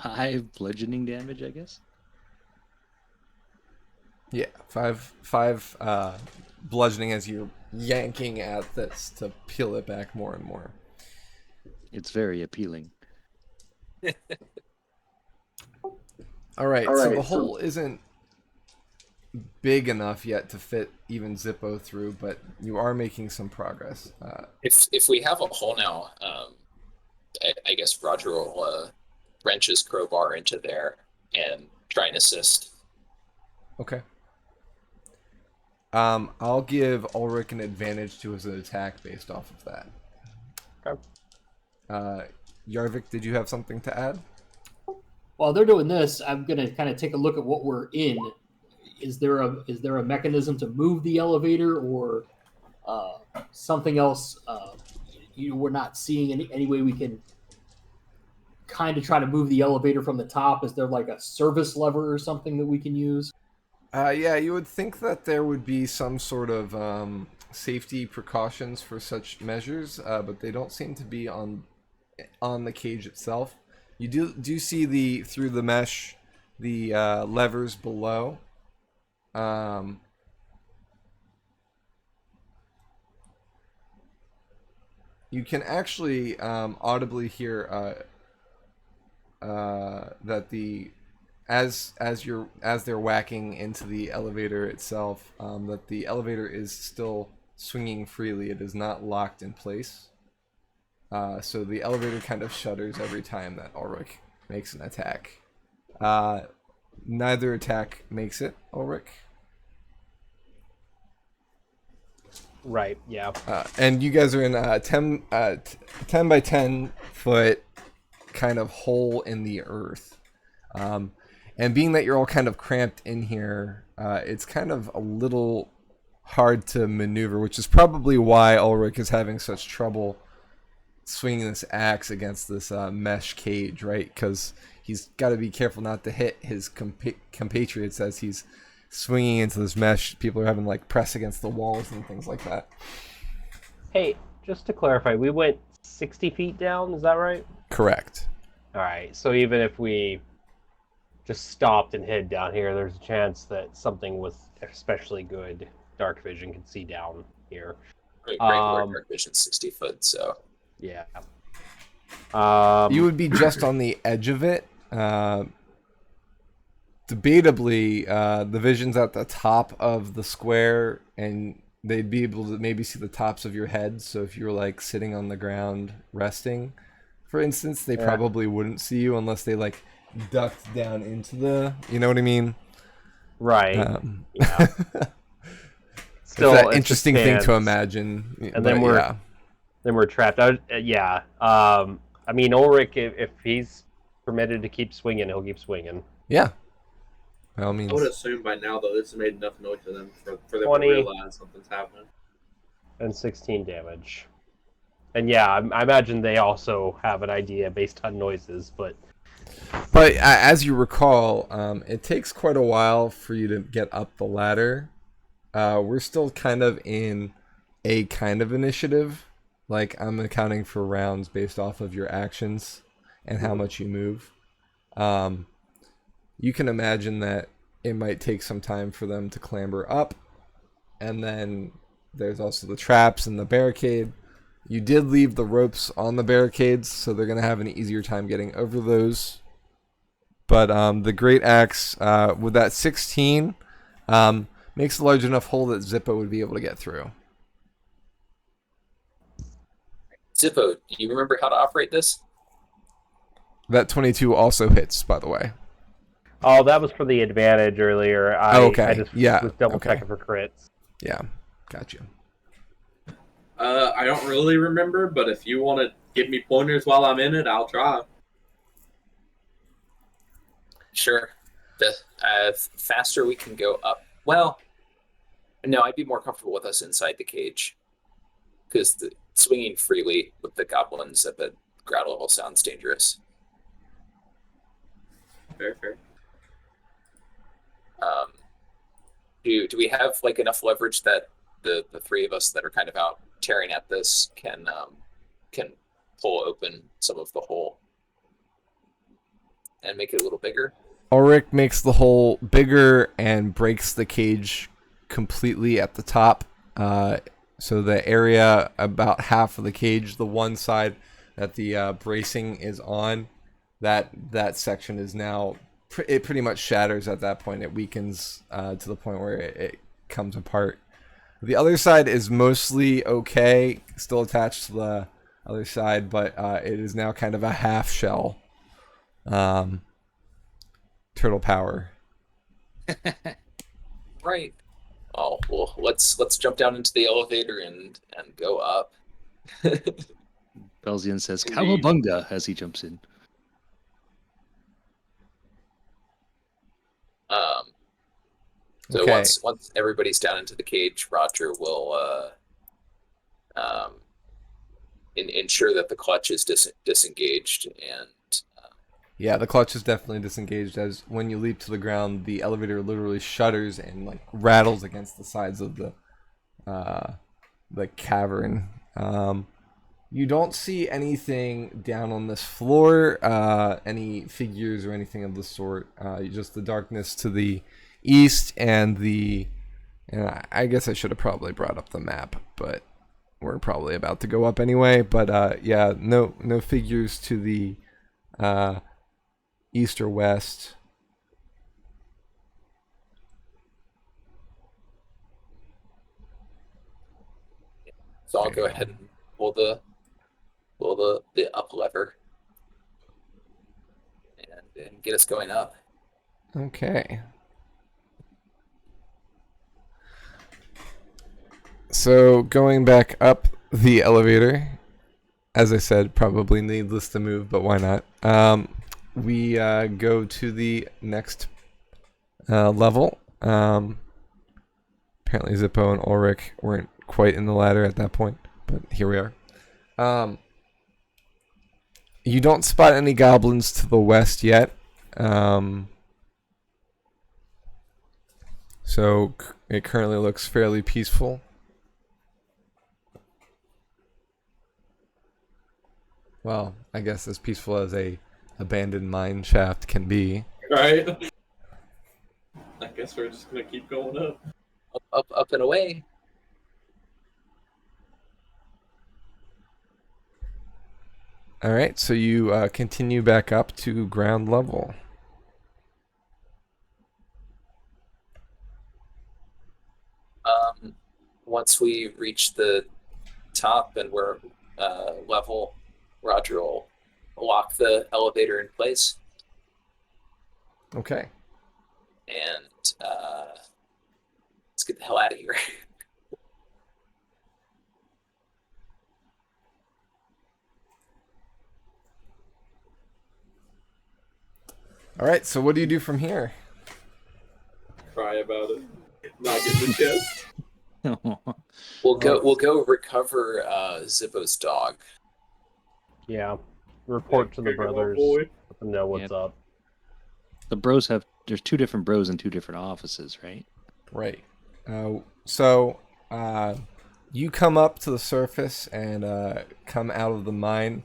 C: 5 bludgeoning damage, I guess.
A: Yeah, five bludgeoning as you're yanking at this to peel it back more and more.
C: It's very appealing.
A: All right, so the hole isn't big enough yet to fit even Zippo through, but you are making some progress.
B: If we have a hole now, I guess Roger will wrench his crowbar into there and try and assist.
A: Okay. I'll give Ulrich an advantage to his attack based off of that.
G: Okay.
A: Yarvik, did you have something to add?
E: While they're doing this, I'm gonna kind of take a look at what we're in. Is there a mechanism to move the elevator or something else? We're not seeing any way we can kind of try to move the elevator from the top. Is there like a service lever or something that we can use?
A: Yeah, you would think that there would be some sort of safety precautions for such measures, but they don't seem to be on the cage itself. You do see through the mesh the levers below. You can actually audibly hear that as they're whacking into the elevator itself, that the elevator is still swinging freely. It is not locked in place. So the elevator kind of shudders every time that Ulrich makes an attack. Neither attack makes it, Ulrich.
G: Right, yeah.
A: And you guys are in a 10 by 10 foot kind of hole in the earth. And being that you're all kind of cramped in here, it's kind of a little hard to maneuver, which is probably why Ulrich is having such trouble swinging this axe against this mesh cage, right? Because he's got to be careful not to hit his compatriots as he's swinging into this mesh. People are having to like press against the walls and things like that.
G: Hey, just to clarify, we went 60 feet down, is that right?
A: Correct.
G: Alright, so even if we just stopped and hid down here, there's a chance that something with especially good dark vision can see down here.
B: Regular dark vision 60 foot, so
G: Yeah.
A: You would be just on the edge of it. Debatably, the vision's at the top of the square, and they'd be able to maybe see the tops of your head. So if you were like sitting on the ground resting, for instance, they probably wouldn't see you unless they like ducked down into the, you know what I mean?
G: Right. Yeah.
A: Still,
G: Still,
A: it's an interesting thing to imagine.
G: And then we're trapped. I mean, Ulrich, if he's permitted to keep swinging, he'll keep swinging.
A: Yeah. By all means.
D: I would assume by now, though, this has made enough noise for them for them
G: 20.
D: to realize something's happening.
G: And 16 damage. And yeah, I imagine they also have an idea based on noises, but
A: as you recall, it takes quite a while for you to get up the ladder. We're still kind of in a kind of initiative. Like, I'm accounting for rounds based off of your actions and how much you move. You can imagine that it might take some time for them to clamber up. And then there's also the traps and the barricade. You did leave the ropes on the barricades, so they're going to have an easier time getting over those. But the Great Axe, with that 16, makes a large enough hole that Zippo would be able to get through.
B: Zippo, do you remember how to operate this?
A: That 22 also hits, by the way.
G: oh, that was for the advantage earlier. I just was double checking for crits.
A: Yeah, gotcha.
D: I don't really remember, but if you want to give me pointers while I'm in it, I'll try.
B: Sure. The faster we can go up. Well, no, I'd be more comfortable with us inside the cage, because the swinging freely with the goblins at the ground level sounds dangerous.
D: Fair.
B: Do we have like enough leverage that the three of us that are kind of out tearing at this can pull open some of the hole and make it a little bigger?
A: Orrak makes the hole bigger and breaks the cage completely at the top. So the area about half of the cage, the one side that the bracing is on, that section is now it pretty much shatters at that point. It weakens to the point where it comes apart. The other side is mostly okay, still attached to the other side, but it is now kind of a half shell. Turtle power.
B: Right. Oh well, let's jump down into the elevator and go up.
C: Belzian says
D: Indeed.
C: "Cowabunga" as he jumps in.
B: So
A: Okay.
B: once everybody's down into the cage, Roger will ensure that the clutch is disengaged, and
A: Yeah, the clutch is definitely disengaged, as when you leap to the ground, the elevator literally shudders and like rattles against the sides of the cavern. You don't see anything down on this floor, any figures or anything of the sort. Just the darkness to the east and the. And I guess I should have probably brought up the map, but we're probably about to go up anyway. But yeah, no figures to the east or west.
B: so I'll go ahead and pull the up lever and get us going up.
A: Okay. So going back up the elevator, as I said, probably needless to move, but why not? We go to the next level. Apparently Zippo and Ulrich weren't quite in the ladder at that point, but here we are. You don't spot any goblins to the west yet. So it currently looks fairly peaceful. Well, I guess as peaceful as a abandoned mine shaft can be.
D: Right? I guess we're just gonna keep going up.
B: Up and away.
A: All right, so you continue back up to ground level.
B: Once we reach the top and we're level, Roger will lock the elevator in place,
A: Okay.
B: and let's get the hell out of here.
A: All right, so what do you do from here?
D: Cry about it. Not get the chest.
B: We'll go recover Zippo's dog.
G: Yeah. Report to the
D: Here you go,
G: brothers.
D: boy.
G: Let them know what's
C: Yep.
G: up.
C: The bros have. There's two different bros in two different offices, right?
A: Right. So you come up to the surface and come out of the mine,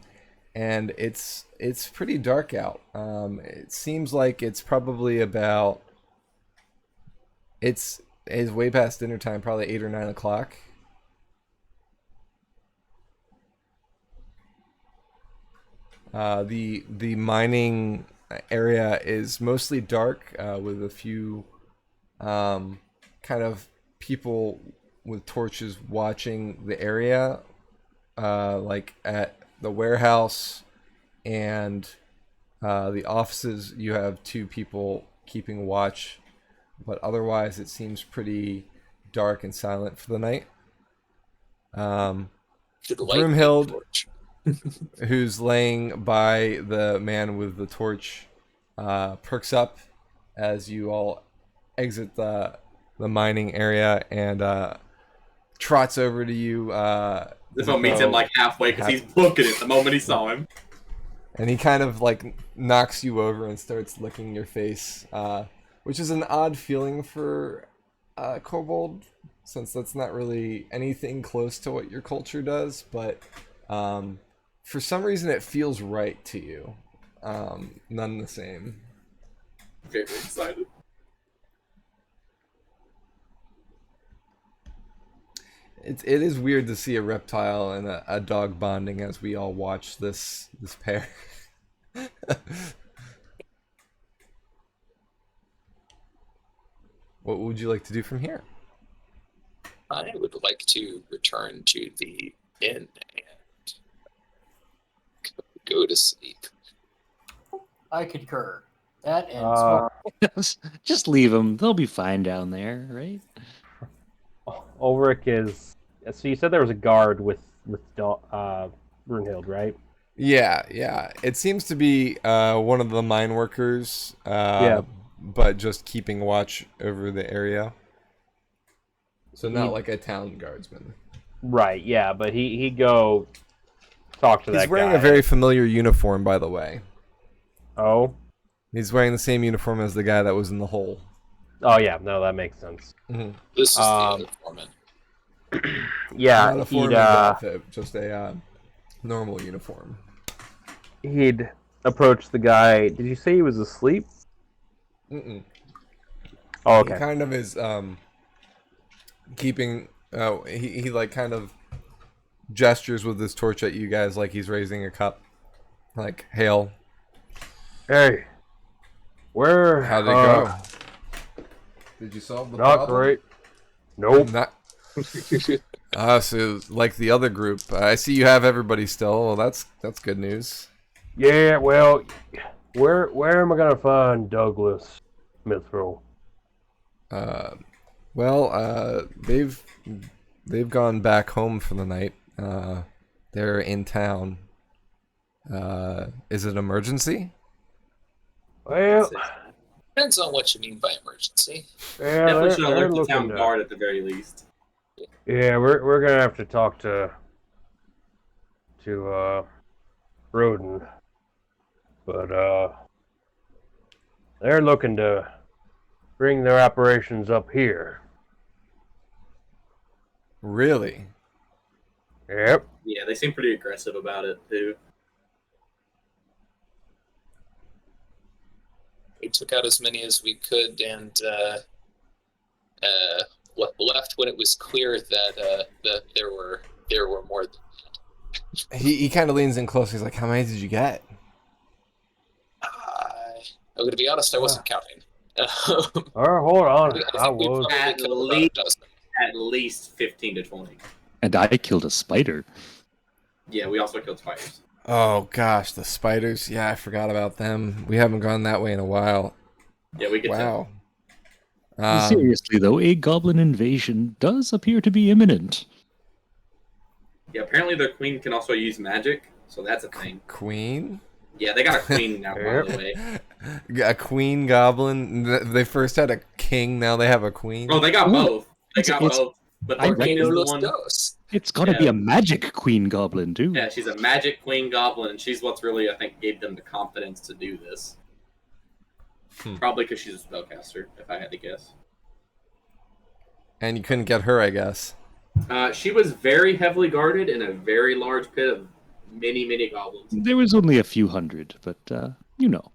A: and it's pretty dark out. It seems like it's probably about. It's way past dinner time, probably 8 or 9 o'clock. The mining area is mostly dark, with a few kind of people with torches watching the area, like at the warehouse and the offices. You have 2 people keeping watch, but otherwise it seems pretty dark and silent for the night.
B: Should light the
A: Broomhild,
B: torch.
A: who's laying by the man with the torch, perks up as you all exit the mining area and trots over to you.
D: Zippo meets him like halfway because he's booking it the moment he saw him.
A: And he kind of like knocks you over and starts licking your face, which is an odd feeling for kobold, since that's not really anything close to what your culture does, but for some reason it feels right to you. None the same.
D: Very excited.
A: It is weird to see a reptile and a dog bonding as we all watch this pair. What would you like to do from here?
B: I would like to return to the inn and go to sleep.
E: I concur. That and smoke.
C: Just leave them. They'll be fine down there, right?
G: Ulrich is. So you said there was a guard with Brunhild, right?
A: Yeah. It seems to be one of the mine workers. But just keeping watch over the area. So not like a town guardsman.
G: Right. Yeah, but he'd go talk to that guy.
A: He's wearing a very familiar uniform, by the way.
G: Oh.
A: He's wearing the same uniform as the guy that was in the hole.
G: Oh yeah, no, that makes sense.
A: Mm-hmm.
B: This is the other foreman.
G: Yeah,
A: Not a foreman's outfit, just a normal uniform.
G: He'd approach the guy. Did you say he was asleep?
A: Mm-mm.
G: Oh, okay.
A: He kind of is keeping. He like kind of gestures with his torch at you guys, like he's raising a cup, like hail.
F: Hey, where?
A: How'd it go? Did you solve the
F: Not
A: problem?
F: great. Nope.
A: Not. So like the other group, I see you have everybody still. Well, that's good news.
F: Yeah, well, where am I gonna find Douglas Mithril?
A: They've gone back home for the night. They're in town. Is it emergency?
F: Well,
B: Depends on what you mean by emergency.
F: yeah,
D: Definitely
F: they're
D: should alert the
F: looking
D: town
F: to.
D: guard at the very least.
F: Yeah, we're gonna have to talk to Roden, but they're looking to bring their operations up here.
A: Really?
F: Yep.
D: Yeah, they seem pretty aggressive about it too.
B: We took out as many as we could and left when it was clear that there were more than that.
A: He kind of leans in close. He's like, "How many did you get?"
B: I'm gonna be honest, I wasn't counting.
F: All right, hold on.
B: I
F: I
B: think we
F: was.
B: probably
D: At
B: killed about
D: least-
B: a dozen.
D: At least 15 to 20.
C: And I killed a spider.
D: Yeah, we also killed spiders.
A: Oh gosh, the spiders. Yeah, I forgot about them. We haven't gone that way in a while.
D: Yeah, we get
A: Wow.
C: Seriously, though, a goblin invasion does appear to be imminent.
D: Yeah, apparently their queen can also use magic, so that's a thing.
A: Queen?
D: Yeah, they got a queen now, by the way.
A: A queen goblin? They first had a king, now they have a queen?
D: Oh, they got
C: Ooh.
D: both. They
C: It's-
D: got
C: it's-
D: both. But
C: I
D: their queen is
B: Uno
D: the
B: dos
D: one.
B: dos.
C: It's gotta be
D: Yeah.
C: a magic queen goblin, too.
D: Yeah, she's a magic queen goblin, and she's what's really, I think, gave them the confidence to do this. Probably because she's a spellcaster, if I had to guess.
A: And you couldn't get her, I guess.
D: She was very heavily guarded in a very large pit of many, many goblins.
C: There was only a few hundred, but, you know.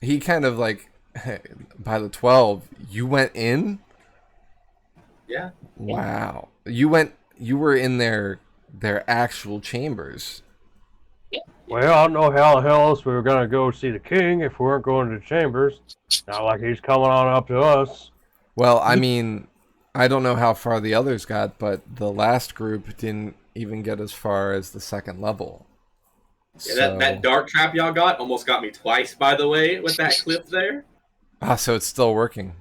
A: He kind of like, by the 12, you went in?
D: Yeah.
A: Wow. You were in their actual chambers.
F: Well, I don't know how the hell else we were gonna go see the king if we weren't going to the chambers. Not like he's coming on up to us.
A: Well, I mean, I don't know how far the others got, but the last group didn't even get as far as the second level.
D: Yeah, that dart trap y'all got almost got me twice, by the way, with that clip there.
A: So it's still working.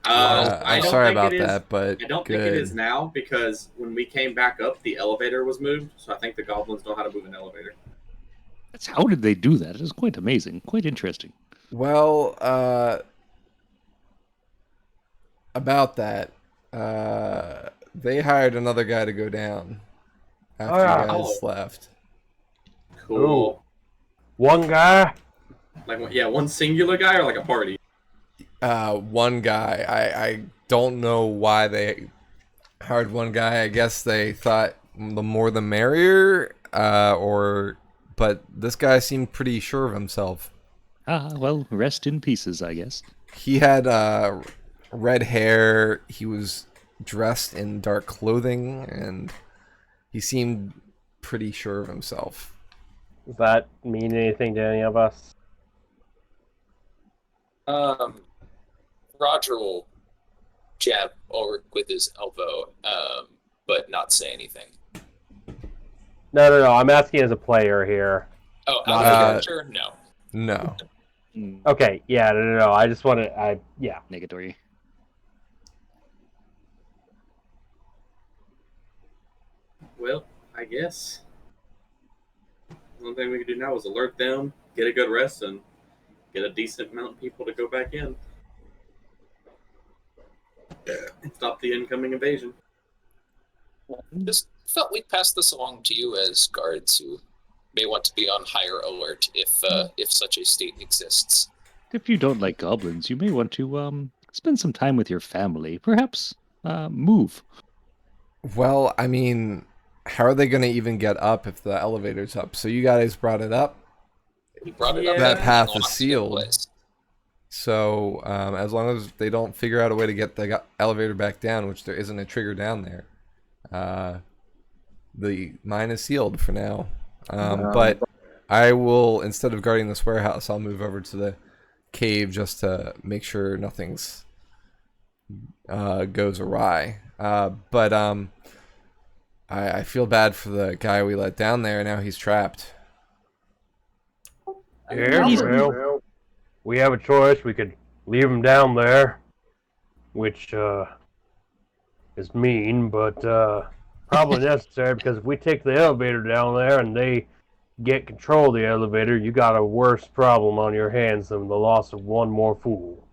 D: I
A: I'm
D: don't
A: sorry
D: think
A: about
D: it is.
A: that, but
D: I don't
A: good.
D: think it is now because when we came back up, the elevator was moved. So I think the goblins know how to move an elevator.
C: How did they do that? It is quite amazing, quite interesting.
A: Well, about that, they hired another guy to go down after you guys
D: Oh.
A: left.
D: Cool.
F: One guy.
D: Like, yeah, one singular guy or like a party.
A: One guy. I don't know why they hired one guy. I guess they thought the more the merrier, but this guy seemed pretty sure of himself.
C: Ah, well, rest in pieces, I guess.
A: He had red hair. He was dressed in dark clothing, and he seemed pretty sure of himself.
G: Does that mean anything to any of us?
B: Roger will jab Ulrich with his elbow, but not say anything.
G: No. I'm asking as a player here.
B: Oh, out of character? No.
A: No.
G: Okay, yeah, no. I just want to, yeah.
C: Negatory.
D: Well, I guess one thing we can do now is alert them, get a good rest, and get a decent amount of people to go back in. And stop the incoming invasion.
B: Just felt we'd pass this along to you as guards who may want to be on higher alert if such a state exists.
C: If you don't like goblins, you may want to spend some time with your family. Perhaps move.
A: Well, I mean, how are they going to even get up if the elevator's up? So you guys brought it up.
B: We brought it up.
A: That path
B: and
A: is
B: lost it
A: sealed.
B: place.
A: So as long as they don't figure out a way to get the elevator back down, which there isn't a trigger down there, the mine is sealed for now. But I will, instead of guarding this warehouse, I'll move over to the cave just to make sure nothing's goes awry. But I feel bad for the guy we let down there. Now he's trapped.
F: Yeah, well, we have a choice. We could leave him down there, which is mean, but probably necessary because if we take the elevator down there and they get control of the elevator, you got a worse problem on your hands than the loss of one more fool.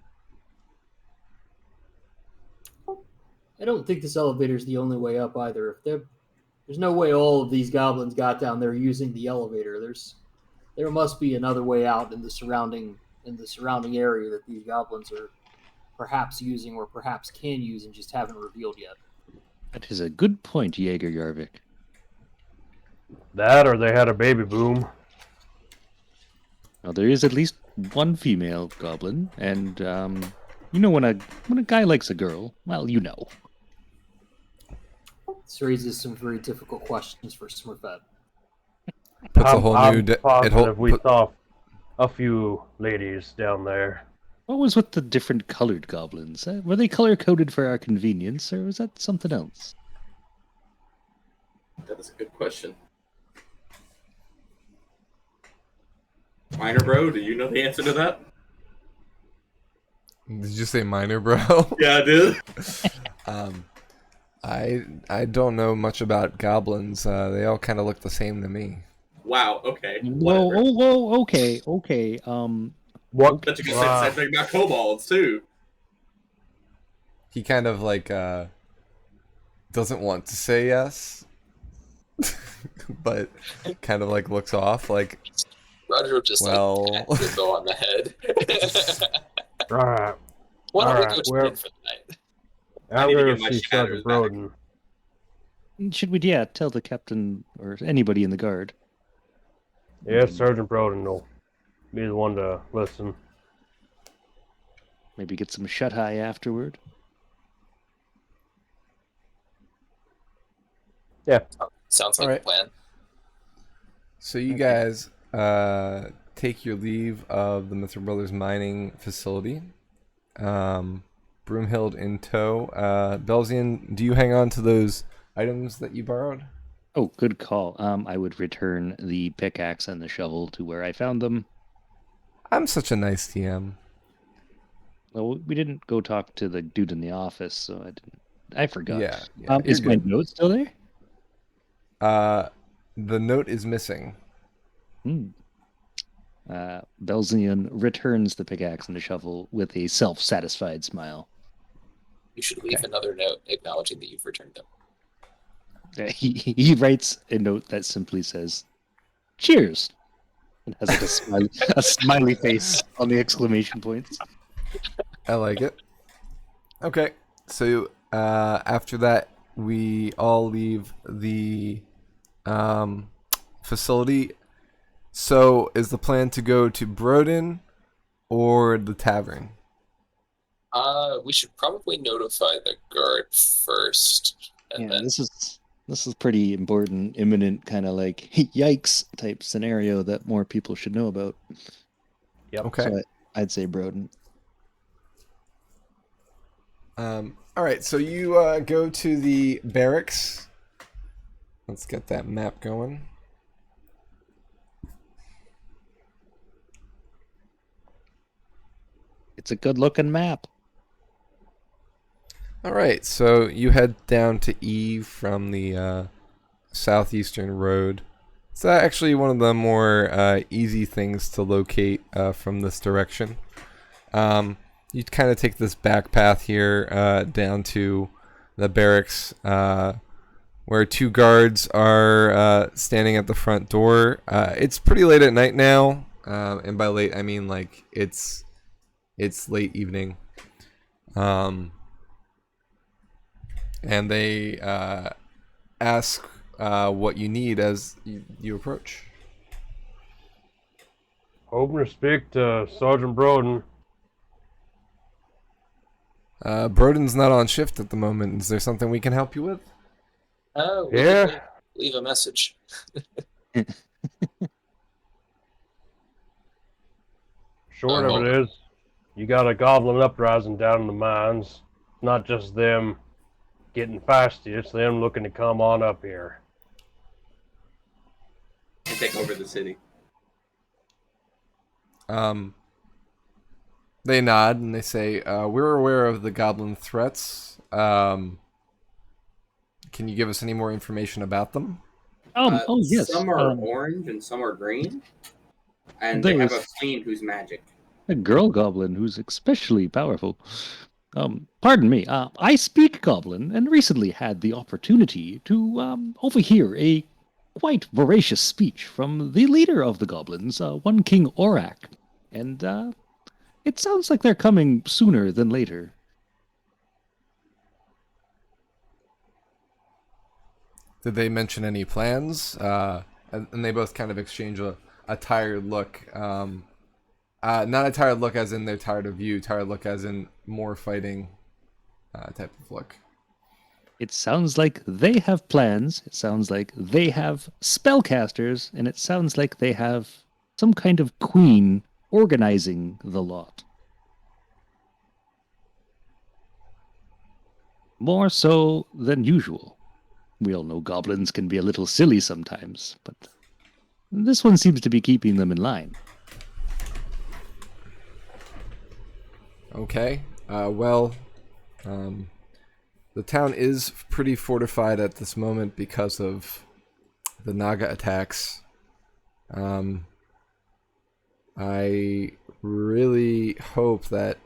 E: I don't think this elevator is the only way up either. There's no way all of these goblins got down there using the elevator. There must be another way out in the surrounding area that these goblins are perhaps using or perhaps can use and just haven't revealed yet.
C: That is a good point, Jaeger Yarvik.
F: That or they had a baby boom.
C: Now, there is at least one female goblin, and you know when a guy likes a girl, well, you know.
E: This raises some very difficult questions for Smurfette.
A: Puts a whole
F: I'm
A: new.
F: positive we saw a few ladies down there.
C: What was with the different colored goblins? Were they color-coded for our convenience, or was that something else?
D: That is a good question. Minor bro, do you know the answer to that?
A: Did you say minor, bro?
D: Yeah, I did.
A: I don't know much about goblins. They all kind of look the same to me.
D: Wow, okay.
C: Whoa, okay.
F: What?
D: But you can say the same thing about kobolds, too.
A: He kind of like doesn't want to say yes, but kind of like looks off like.
B: Roger will just
A: Well.
B: pat Gizmo on the head.
F: Alright,
B: Why don't we
F: Alright,
B: go
F: well-
B: for the night?
F: I'm
D: need to
F: going
D: get my
F: to see
D: shatters
F: Sergeant
D: back.
F: Broden.
C: Should we, tell the captain or anybody in the guard?
F: Yeah, Sergeant Broden will be the one to listen.
C: Maybe get some shut-eye afterward?
B: Sounds like
A: Alright.
B: a plan.
A: So you guys take your leave of the Mithril Brothers mining facility. Broomhild in tow. Belzian, do you hang on to those items that you borrowed?
C: Oh, good call. I would return the pickaxe and the shovel to where I found them.
A: I'm such a nice TM.
C: Well, we didn't go talk to the dude in the office, so I forgot.
A: Yeah, you're
C: Is my
A: good.
C: note still there?
A: The note is missing.
C: Hmm. Belzian returns the pickaxe and the shovel with a self-satisfied smile.
B: You should leave
A: Okay.
B: another note acknowledging that you've returned them.
C: He writes a note that simply says, "Cheers," and has like a smiley face on the exclamation points.
A: I like it. Okay, so after that, we all leave the facility. So, is the plan to go to Broden or the tavern?
B: We should probably notify the guard first, and
C: Yeah,
B: then
C: this is pretty important, imminent kind of like yikes type scenario that more people should know about.
G: Yep.
A: Okay.
C: So I'd say Broden.
A: All right, so you go to the barracks. Let's get that map going.
C: It's a good looking map.
A: All right, so you head down to E from the southeastern road. It's actually one of the more easy things to locate from this direction. You kind of take this back path here down to the barracks where two guards are standing at the front door. It's pretty late at night now, and by late I mean like it's late evening. And they ask what you need as you approach.
F: Hoping to speak to Sergeant Broden.
A: Broden's not on shift at the moment. Is there something we can help you with?
B: we
F: Yeah.
B: could leave a message.
F: Short of it is, you got a goblin uprising down in the mines. Not just them getting feisty, it's them looking to come on up here.
D: And take over the city.
A: They nod and they say, "We're aware of the goblin threats. Can you give us any more information about them?"
C: Oh yes.
D: Some are orange and some are green. And they have a queen who's magic.
C: A girl goblin who's especially powerful. Pardon me. I speak goblin and recently had the opportunity to overhear a quite voracious speech from the leader of the goblins, one King Orrak, and it sounds like they're coming sooner than later.
A: Did they mention any plans? And they both kind of exchange a tired look. Not a tired look as in they're tired of you, tired look as in more fighting type of look.
C: It sounds like they have plans, it sounds like they have spellcasters, and it sounds like they have some kind of queen organizing the lot. More so than usual. We all know goblins can be a little silly sometimes, but this one seems to be keeping them in line.
A: Okay. The town is pretty fortified at this moment because of the Naga attacks. I really hope that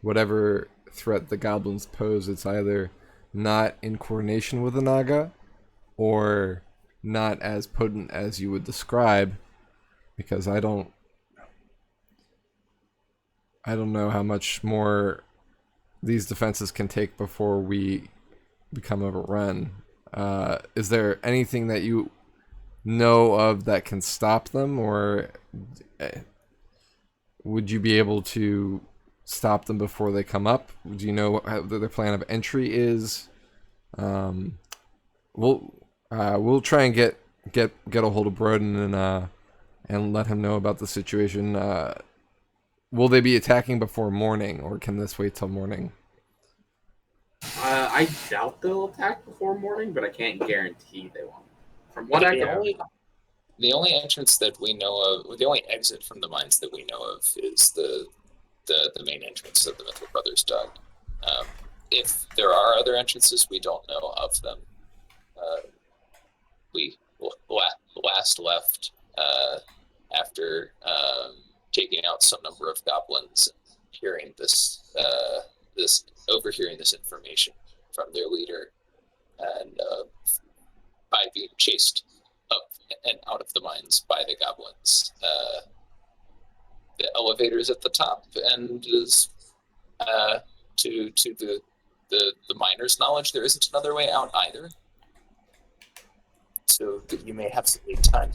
A: whatever threat the goblins pose, it's either not in coordination with the Naga or not as potent as you would describe, because I don't know how much more these defenses can take before we become overrun. Is there anything that you know of that can stop them, or would you be able to stop them before they come up? Do you know what their plan of entry is? We'll try and get a hold of Broden and let him know about the situation. Will they be attacking before morning, or can this wait till morning?
D: I doubt they'll attack before morning, but I can't guarantee they won't. From what I know,
B: The only entrance that we know of, the only exit from the mines that we know of, is the the main entrance that the Mithril Brothers dug. If there are other entrances, we don't know of them. We last left after taking out some number of goblins, and hearing overhearing this information from their leader, and by being chased up and out of the mines by the goblins. The elevator is at the top, and is to the miner's knowledge, there isn't another way out either. So you may have some lead time.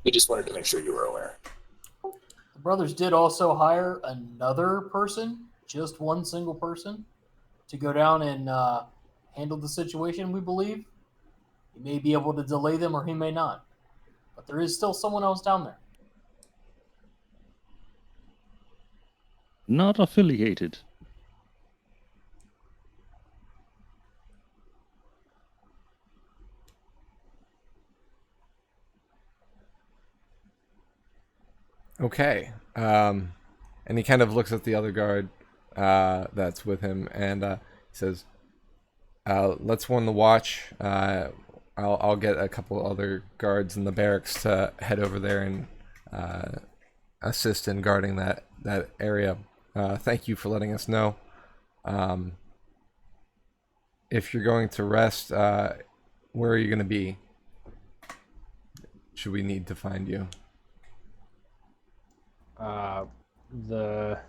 B: We just wanted to make sure you were aware.
E: The brothers did also hire another person, just one single person, to go down and handle the situation, we believe. He may be able to delay them or he may not. But there is still someone else down there.
C: Not affiliated.
A: Okay. And he kind of looks at the other guard that's with him, and he says, let's warn the watch. I'll get a couple other guards in the barracks to head over there and assist in guarding that area. Thank you for letting us know. If you're going to rest, where are you going to be? Should we need to find you?
G: The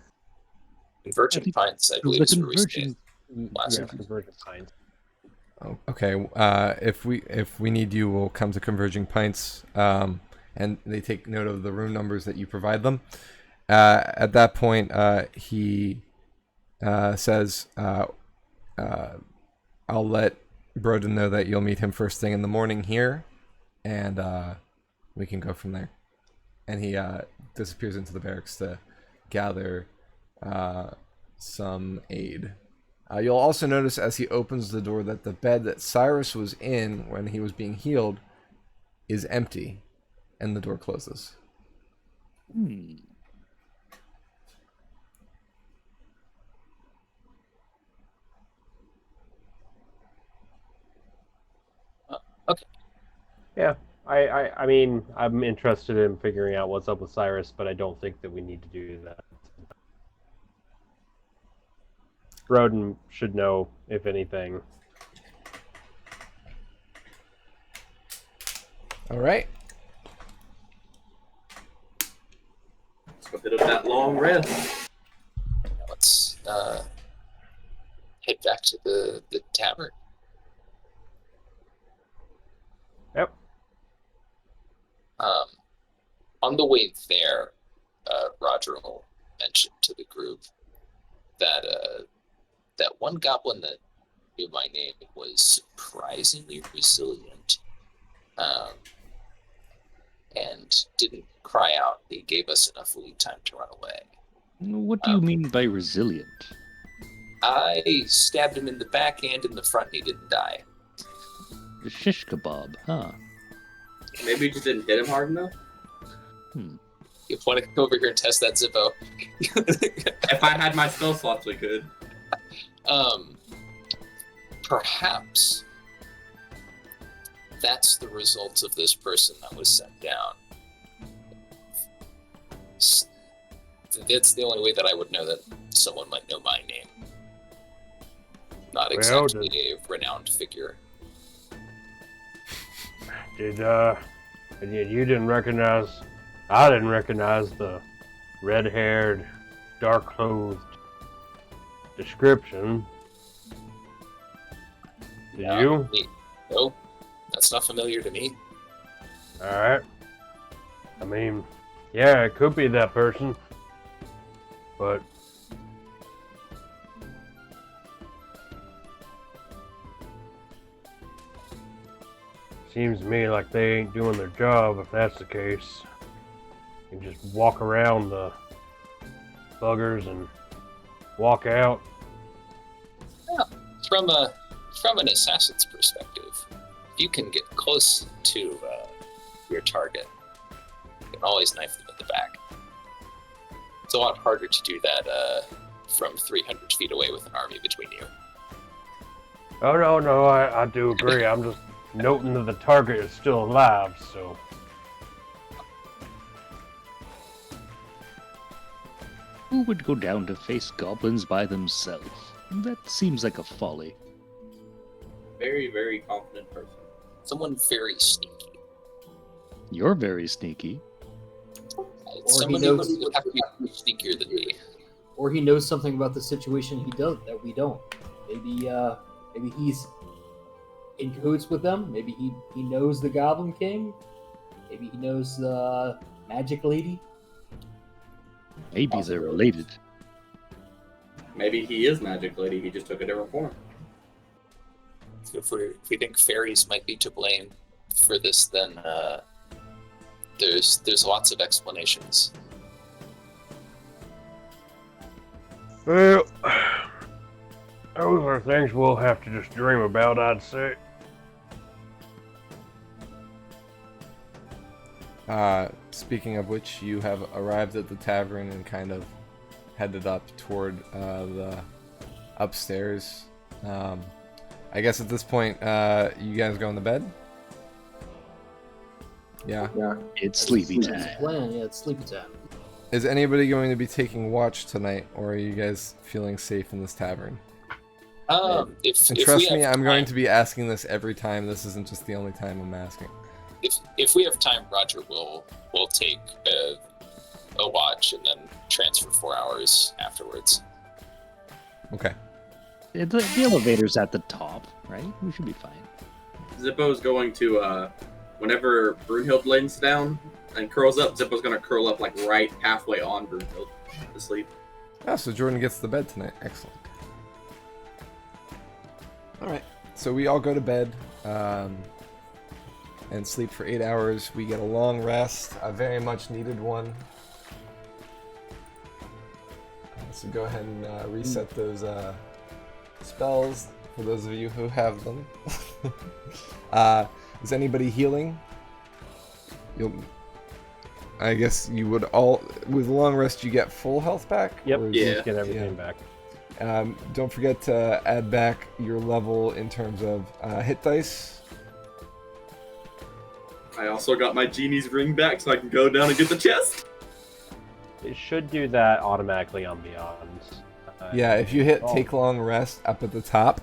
B: Convergent Pines, I believe,
C: The
B: is where we
C: conversion.
B: stayed last
G: yeah,
B: time.
G: Convergent Pines.
A: Oh, okay. If we need you, we'll come to Converging Pints, and they take note of the room numbers that you provide them. At that point, he says, "I'll let Broden know that you'll meet him first thing in the morning here, and we can go from there." And he disappears into the barracks to gather some aid. You'll also notice as he opens the door that the bed that Cyrus was in when he was being healed is empty, and the door closes.
B: Okay.
G: Yeah, I mean, I'm interested in figuring out what's up with Cyrus, but I don't think that we need to do that. Broden should know, if anything.
A: All right.
D: Let's go hit up that long rest.
B: Let's head back to the tavern.
G: Yep.
B: On the way there, Roger will mention to the group that that one goblin that knew my name was surprisingly resilient, and didn't cry out. He gave us enough lead time to run away.
C: What do you mean by resilient?
B: I stabbed him in the back and in the front, and he didn't die.
C: Shish kebab, huh?
D: Maybe you just didn't hit him hard enough.
B: You want to come over here and test that, Zippo?
D: If I had my spell slots, we could.
B: Perhaps that's the result of this person that was sent down. That's the only way that I would know that someone might know my name. Not exactly a renowned figure.
F: Did you didn't recognize? I didn't recognize the red-haired, dark-clothed description. Did you?
B: No, that's not familiar to me.
F: All right. I mean, yeah, it could be that person, but seems to me like they ain't doing their job if that's the case. You can just walk around the buggers and walk out.
B: Yeah, from an assassin's perspective, if you can get close to your target, you can always knife them in the back. It's a lot harder to do that from 300 feet away with an army between you.
F: Oh no, I do agree. I'm just noting that the target is still alive, so.
C: Who would go down to face goblins by themselves? That seems like a folly.
D: Very, very confident person.
B: Someone very sneaky.
C: You're very sneaky.
B: Someone who would have to be sneakier than me.
E: Or he knows something about the situation he does that we don't. Maybe he's in cahoots with them. Maybe he knows the Goblin King. Maybe he knows the Magic Lady.
C: Maybe they're related.
D: Maybe he is Magic Lady. He just took a different form.
B: If we think fairies might be to blame for this, then there's lots of explanations.
F: Well, those are things we'll have to just dream about, I'd say.
A: Speaking of which, you have arrived at the tavern and kind of headed up toward the upstairs. I guess at this point, you guys going to bed? Yeah.
C: It's sleepy
E: It's
C: time.
E: plan. Yeah, it's sleepy time.
A: Is anybody going to be taking watch tonight, or are you guys feeling safe in this tavern?
B: If
A: And
B: we
A: trust
B: have
A: me, I'm
B: time-
A: going to be asking this every time. This isn't just the only time I'm asking.
B: If we have time, Roger will take a watch and then transfer 4 hours afterwards.
A: Okay.
C: The elevator's at the top, right? We should be fine.
D: Zippo's going to, whenever Brunhild lays down and curls up, Zippo's going to curl up like right halfway on Brunhild to sleep.
A: Ah, so Jordan gets the bed tonight. Excellent. Alright. So we all go to bed and sleep for 8 hours. We get a long rest, a very much needed one. So go ahead and reset those spells for those of you who have them. Is anybody healing? I guess you would all, with long rest, you get full health back?
G: Yep,
A: Or is
G: you
D: Yeah.
G: just get everything back.
A: Don't forget to add back your level in terms of hit dice.
D: I also got my genie's ring back so I can go down and get the chest.
G: It should do that automatically on Beyond.
A: Yeah, if you hit take long rest up at the top.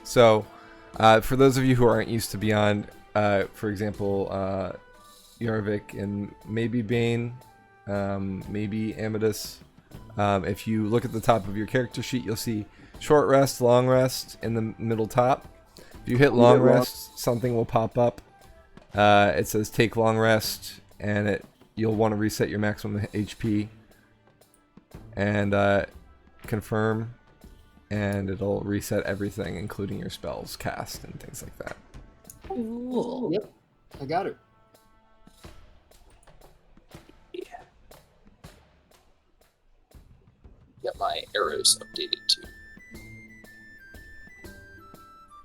A: So, for those of you who aren't used to Beyond, for example, Yarvik and maybe Bane, maybe Amethyst, if you look at the top of your character sheet, you'll see short rest, long rest in the middle top. If you hit long rest, something will pop up. It says take long rest, and you'll want to reset your maximum HP and confirm, and it'll reset everything, including your spells cast and things like that.
C: Cool.
E: Yep, I got it.
B: Get my arrows updated too.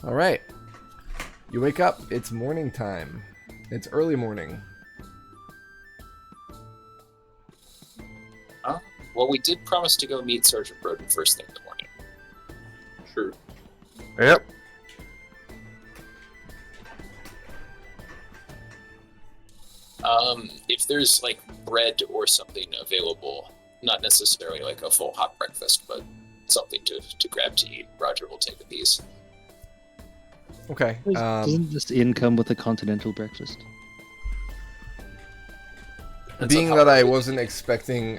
A: All right, you wake up. It's morning time. It's early morning.
B: Well, we did promise to go meet Sergeant Broden first thing in the morning.
D: True.
F: Yep.
B: If there's like bread or something available, not necessarily like a full hot breakfast, but something to grab to eat, Roger will take a piece.
A: Okay.
C: Doesn't this inn come with a continental breakfast?
B: Depends
A: Being
B: on how
A: that I
B: early-
A: wasn't expecting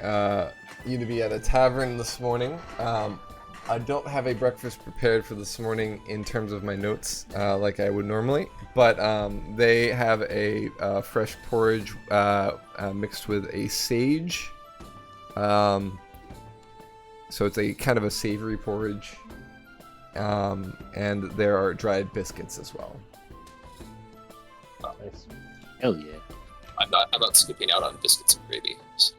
A: you to be at a tavern this morning, I don't have a breakfast prepared for this morning in terms of my notes like I would normally, but they have a fresh porridge mixed with a sage. So it's a kind of a savory porridge, and there are dried biscuits as well.
G: Nice.
C: Hell yeah.
B: I'm not skipping out on biscuits and gravy. So.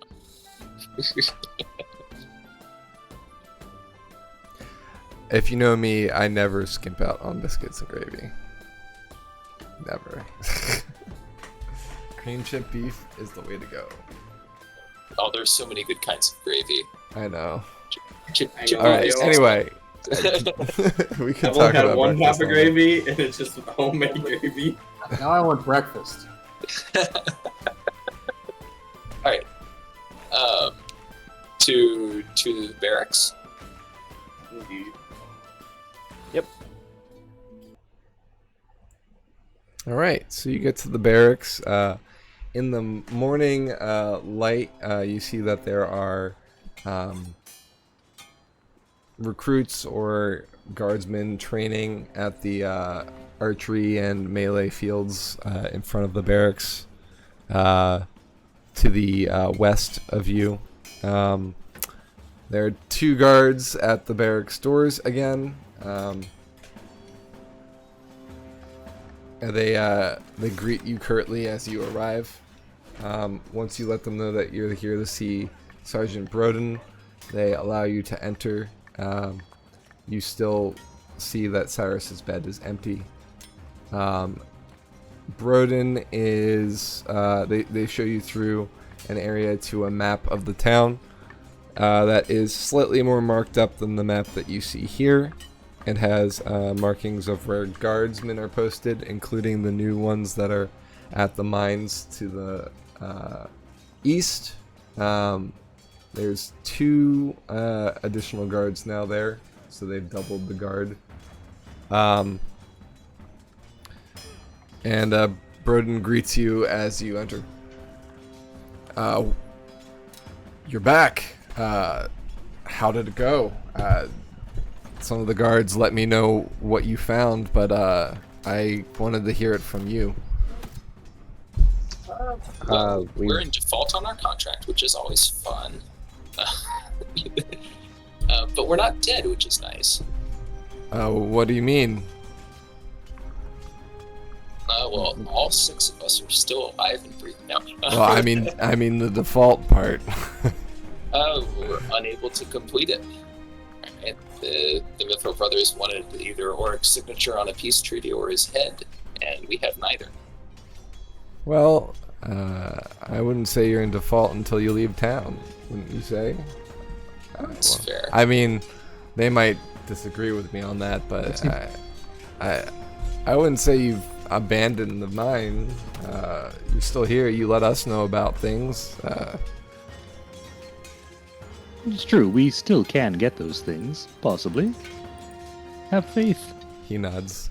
A: If you know me, I never skimp out on biscuits and gravy. Never. Cream chip beef is the way to go.
B: Oh, there's so many good kinds of gravy.
A: I know.
D: All
A: All right.
D: Yeah.
A: Anyway, we can
D: I've
A: talk
D: only had
A: about
D: one
A: breakfast
D: type of
A: all
D: gravy, and it's just homemade gravy.
E: Now I want breakfast.
B: All right. To the barracks.
D: Indeed.
A: All right, so you get to the barracks. In the morning light, you see that there are recruits or guardsmen training at the archery and melee fields in front of the barracks to the west of you. There are 2 guards at the barracks doors again. They greet you curtly as you arrive. Once you let them know that you're here to see Sergeant Broden, they allow you to enter. You still see that Cyrus's bed is empty. Broden is... they show you through an area to a map of the town that is slightly more marked up than the map that you see here. It has markings of where guardsmen are posted, including the new ones that are at the mines to the east. There's 2 additional guards now there, so they've doubled the guard. And Broden greets you as you enter. You're back. How did it go? Some of the guards let me know what you found, but I wanted to hear it from you.
B: We're in default on our contract, which is always fun. But we're not dead, which is nice.
A: What do you mean?
B: Well, all 6 of us are still alive and breathing now.
A: Well, I mean the default part.
B: We're unable to complete it. Right? The Mithril brothers wanted either Orrak's signature on a peace treaty or his head, and we have neither.
A: Well, I wouldn't say you're in default until you leave town, wouldn't you say?
B: That's fair.
A: I mean, they might disagree with me on that, but I wouldn't say you've abandoned the mine. You're still here. You let us know about things.
C: It's true, we still can get those things, possibly. Have faith.
A: He nods.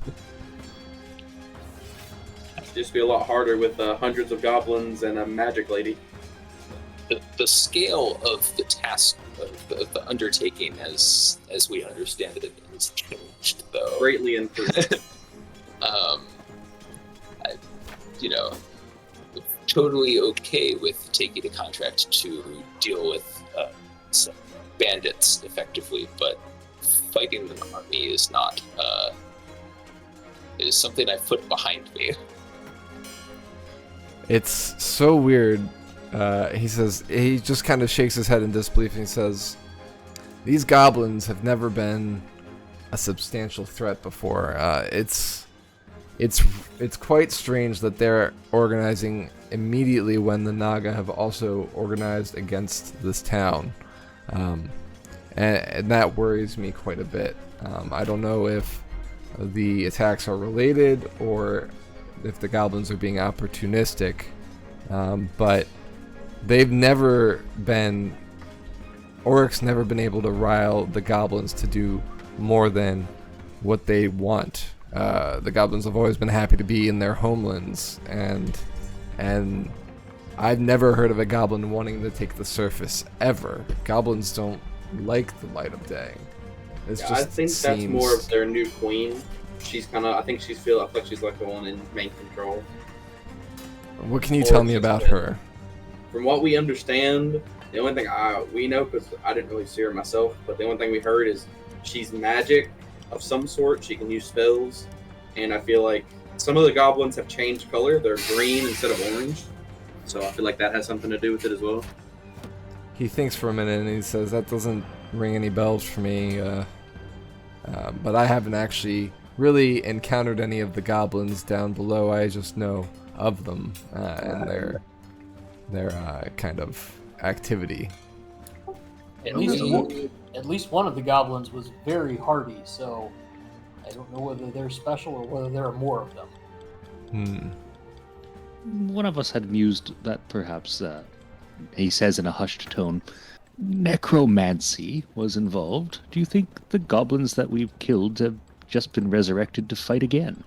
D: It'd just be a lot harder with hundreds of goblins and a magic lady.
B: The scale of the task of the undertaking, as we understand it, has changed, though.
D: Greatly improved.
B: Totally okay with taking a contract to deal with some bandits effectively, but fighting an army is not is something I've put behind me.
A: It's so weird. He says, he just kind of shakes his head in disbelief and he says, these goblins have never been a substantial threat before. It's quite strange that they're organizing immediately when the Naga have also organized against this town. And that worries me quite a bit. I don't know if the attacks are related or if the goblins are being opportunistic, but they've never been... Orrak's never been able to rile the goblins to do more than what they want. The goblins have always been happy to be in their homelands, and I've never heard of a goblin wanting to take the surface, ever. Goblins don't like the light of day. It's just
D: I think that's more of their new queen. She's kind of, I think I feel like she's like the one in main control.
A: What can you tell me about her?
D: From what we understand, the only thing we know, because I didn't really see her myself, but the only thing we heard is she's magic of some sort. She can use spells, and I feel like some of the goblins have changed color. They're green instead of orange, so I feel like that has something to do with it as well.
A: He thinks for a minute and he says, that doesn't ring any bells for me, but I haven't actually really encountered any of the goblins down below. I just know of them, and they're kind of activity.
E: At least one of the goblins was very hardy, so I don't know whether they're special or whether there are more of them.
C: One of us had mused that perhaps, he says in a hushed tone, necromancy was involved. Do you think the goblins that we've killed have just been resurrected to fight again?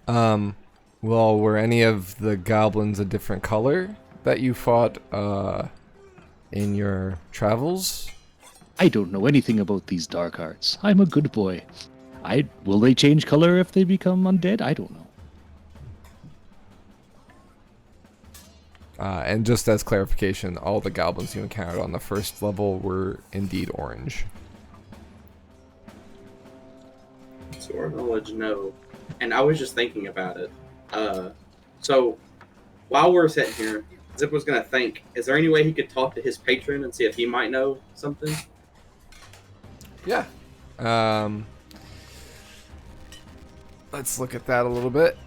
A: Well, were any of the goblins a different color that you fought in your travels?
C: I don't know anything about these dark arts. I'm a good boy. Will they change color if they become undead? I don't know.
A: And just as clarification, all the goblins you encountered on the first level were indeed orange.
D: So our knowledge, no. And I was just thinking about it. So while we're sitting here, Zip was going to think, is there any way he could talk to his patron and see if he might know something?
A: Yeah. Let's look at that a little bit.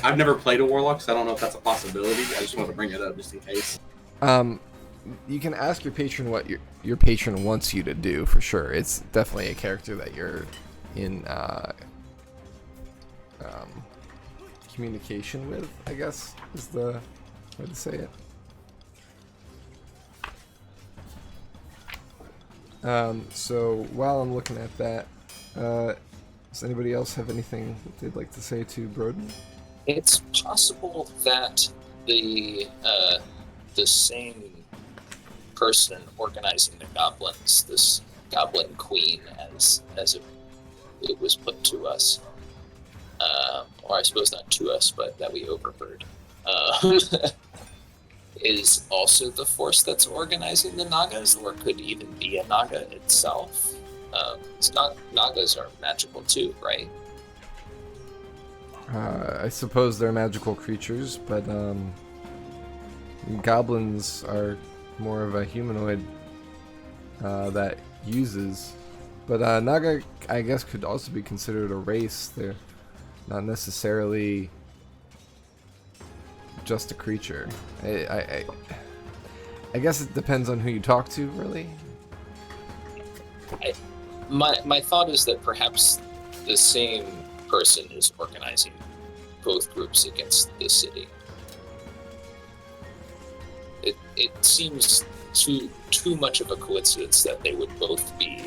D: I've never played a warlock, so I don't know if that's a possibility. I just want to bring it up just in case.
A: You can ask your patron what your patron wants you to do, for sure. It's definitely a character that you're in communication with, I guess, is the way to say it. So while I'm looking at that, does anybody else have anything that they'd like to say to Broden?
B: It's possible that the same person organizing the goblins, this goblin queen, as it was put to us, or I suppose not to us, but that we overheard, is also the force that's organizing the Nagas, or could even be a Naga itself. Nagas are magical too, right?
A: I suppose they're magical creatures, but goblins are more of a humanoid that uses. But Naga, I guess, could also be considered a race. They're not necessarily just a creature. I guess it depends on who you talk to, really.
B: My thought is that perhaps the same person is organizing both groups against the city. It seems too much of a coincidence that they would both be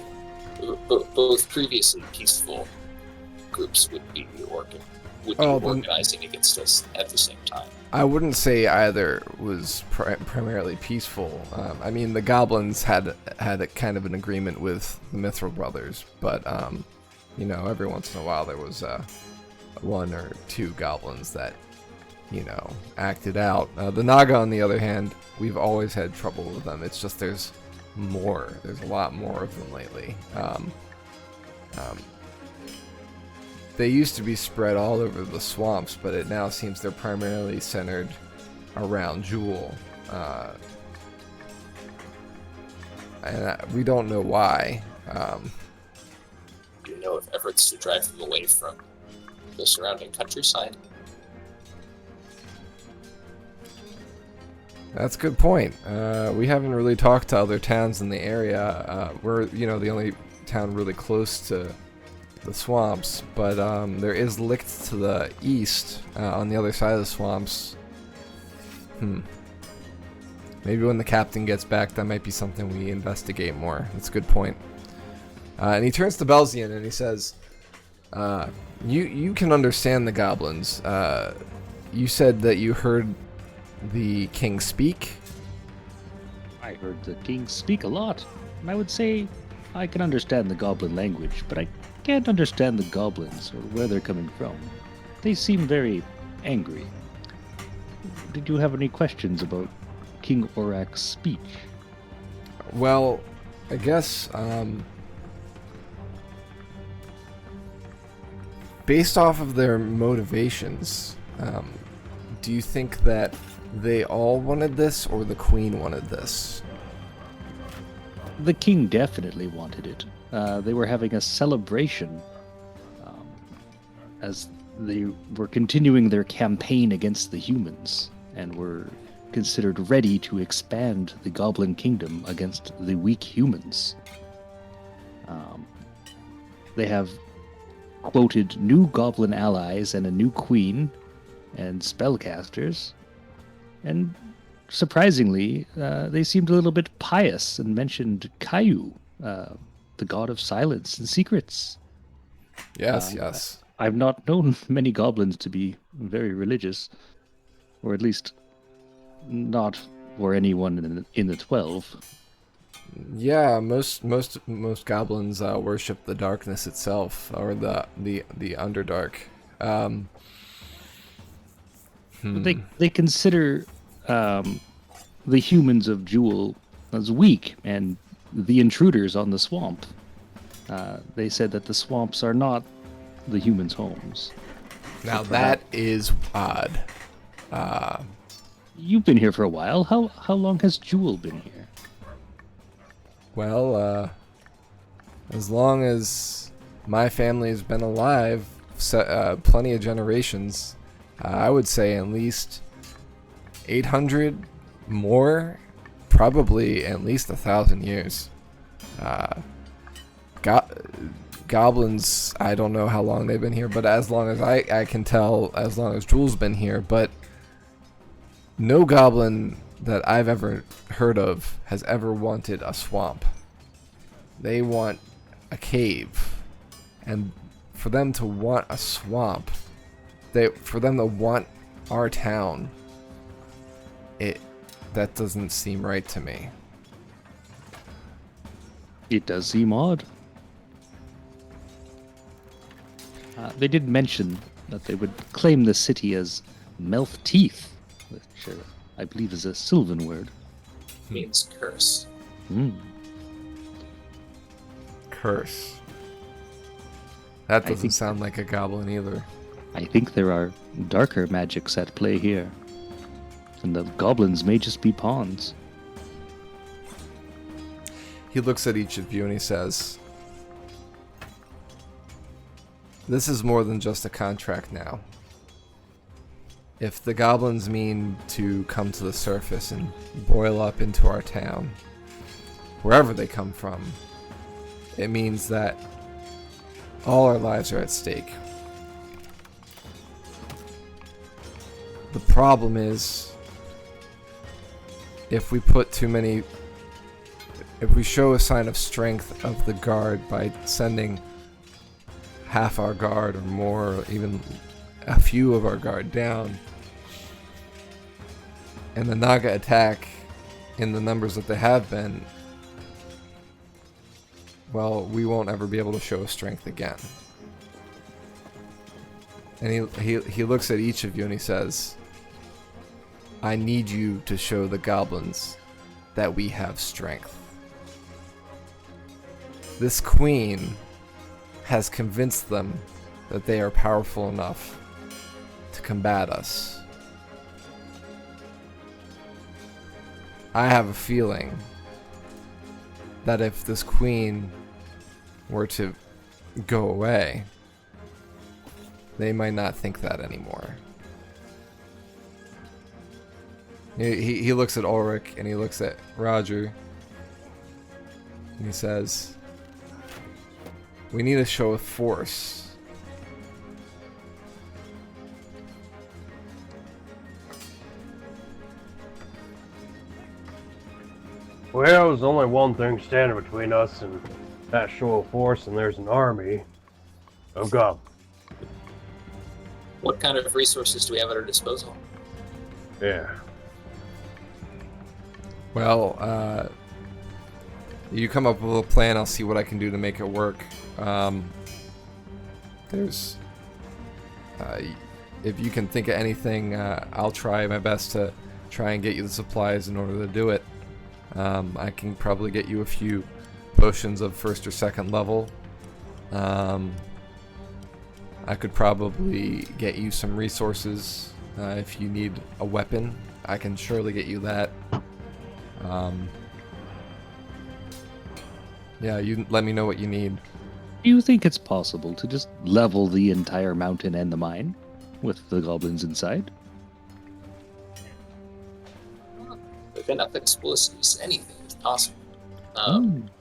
B: both previously peaceful groups would be organizing against us at the same time.
A: I wouldn't say either was primarily peaceful. I mean, the goblins had a kind of an agreement with the Mithril brothers, but every once in a while there was one or two goblins that acted out. The Naga, on the other hand, we've always had trouble with them. It's just there's a lot more of them lately. They used to be spread all over the swamps, but it now seems they're primarily centered around Jewel. And we don't know why.
B: Do you know of efforts to drive them away from the surrounding countryside?
A: That's a good point. We haven't really talked to other towns in the area. We're, the only town really close to the swamps, but there is Licht to the east, on the other side of the swamps. Maybe when the captain gets back, that might be something we investigate more. That's a good point. And he turns to Belzian and he says, you can understand the goblins. You said that you heard the king speak?
C: I heard the king speak a lot, and I would say I can understand the goblin language, but I can't understand the goblins or where they're coming from. They seem very angry. Did you have any questions about King Orrak's speech?
A: Well, I guess, based off of their motivations, do you think that they all wanted this, or the queen wanted this?
C: The king definitely wanted it. They were having a celebration as they were continuing their campaign against the humans, and were considered ready to expand the Goblin Kingdom against the weak humans. They have quoted new goblin allies and a new queen and spellcasters. And surprisingly, they seemed a little bit pious and mentioned Caillou, the god of silence and secrets.
A: Yes, yes.
C: I've not known many goblins to be very religious, or at least not for anyone in the 12.
A: Yeah, most goblins worship the darkness itself, or the Underdark.
C: They consider the humans of Jewel as weak and the intruders on the swamp. They said that the swamps are not the humans' homes.
A: Now that is odd.
C: You've been here for a while. How long has Jewel been here?
A: Well, as long as my family has been alive, plenty of generations, I would say at least 800 more, probably at least 1,000 years. Goblins, I don't know how long they've been here, but as long as I can tell, as long as Jewel's been here, but no goblin that I've ever heard of has ever wanted a swamp. They want a cave. And for them to want a swamp, for them to want our town, that doesn't seem right to me.
C: It does seem odd. They did mention that they would claim the city as Melf Teeth, which I believe is a Sylvan word.
B: Means curse.
A: Curse. That
C: I
A: doesn't
C: think-
A: sound like a goblin either.
C: I think there are darker magics at play here. And the goblins may just be pawns.
A: He looks at each of you and he says, "This is more than just a contract now. If the goblins mean to come to the surface and boil up into our town, wherever they come from, it means that all our lives are at stake. The problem is, if we show a sign of strength of the guard by sending half our guard or more, or even a few of our guard down, and the Naga attack in the numbers that they have been, well, we won't ever be able to show strength again." And he looks at each of you and he says, "I need you to show the goblins that we have strength. This queen has convinced them that they are powerful enough to combat us. I have a feeling that if this queen were to go away, they might not think that anymore." He looks at Ulrich and he looks at Roger and he says, "We need a show of force."
F: Well, there's only one thing standing between us and that show of force, and there's an army of goblins.
B: What kind of resources do we have at our disposal?
F: Yeah.
A: Well, you come up with a plan, I'll see what I can do to make it work. If you can think of anything, I'll try my best to try and get you the supplies in order to do it. I can probably get you a few potions of 1st or 2nd level. I could probably get you some resources. If you need a weapon, I can surely get you that. Yeah, you let me know what you need.
C: Do you think it's possible to just level the entire mountain and the mine with the goblins inside?
B: spin up explosives. Anything is possible.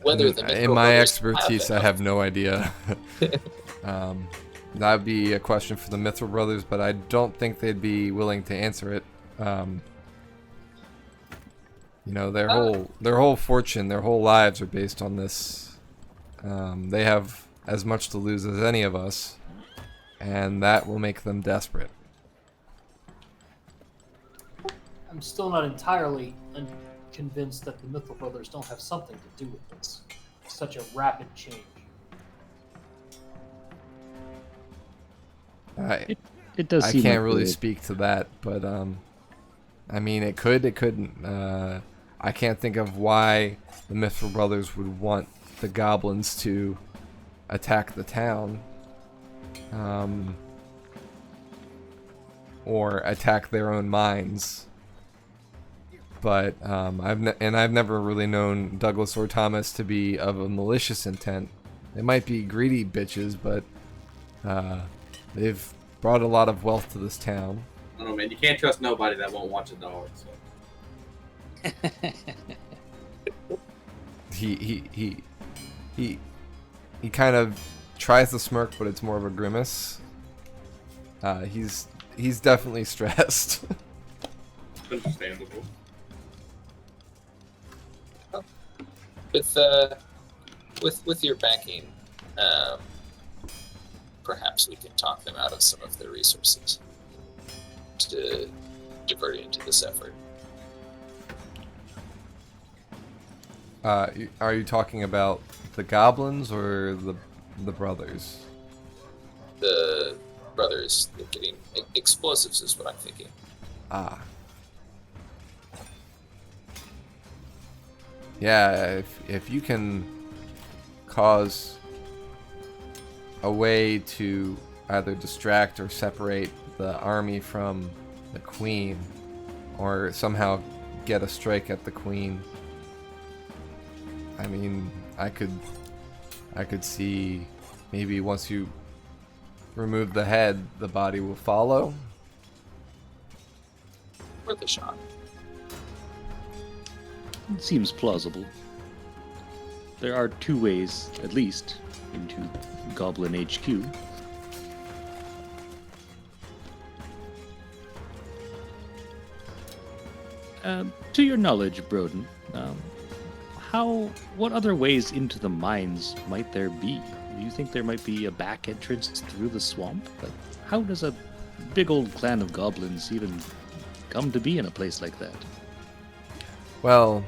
B: Whether the
A: In my
B: Mythro
A: expertise, I have no idea. That'd be a question for the Mithril Brothers, but I don't think they'd be willing to answer it. You know, their whole fortune, their whole lives are based on this. They have as much to lose as any of us, and that will make them desperate.
E: I'm still not entirely convinced that the Mythil Brothers don't have something to do with this. Such a rapid change.
C: It does
A: I
C: seem
A: can't
C: like
A: really
C: the-
A: speak to that, but I mean, it couldn't. I can't think of why the Mithril Brothers would want the goblins to attack the town, or attack their own mines. But I've never really known Douglas or Thomas to be of a malicious intent. They might be greedy bitches, but they've brought a lot of wealth to this town.
D: I don't know, man. You can't trust nobody that won't watch a dog. So.
A: He kind of tries to smirk, but it's more of a grimace. He's definitely stressed.
D: Understandable.
B: With your backing, perhaps we can talk them out of some of their resources to divert into this effort.
A: Are you talking about the goblins or the brothers?
B: The brothers getting explosives is what I'm thinking.
A: Ah. Yeah, if you can cause a way to either distract or separate the army from the queen, or somehow get a strike at the queen, I mean, I could see maybe once you remove the head, the body will follow.
B: Worth a shot.
C: It seems plausible. There are two ways, at least, into Goblin HQ. To your knowledge, Broden, what other ways into the mines might there be? Do you think there might be a back entrance through the swamp? Like, how does a big old clan of goblins even come to be in a place like that?
A: Well,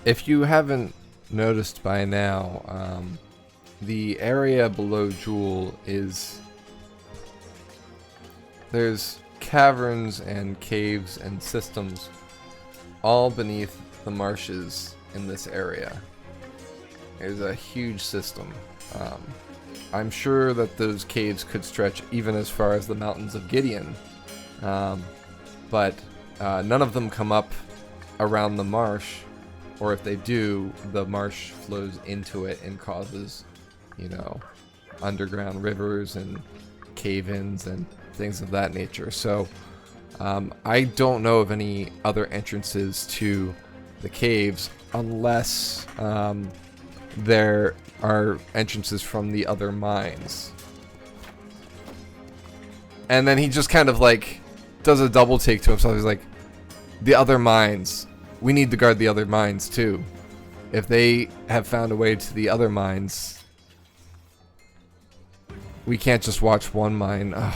A: if you haven't noticed by now, the area below Jewel there's caverns and caves and systems all beneath the marshes in this area. There's a huge system. I'm sure that those caves could stretch even as far as the mountains of Gideon, but none of them come up around the marsh, or if they do, the marsh flows into it and causes, underground rivers and cave-ins and things of that nature. So I don't know of any other entrances to the caves unless there are entrances from the other mines. And then he just kind of does a double take to himself. He's like, the other mines, we need to guard the other mines too. If they have found a way to the other mines, we can't just watch one mine. Ugh.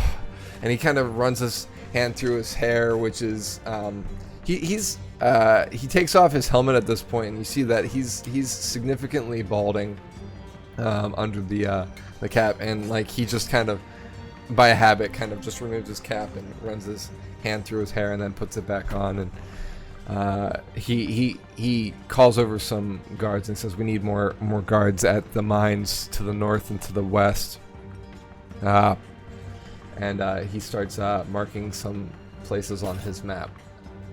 A: And he kind of runs his hand through his hair, which is he takes off his helmet at this point, and you see that he's significantly balding under the cap, and he just kind of by habit kind of just removes his cap and runs his hand through his hair and then puts it back on, and he calls over some guards and says, we need more guards at the mines to the north and to the west. And he starts marking some places on his map,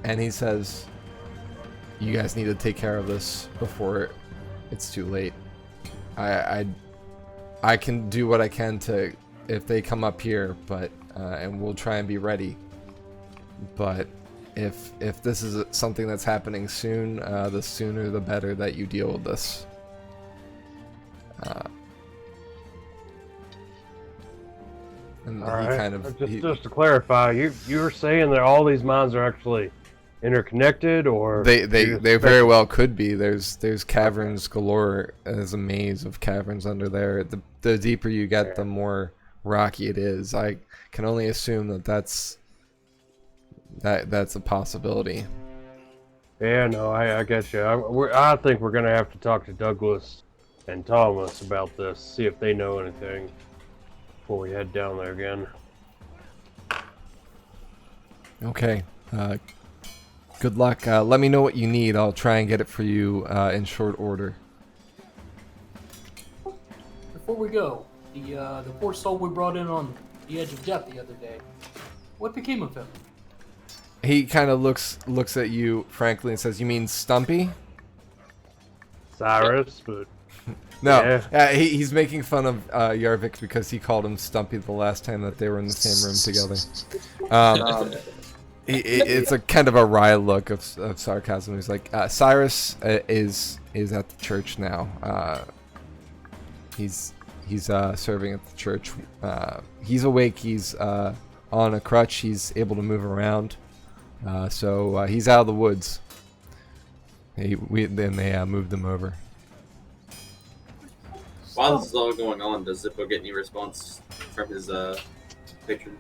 A: and he says, you guys need to take care of this before it's too late. I can do what I can to, if they come up here, but and we'll try and be ready, but if this is something that's happening soon, the sooner the better that you deal with this. And
F: All
A: he
F: right.
A: kind of
F: Just to clarify, you were saying that all these mines are actually interconnected, or
A: they very well could be. There's caverns galore. There's a maze of caverns under there. The deeper you get, the more rocky it is. I can only assume that's a possibility.
F: Yeah, no, I get you. I think we're gonna have to talk to Douglas and Thomas about this, see if they know anything before we head down there again.
A: Okay. Good luck. Let me know what you need. I'll try and get it for you in short order.
E: Before we go, the poor soul we brought in on the edge of death the other day, what became of him?
A: He kind of looks at you frankly and says, "You mean Stumpy?"
F: Cyrus, but
A: No,
F: yeah.
A: he's making fun of Yarvik because he called him Stumpy the last time that they were in the same room together. It's a kind of a wry look of sarcasm. He's like, Cyrus is at the church now. He's serving at the church. He's awake. He's on a crutch. He's able to move around. So he's out of the woods. Then they moved him over.
D: While this is all going on, does Zippo get any response from his patron?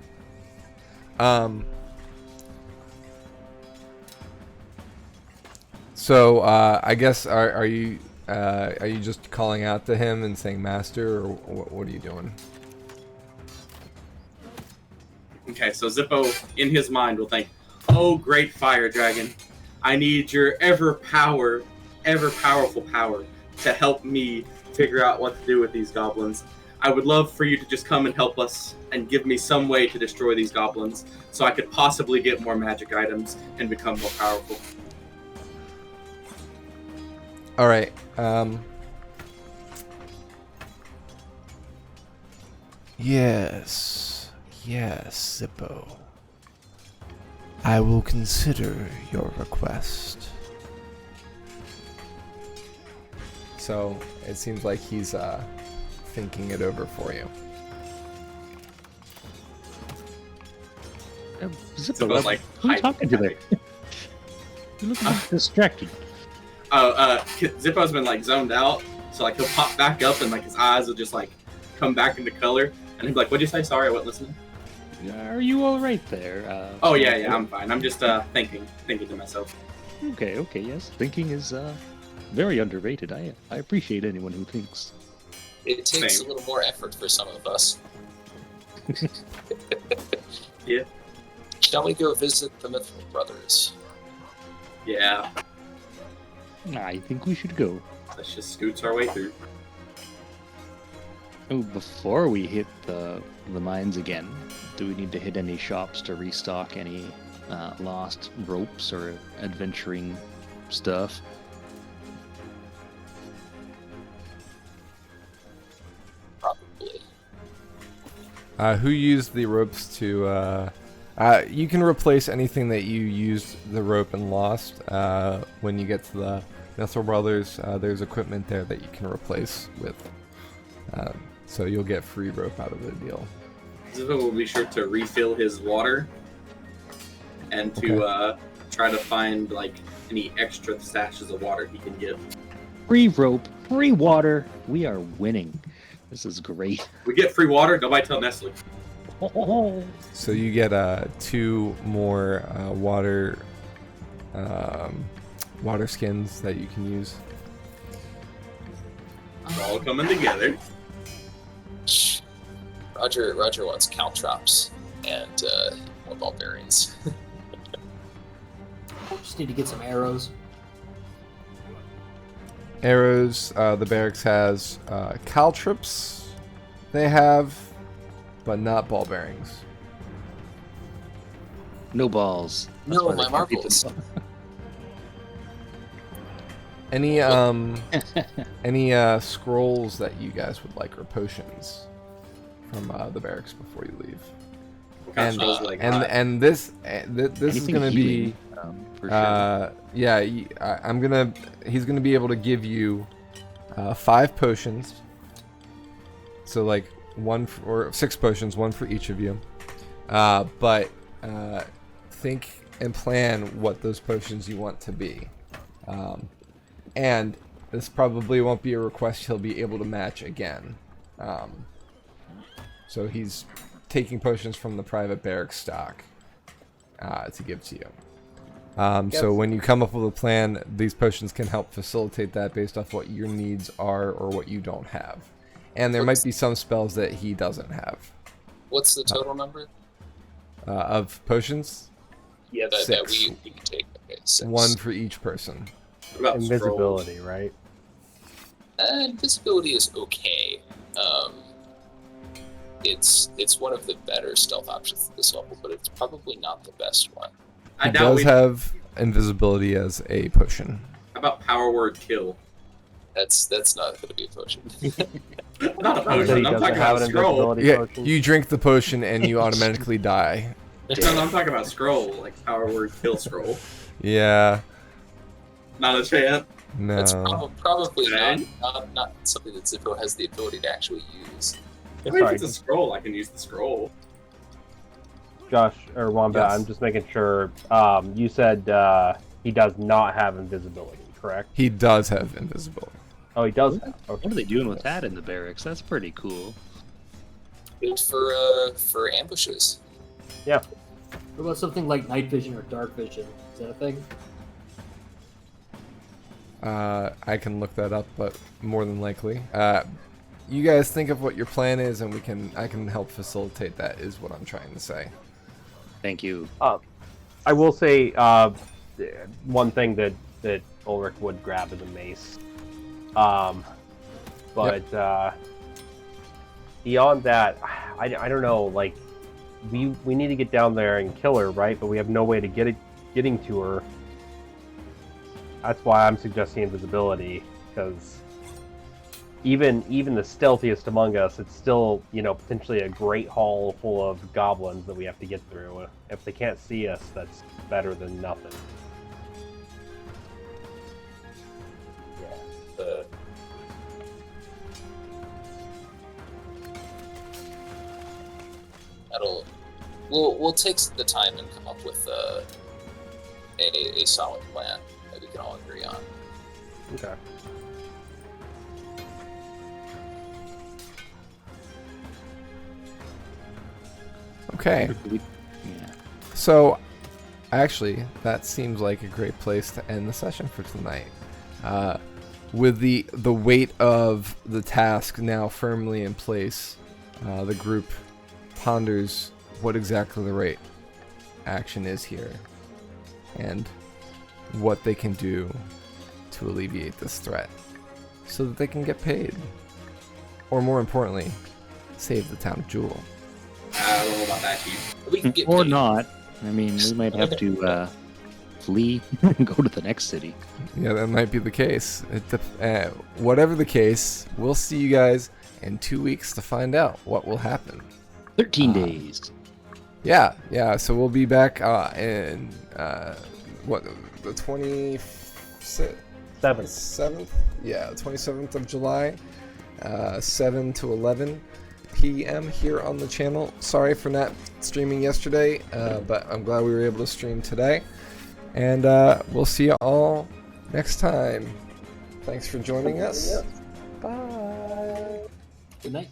A: So I guess are you just calling out to him and saying master, or what are you doing?
D: Okay, so Zippo, in his mind, will think, "Oh, great fire dragon, I need your ever powerful power to help me figure out what to do with these goblins. I would love for you to just come and help us and give me some way to destroy these goblins so I could possibly get more magic items and become more powerful."
A: All right. Yes, Zippo. I will consider your request. So it seems like he's thinking it over for you.
D: Zippo's like,
C: who are you talking to there? You look distracted.
D: Zippo's been like zoned out, so like he'll pop back up and like his eyes will just like come back into color, and he'll be like, "What'd you say? Sorry, I wasn't listening."
C: Are you all right there?
D: Oh yeah, I'm fine. I'm just thinking to myself.
C: Okay, yes. Thinking is very underrated. I appreciate anyone who thinks.
B: It takes
D: Same.
B: a little more effort for some of us.
D: Yeah.
B: Shall we go visit the Mithril brothers?
D: Yeah.
C: I think we should go.
D: Let's just scoots our way through.
C: Oh, before we hit the mines again, do we need to hit any shops to restock any lost ropes or adventuring stuff?
B: Probably.
A: Who used the ropes to? You can replace anything that you used the rope and lost. When you get to the Mithril Brothers, there's equipment there that you can replace with. So you'll get free rope out of the deal.
D: Zippo will be sure to refill his water and to try to find like any extra stashes of water he can get.
C: Free rope, free water. We are winning. This is great.
D: We get free water. Nobody tell Nestle.
A: So you get 2 more water skins that you can use.
D: It's all coming together.
B: Roger wants caltrops and more ball bearings.
E: Just need to get some arrows.
A: Arrows. The barracks has caltrops. They have, but not ball bearings.
C: No balls. That's
B: No,
C: why they
B: my
C: can't beat
B: marbles.
C: them.
A: Any scrolls that you guys would like, or potions from the barracks before you leave?
D: What
A: And
D: smells like
A: and this this is
C: Anything
A: gonna
C: healing, for sure.
A: yeah, he's gonna be able to give you 5 potions. So like or 6 potions, 1 for each of you. But think and plan what those potions you want to be. And this probably won't be a request he'll be able to match again. So he's taking potions from the private barracks stock to give to you. So when you come up with a plan, these potions can help facilitate that based off what your needs are or what you don't have. And there might be some spells that he doesn't have.
B: What's the total number?
A: Of potions?
B: Yeah, that
A: 6.
B: we can take. Okay, 6.
A: 1 for each person.
D: What about
G: Invisibility,
D: scrolls?
G: right?
B: Invisibility is okay. It's one of the better stealth options at this level, but it's probably not the best one.
D: I
A: He
D: doubt
A: does
D: we.
A: have invisibility as a potion.
D: How about power word kill?
B: That's not going to be a potion.
D: Not a
G: So
D: potion.
G: he
D: I'm
G: doesn't
D: talking
G: have
D: about
G: an
D: scroll.
G: invisibility
A: Yeah,
G: potion.
A: you drink the potion and you automatically die.
D: No, I'm talking about scroll, like power word kill scroll.
A: Yeah,
D: Not a chance.
B: That's
A: no.
B: probably
D: Okay.
B: not something that Zippo has the ability to actually use.
D: I mean, if
G: Sorry,
D: it's a scroll, I can use the scroll.
G: Josh or Wombat,
A: Yes.
G: I'm just making sure. You said he does not have invisibility, correct?
A: He does have invisibility.
G: Oh, he does have.
C: What
G: Okay.
C: are they doing with that in the barracks? That's pretty cool.
B: Good for ambushes.
E: What about something like night vision or dark vision? Is that a thing?
A: I can look that up, but more than likely. You guys think of what your plan is, and I can help facilitate that. Is what I'm trying to say.
C: Thank you.
G: I will say one thing that Ulrich would grab is a mace. But beyond that, I don't know. Like, we need to get down there and kill her, right? But we have no way to getting to her. That's why I'm suggesting invisibility, because even the stealthiest among us, it's still, potentially a great hall full of goblins that we have to get through. If they can't see us, that's better than nothing.
B: The we'll take the time and come up with a solid plan that we can all agree on.
G: Okay.
A: Okay.
C: Yeah.
A: So, actually, that seems like a great place to end the session for tonight. With the weight of the task now firmly in place, the group ponders what exactly the right action is here, and what they can do to alleviate this threat, so that they can get paid, or more importantly, save the town of Jewel.
D: I don't know about that, Chief.
B: We can get
C: Or
B: paid.
C: not. I mean, we might have to flee and go to the next city.
A: Yeah, that might be the case. Whatever the case, we'll see you guys in 2 weeks to find out what will happen.
C: 13 days.
A: Yeah. So we'll be back in the 27th? Yeah, 27th of July, 7 to 11 p.m. here on the channel. Sorry for not streaming yesterday, but I'm glad we were able to stream today. And we'll see you all next time. Thanks for joining us. Bye.
E: Good night.